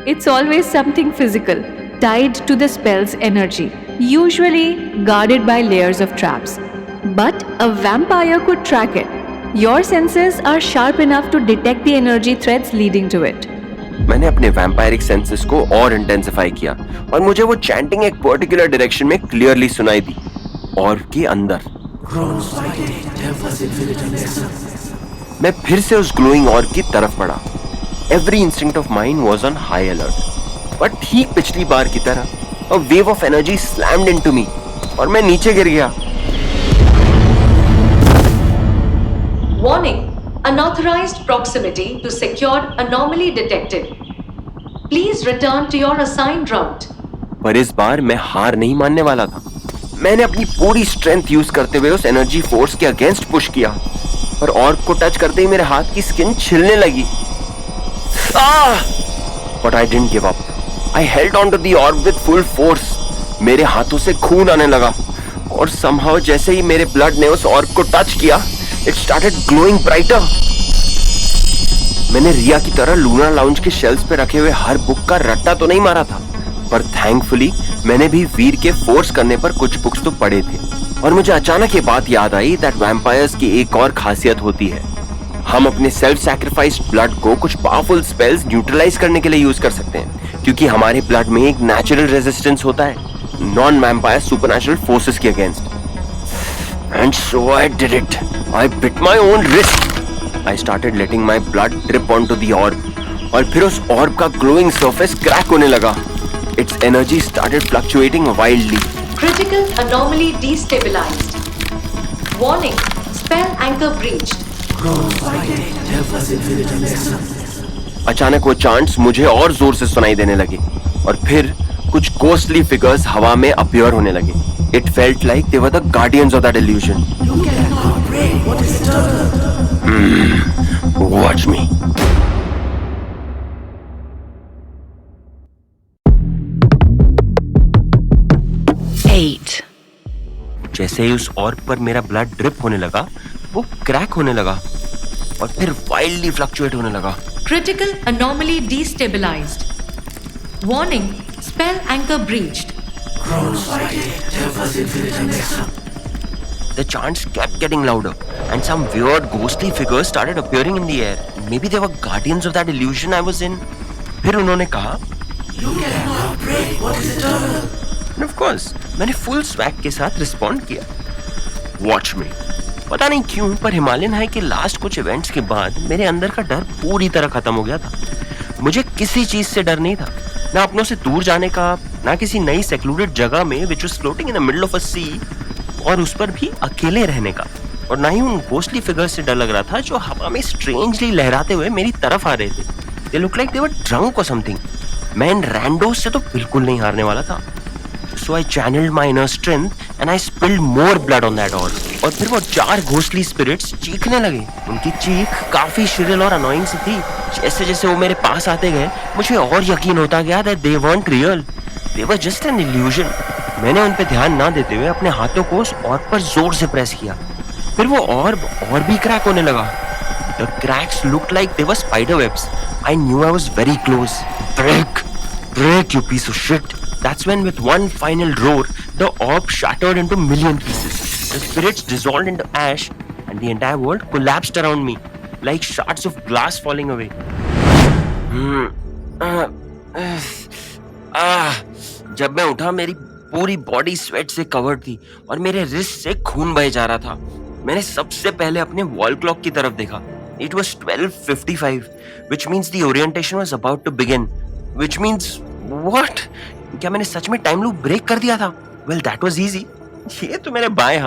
It's always something physical tied to the spell's energy, usually guarded by layers of traps. But a vampire could track it. Your senses are sharp enough to detect the energy threads leading to it. मैंने अपने वैम्पायरिक senses को और intensify किया और मुझे वो chanting एक particular direction में क्लियरली सुनाई दी. और के अंदर मैं फिर से उस ग्लोइंग ऑर्ब की तरफ बढ़ा. Every instinct of mind was on high alert. पर ठीक पिछली बार की तरह a wave of energy slammed into me और मैं नीचे गिर गया. Warning, unauthorized proximity to secured anomaly detected. Please return to your assigned route. पर इस बार मैं हार नहीं मानने वाला था. मैंने अपनी पूरी स्ट्रेंथ यूज करते हुए उस एनर्जी फोर्स के अगेंस्ट पुश किया और ऑर्ब को टच करते ही मेरे हाथ की स्किन छिलने लगी. But I didn't give up. I held on to the orb with full force. मेरे हाथों से खून आने लगा और somehow जैसे ही मेरे ब्लड ने उस ऑर्ब को टच किया, it started glowing brighter. मैंने रिया की तरह लूना लाउंज के शेल्फ्स पे रखे हुए हर बुक का रट्टा तो नहीं मारा था, पर थैंकफुली मैंने भी वीर के फोर्स करने पर कुछ बुक्स तो पढ़े थे. और मुझे अचानक ये बात याद आई दैट वैम्पायर्स की एक और खासियत होती है. हम अपने सेल्फ सैक्रिफाइस्ड ब्लड को कुछ पावरफुल स्पेल्स न्यूट्रलाइज करने के लिए यूज कर सकते हैं, क्योंकि हमारे ब्लड में एक नेचुरल रेजिस्टेंस होता है नॉन वैम्पायर सुपरनैचुरल फोर्सेस के against. And so I did it. I bit my own wrist. I started letting my blood drip onto the ऑर्ब और फिर उस ऑर्ब का ग्लोइंग सरफेस क्रैक होने लगा. It's energy started fluctuating wildly. Critical anomaly destabilized. Warning, spell anchor breached. अचानक वो chants मुझे और जोर से सुनाई देने लगे और फिर कुछ घोस्टली फिगर्स हवा में अपीयर होने लगे. It felt like they were the guardians of that illusion. Watch me. जैसे ही उस ऑर्ब पर मेरा ब्लड ड्रिप होने लगा, वो क्रैक होने लगा और फिर वाइल्डली फ्लक्चुएट होने लगा. Critical anomaly destabilized. Warning, spell anchor breached. The chants kept getting louder, and some weird ghostly figures started appearing in the air. Maybe they were guardians of that illusion I was in. फिर उन्होंने कहा, And of course, मैंने full swag के साथ respond किया. Watch me. पता नहीं क्यों, पर हिमालयन हाई के लास्ट कुछ इवेंट्स के बाद मेरे अंदर का डर पूरी तरह खत्म हो गया था. मुझे किसी चीज से डर नहीं था, ना अपनों से दूर जाने का, ना किसी नई सेक्लूडेड जगह में which was floating in the middle of a sea, और उस पर भी अकेले रहने का, और ना ही उन घोस्टली फिगर्स से डर लग रहा था जो हवा में स्ट्रेंजली लहराते हुए मेरी तरफ आ रहे थे. They looked like they were drunk or something. मैं इन रैंडोस से तो बिल्कुल नहीं हारने वाला था. So I channeled my inner strength and I spilled more blood on that orb. और फिर वो 4 घोस्टली स्पिरिट्स चीखने लगे. उनकी चीख काफी शिरिल और अनोइंग सी थी. जैसे जैसे वो मेरे पास आते गए, मुझे और यकीन होता गया that they weren't real. They were just an illusion. मैंने उन पे ध्यान ना देते हुए अपने हाथों को उस ऑर्ब पर जोर से प्रेस किया. फिर वो ऑर्ब और भी क्रैक होने लगा. The cracks looked like they were spider webs. I knew I was very close. Break! Break, you piece of shit! That's when, with one final roar, the orb shattered into million pieces. The spirits dissolved into ash, and the entire world collapsed around me, like shards of glass falling away. जब मैं उठा, मेरी पूरी body sweat से covered थी और मेरे wrist से खून बह जा रहा था. मैंने सबसे पहले अपने वॉल क्लॉक की तरफ देखा. It was 12:55, which means the orientation was about to begin. Which means what? क्या मैंने सच में टाइम लूप ब्रेक कर दिया था? Well, that was easy. ये तो मेरे दाएं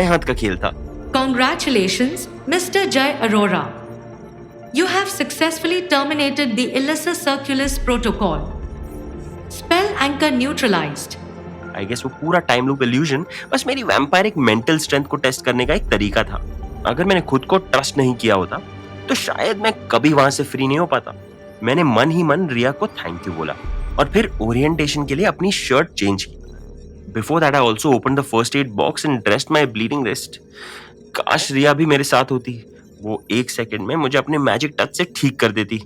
हाथ का खेल था. Congratulations, Mr. Jay Arora. You have successfully terminated the Illusa Circulus protocol. Spell anchor neutralized. I guess वो पूरा टाइम लूप इल्यूजन बस मेरी वैम्पायरिक मेंटल स्ट्रेंथ को टेस्ट करने का एक तरीका था. अगर मैंने खुद को ट्रस्ट नहीं किया होता, तो शायद मैं कभी वहां से फ्री नहीं हो पाता. मैंने मन ही मन रिया को थैंक यू बोला और फिर ओरिएंटेशन के लिए अपनी शर्ट चेंज की. Before that I also open the first aid box and dressed my bleeding wrist. काश रिया भी मेरे साथ होती. वो 1 सेकंड में मुझे अपने मैजिक टच से ठीक कर देती.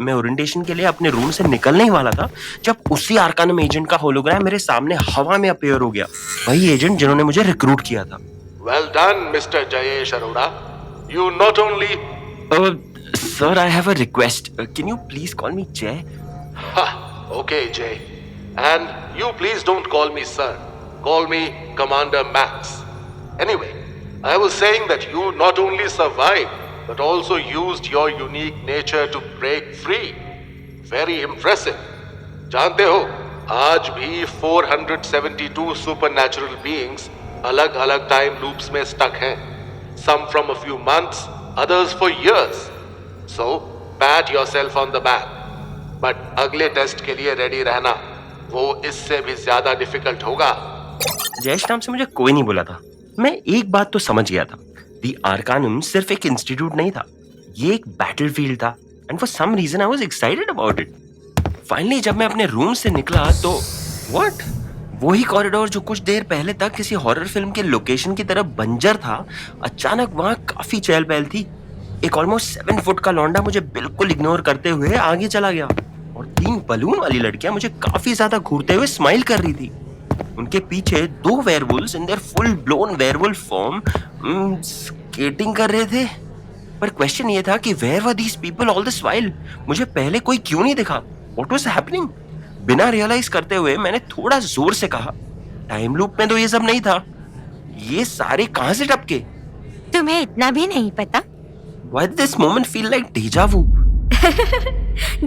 मैं ओरिएंटेशन के लिए अपने रूम से निकलने ही वाला था जब उसी आर्कानम एजेंट का होलोग्राम मेरे सामने हवा में अपीयर हो गया. वही एजेंट जिन्होंने मुझे रिक्रूट किया था. Well done, Mr. Jayesh Arora. You not only... Sir, I have a request. Can you please call me Jay? Ha, okay, Jay. And you please don't call me sir. Call me Commander Max. Anyway, I was saying that you not only survived, but also used your unique nature to break free. Very impressive. जानते हो, आज भी 472 supernatural beings अलग-अलग time loops में stuck हैं. Some from a few months, others for years. So, pat yourself on the back. But अगले test के लिए रेडी रहना. वो इससे भी ज्यादा डिफिकल्ट होगा. जयेश नाम से मुझे कोई नहीं बोला था. मैं एक बात तो समझ गया था. दी आर्कानम सिर्फ एक इंस्टीट्यूट नहीं था, ये एक बैटलफील्ड था. And for some reason I was excited about it. Finally जब मैं अपने रूम से निकला तो व्हाट, वही कॉरिडोर जो कुछ देर पहले तक किसी हॉरर फिल्म के लोकेशन की तरह बंजर था, अचानक वहां काफी चहल पहल थी. एक ऑलमोस्ट 7 फुट का लौंडा मुझे बिल्कुल इग्नोर करते हुए आगे चला गया और 3 बलून वाली लड़कियां मुझे काफी ज्यादा घूरते हुए स्माइल कर रही थी. उनके पीछे 2 werewolves in their full blown werewolf form skating कर रहे थे. पर क्वेश्चन ये था कि where were these people all this while? मुझे पहले कोई क्यों नहीं दिखा? What was happening? बिना रियलाइज करते हुए मैंने थोड़ा जोर से कहा, टाइम लूप में तो ये सब नहीं था. ये सारे कहां से टपके? तुम्हें इतना भी नहीं पता? Why did this moment feel like deja vu?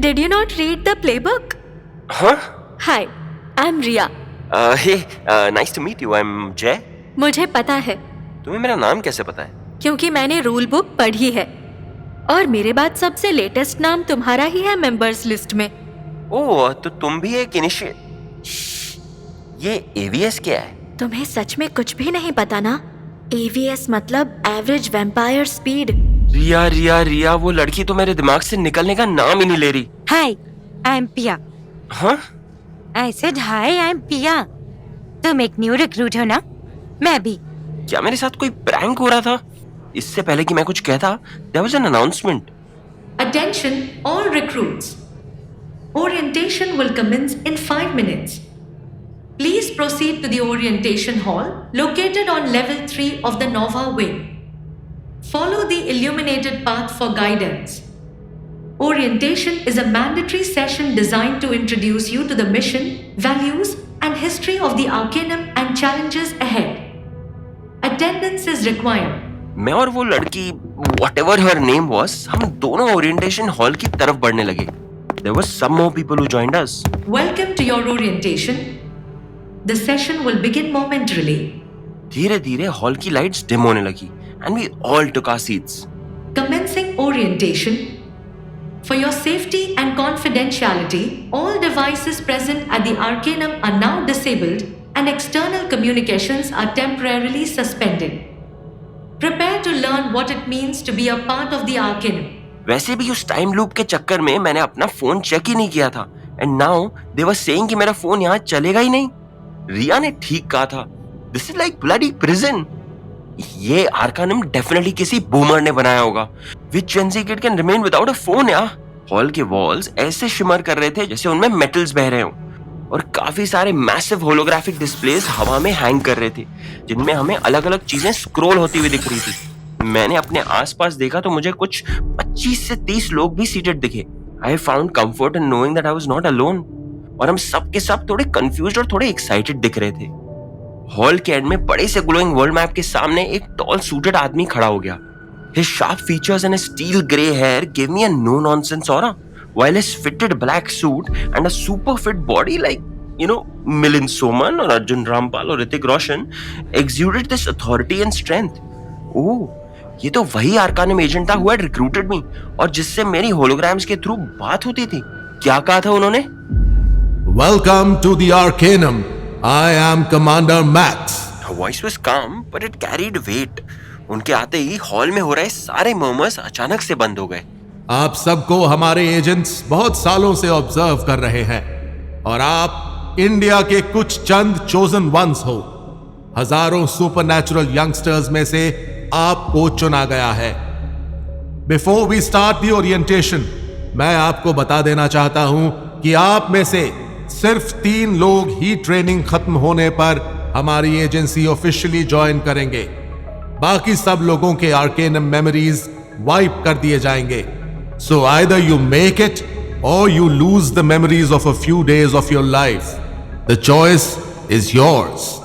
Did you not read the playbook? Huh? Hi, I'm Riya. Hey, nice to meet you. I'm Jay. मुझे पता है. तुम्हें मेरा नाम कैसे पता है? क्योंकि मैंने रूल बुक पढ़ी है और मेरे बाद सबसे लेटेस्ट नाम तुम्हारा ही है मेंबर्स लिस्ट में. ओह, तो तुम भी एक ये AVS क्या है? तुम्हें सच में कुछ भी नहीं पता ना? AVS मतलब एवरेज वैम्पायर स्पीड। रिया, वो लड़की तो मेरे दिमाग से निकलने का नाम ही नहीं ले रही। हाय, आई एम पिया। हाँ? I said hi, I am पिया। तुम एक न्यू रिक्रूट हो ना? मैं भी। क्या मेरे साथ कोई प्रैंक हो रहा था? इससे पहले कि मैं कुछ कहता, there was an announcement. Attention all recruits. Orientation will commence in 5 minutes. Please proceed to the orientation hall located on level 3 of the Nova wing. Follow the illuminated path for guidance. Orientation is a mandatory session designed to introduce you to the mission, values, and history of the Arcanum and challenges ahead. Attendance is required. मैं और वो लड़की, whatever her name was, हम दोनों orientation hall की तरफ बढ़ने लगे। There were some more people who joined us. Welcome to your orientation. The session will begin momentarily. धीरे-धीरे हॉल की लाइट्स डिम होने लगी and we all took our seats. Commencing orientation. For your safety and confidentiality, all devices present at the Arcanum are now disabled and external communications are temporarily suspended. Prepare to learn what it means to be a part of the Arcanum. वैसे भी उस time loop के चक्कर में मैंने अपना phone check ही नहीं किया था and now they were saying कि मेरा फोन यहाँ चलेगा ही नहीं। रिया ने ठीक कहा था, This is like bloody prison. ये आर्कानम डेफिनेटली किसी बूमर ने बनाया होगा। Which Gen Z kid can remain without a phone यार? हॉल के वॉल्स ऐसे शिमर कर रहे थे जैसे उनमें मेटल्स बह रहे हों और काफी सारे मैसिव होलोग्राफिक डिस्प्लेस हवा में हैंग कर रहे थे जिनमें हमें अलग अलग चीजें स्क्रॉल होती हुई दिख रही थी। मैंने अपने आसपास देखा तो मुझे कुछ 25 से 30 लोग भी सीटेड दिखे। I found comfort in knowing that I was not alone और हम सब के सब थोड़े कंफ्यूज्ड और थोड़े एक्साइटेड दिख रहे थे। हॉल के एंड में बड़े से ग्लोइंग वर्ल्ड मैप के सामने एक टॉल सूटेड आदमी खड़ा हो गया। His sharp features and his steel grey hair gave me a no-nonsense aura, while his fitted black suit and a super fit body like, Milind Soman or Arjun Rampal or Hrithik Roshan exuded this authority and strength. Oh, ये तो वही आर्कानम agent था who had recruited me और जिससे मेरी holograms के through बात होती थी। क्या कहा था उन्होंने? Welcome to the Arcanum. I am Commander Max. Her voice was calm, but it carried weight. उनके आते ही हॉल में हो रहे सारे मर्मर्स अचानक से बंद हो गए। आप सबको हमारे एजेंट्स बहुत सालों से ऑब्जर्व कर रहे हैं और आप इंडिया के कुछ चंद चोजन वंस हो। हजारों सुपरनैचुरल यंगस्टर्स में से आपको चुना गया है। Before we start the orientation, मैं आपको बता देना चाहता हूं कि आप में से सिर्फ 3 लोग ही ट्रेनिंग खत्म होने पर हमारी एजेंसी ऑफिशियली ज्वाइन करेंगे। बाकी सब लोगों के आर्केनम मेमोरीज वाइप कर दिए जाएंगे। So either you make it or you lose the memories of a few days of your life. The choice is yours.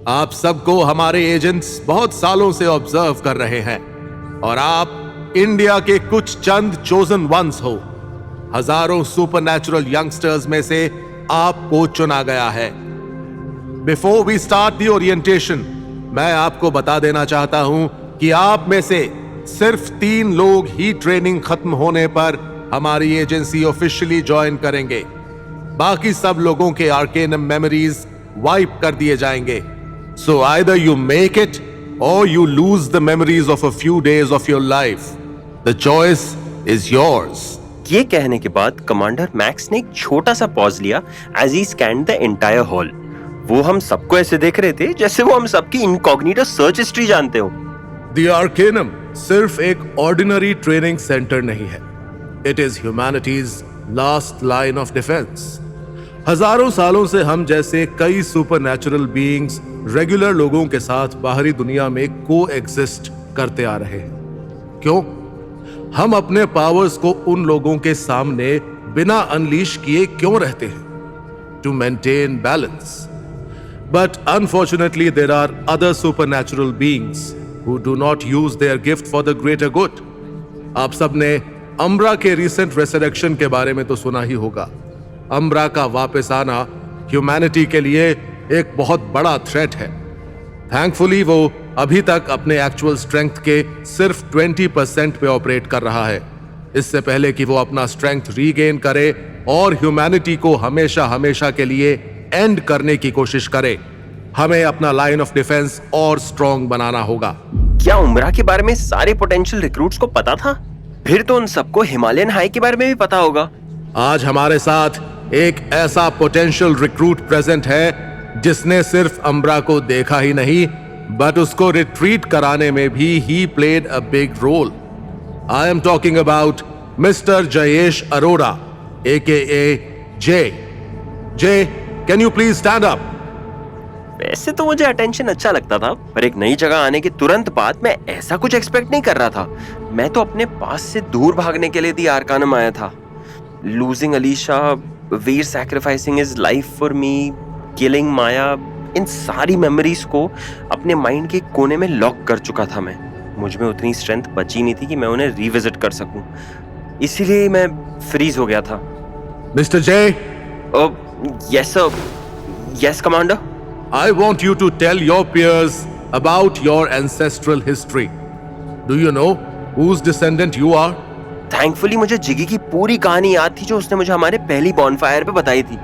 आप सबको हमारे एजेंट्स बहुत सालों से ऑब्जर्व कर रहे हैं और आप इंडिया के कुछ चंद चोजन वंस हो। हजारों सुपरनैचुरल यंगस्टर्स में से आपको चुना गया है। Before we start the orientation, मैं आपको बता देना चाहता हूं कि आप में से सिर्फ 3 लोग ही ट्रेनिंग खत्म होने पर हमारी एजेंसी ऑफिशियली ज्वाइन करेंगे। बाकी सब लोगों के आर्केनम मेमोरीज वाइप कर दिए जाएंगे। So either you make it or you lose the memories of a few days of your life. The choice is yours. ये कहने के बाद कमांडर मैक्स ने एक छोटा सा पॉज लिया as he scanned the entire hall. वो हम सबको ऐसे देख रहे थे जैसे वो हम सबकी इनकॉग्निटो सर्च हिस्ट्री जानते हो। The Arcanum सिर्फ एक ऑर्डिनरी ट्रेनिंग सेंटर नहीं है। It is humanity's last line of defense. हजारों सालों से हम जैसे कई सुपरनैचुरल बीइंग्स रेगुलर लोगों के साथ बाहरी दुनिया में को एग्जिस्ट करते आ रहे हैं। क्यों? हम अपने पावर्स को उन लोगों के सामने बिना अनलीश किए क्यों रहते हैं? To maintain balance. But unfortunately there are other supernatural beings who do not use their gift for the greater good. आप सबने अम्ब्रा के रिसेंट रेसरेक्शन के बारे में तो सुना ही होगा। अम्ब्रा का वापस आना ह्यूमैनिटी के लिए एक बहुत बड़ा थ्रेट है। थैंकफुली वो अभी तक अपने एक्चुअल स्ट्रेंथ के सिर्फ 20% पे ऑपरेट कर रहा है। इससे पहले कि वो अपना स्ट्रेंथ रीगेन करे और ह्यूमैनिटी को हमेशा हमेशा के लिए एंड करने की कोशिश करे, हमें अपना लाइन ऑफ डिफेंस और स्ट्रॉन्ग बनाना होगा। क्या उम्रा के बारे में सारे पोटेंशियल रिक्रूट्स को पता था? फिर तो उन सबको हिमालयन हाई के बारे में भी पता होगा। आज हमारे साथ एक ऐसा पोटेंशियल रिक्रूट प्रेजेंट है जिसने सिर्फ अम्ब्रा को देखा ही नहीं, बट उसको रिट्रीट कराने में भी ही played a big role. I am talking about Mister Jayesh Arora, AKA J. J, can you please stand up? वैसे तो मुझे अटेंशन अच्छा लगता था, पर एक नई जगह आने के तुरंत बाद मैं ऐसा कुछ एक्सपेक्ट नहीं कर रहा था। मैं तो अपने पास से दूर भागने के लिए दी आर्कानम आया था। Losing Alisha, Veer sacrificing his life for me, killing Maya, इन सारी मेमोरीज को अपने माइंड के कोने में लॉक कर चुका था मैं। मुझ में उतनी स्ट्रेंथ बची नहीं थी कि मैं उन्हें रिविजिट कर सकूं, इसीलिए मैं फ्रीज हो गया था। Mister J. Yes sir. Yes commander. I want you to tell your peers about your ancestral history. Do you know whose descendant you are? Thankfully मुझे जिगी की पूरी कहानी याद थी जो उसने मुझे हमारे पहली बॉनफायर पे बताई थी।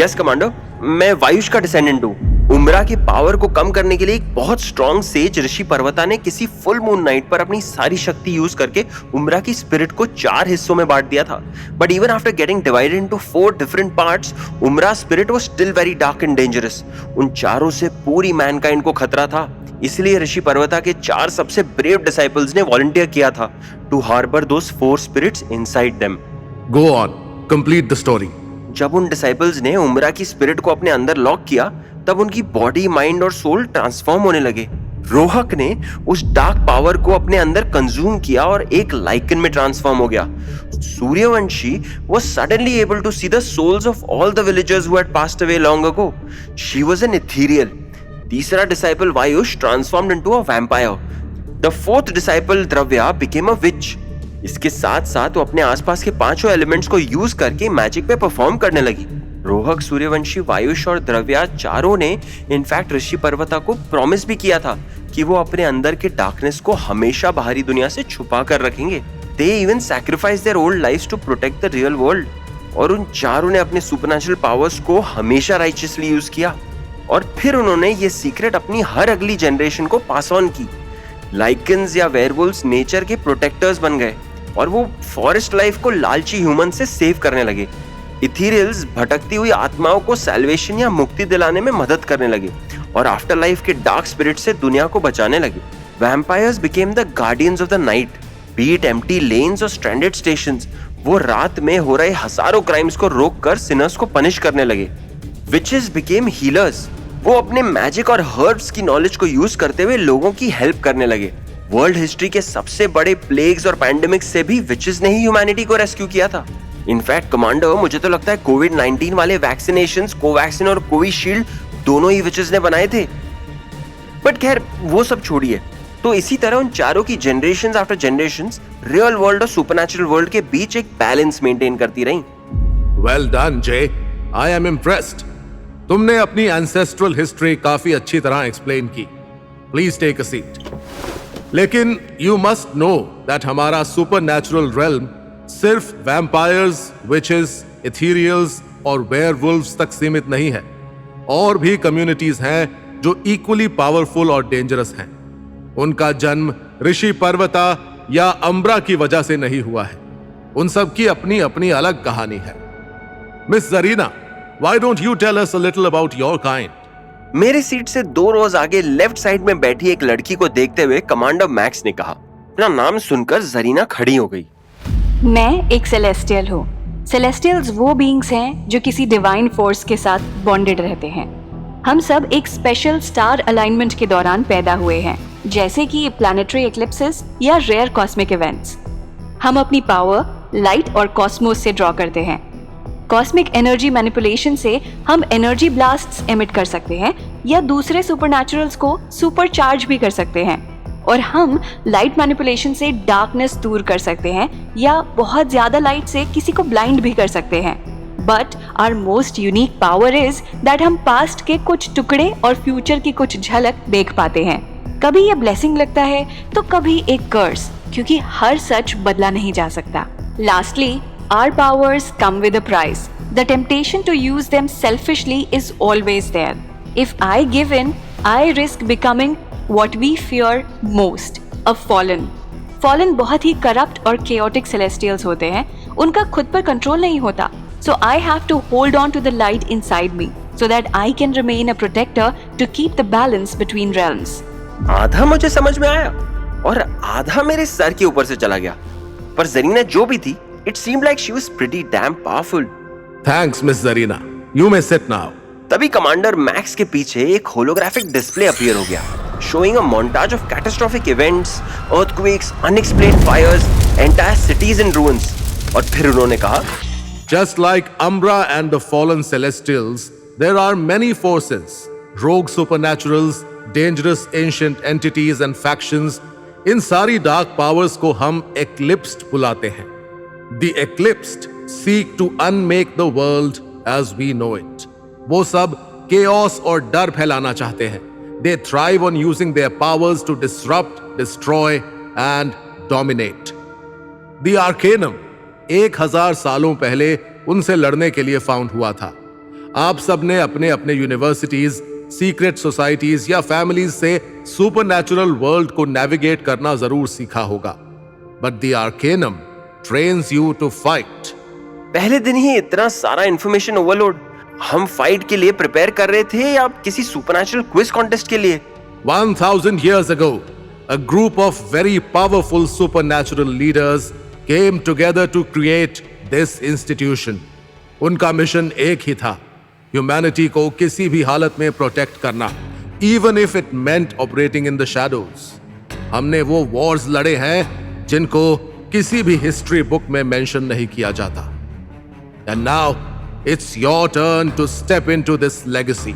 यस कमांडर, मैं वायुष का डिसेंडेंट हूँ। उम्रा के पावर को कम करने के लिए एक बहुत स्ट्रॉन्ग सेज ऋषि पर्वता ने किसी फुल मून नाइट पर अपनी सारी शक्ति यूज करके उम्रा की स्पिरिट को 4 हिस्सों में बांट दिया था। But even after getting divided into 4 different parts, Umbra spirit was still very dark and dangerous. उन चारों से पूरी मैनकाइंड को खतरा था। इसलिए ऋषि पर्वता के 4 सबसे ब्रेव डिसाइपल्स ने वॉलंटियर किया था to harbour those 4 spirits inside them. Go on, complete the story. जब उन डिसाइपल्स ने उम्रा की स्पिरिट को अपने अंदर लॉक किया, तब उनकी बॉडी, माइंड और सोल ट्रांसफॉर्म होने लगे। रोहक ने उस डार्क पावर को अपने अंदर कंज्यूम किया और एक लाइकन में ट्रांसफॉर्म हो गया। Suryavanshi was suddenly able to see the souls of all the villagers who had passed away long ago. She was an ethereal. तीसरा disciple Vayush transformed into a vampire. The fourth disciple Dravya became a witch. इसके साथ साथ वो अपने आसपास के 5 elements को use करके मैजिक पे परफॉर्म करने लगी। रोहक, सूर्यवंशी, वायुष और द्रव्या चारों ने इनफैक्ट ऋषि पर्वता को प्रॉमिस भी किया था कि वो अपने अंदर के डार्कनेस को हमेशा बाहरी दुनिया से छुपा कर रखेंगे। They even sacrificed their old lives to protect the real world. और उन चारों ने अपने सुपरनैचुरल पावर्स को हमेशा राइचियसली यूज किया और फिर उन्होंने ये सीक्रेट अपनी हर अगली जनरेशन को पास ऑन की। लाइकन्स या वेयरवुल्व्स नेचर के प्रोटेक्टर्स बन गए और वो फॉरेस्ट लाइफ को लालची ह्यूमन से सेव करने लगे। इथेरियल्स भटकती हुई आत्माओं को सैल्वेशन या मुक्ति दिलाने में मदद करने लगे और आफ्टर लाइफ के डार्क स्पिरिट से दुनिया को बचाने लगे। Vampires became the guardians of the night, B it empty lens और स्ट्रैंडेड स्टेशंस। वो रात में हो रहे हजारों क्राइम्स को रोककर सिनर्स को पनिश करने लगे। Witches became healers. वो अपने मैजिक और हर्ब्स की नॉलेज को यूज करते हुए लोगों की हेल्प करने लगे। वर्ल्ड हिस्ट्री के सबसे बड़े प्लेग्स और पैंडेमिक्स से भी विचेस ने ही ह्यूमैनिटी को रेस्क्यू किया था। इनफैक्ट कमांडर, मुझे तो लगता है कोविड-19 वाले वैक्सीनेशंस, कोवैक्सीन और कोविशील्ड दोनों ही विचेस ने बनाए थे। बट खैर वो सब छोड़िए। तो इसी तरह उन चारों की generations after generations real world और सुपरनैचुरल वर्ल्ड के बीच एक बैलेंस मेंटेन करती रहीं। Well done J, I am impressed. तुमने अपनी एंसेस्ट्रल हिस्ट्री काफी अच्छी तरह एक्सप्लेन की। Please take a seat. लेकिन यू मस्ट नो दैट हमारा सुपरनैचुरल रेल्म सिर्फ वैम्पायर्स, विचेस, इथेरियल्स और वेयरवुल्व्स तक सीमित नहीं है। और भी कम्युनिटीज हैं जो इक्वली पावरफुल और डेंजरस हैं। उनका जन्म ऋषि पर्वता या अम्ब्रा की वजह से नहीं हुआ है। उन सब की अपनी अपनी अलग कहानी है। Miss Zarina, why don't you tell us a little about your kind? मेरे सीट से 2 रोज आगे लेफ्ट साइड में बैठी एक लड़की को देखते हुए कमांडर मैक्स ने कहा। अपना नाम सुनकर जरीना खड़ी हो गई। मैं एक सेलेस्टियल हूँ। सेलेस्टियल्स वो बीइंग्स हैं जो किसी डिवाइन फोर्स के साथ बॉन्डेड रहते हैं। हम सब एक स्पेशल स्टार अलाइनमेंट के दौरान पैदा हुए हैं, जैसे कि प्लैनेटरी एक्लिप्सेस या रेयर कॉस्मिक इवेंट्स। हम अपनी पावर लाइट और कॉस्मोस से ड्रॉ करते हैं। कॉस्मिक एनर्जी मैनिपुलेशन से हम एनर्जी ब्लास्ट्स एमिट कर सकते हैं या दूसरे सुपरनैचुरल्स को सुपरचार्ज भी कर सकते हैं, और हम लाइट मैनिपुलेशन से डार्कनेस दूर कर सकते हैं या बहुत ज्यादा लाइट से किसी को ब्लाइंड भी कर सकते हैं। But our most unique power is that हम पास्ट के कुछ टुकड़े और फ्यूचर की कुछ झलक देख पाते हैं। कभी ये ब्लेसिंग लगता है तो कभी एक कर्स, क्योंकि हर सच बदला नहीं जा सकता। Lastly, our powers come with a price. The temptation to use them selfishly is always there. If I give in, I risk becoming what we fear most, a fallen. Fallen बहुत ही corrupt और chaotic celestials होते हैं, उनका खुद पर control नहीं होता. So I have to hold on to the light inside me, so that I can remain a protector to keep the balance between realms. आधा मुझे समझ में आया और आधा मेरे सर के ऊपर से चला गया, पर जरीना जो भी थी, it seemed like she was pretty damn powerful. Thanks, Miss Zarina. You may sit now. तभी कमांडर मैक्स के पीछे एक होलोग्राफिक डिस्प्ले अपीयर हो गया, showing a montage of catastrophic events, earthquakes, unexplained fires, entire cities in ruins. और फिर उन्होंने कहा, Just like Umbra and the fallen celestials, there are many forces, rogue supernaturals, dangerous ancient entities and factions. इन सारी dark powers को हम एक्लिप्स्ड बुलाते हैं। The eclipsed seek to unmake the world as we know it. वो सब chaos और डर फैलाना चाहते हैं। They thrive on using their powers to disrupt, destroy and dominate. The Arcanum 1000 सालों पहले उनसे लड़ने के लिए फाउंड हुआ था। आप सब ने अपने अपने यूनिवर्सिटीज, सीक्रेट सोसाइटीज या फैमिलीज से सुपरनैचुरल वर्ल्ड को नेविगेट करना जरूर सीखा होगा। But the Arcanum trains you to fight. पहले दिन ही इतना सारा इंफॉर्मेशन ओवरलोड। हम फाइट के लिए प्रिपेयर कर रहे थे या किसी सुपरनैचुरल क्विज कॉन्टेस्ट के लिए? 1000 years ago, a group of very powerful supernatural leaders came together to create this institution. उनका मिशन एक ही था, ह्यूमैनिटी को किसी भी हालत में प्रोटेक्ट करना, even if it meant operating in the shadows. हमने वो वॉर्स लड़े हैं जिनको किसी भी हिस्ट्री बुक में मेंशन नहीं किया जाता। And now it's your turn to step into this legacy.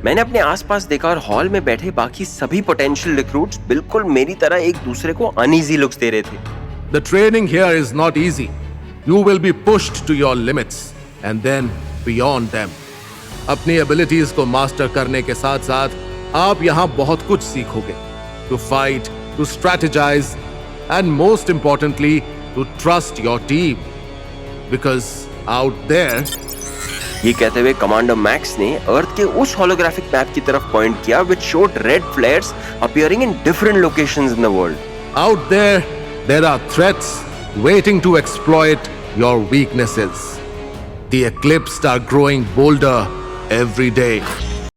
मैंने अपने आसपास देखा और हॉल में बैठे बाकी सभी पोटेंशियल रिक्रूट्स बिल्कुल मेरी तरह एक दूसरे को अनईजी लुक्स दे रहे थे। The training here is not easy. You will be pushed to your limits and then beyond them. अपनी एबिलिटीज को मास्टर करने के साथ साथ आप यहाँ बहुत कुछ सीखोगे। To fight, to strategize, and most importantly, to trust your team. Because out there, ये कहते हुए कमांडर मैक्स ने अर्थ के उस होलोग्राफिक मैप की तरफ पॉइंट किया which showed red flares appearing in different locations in the world. Out there are threats waiting to exploit your weaknesses. The eclipsed are growing bolder every day.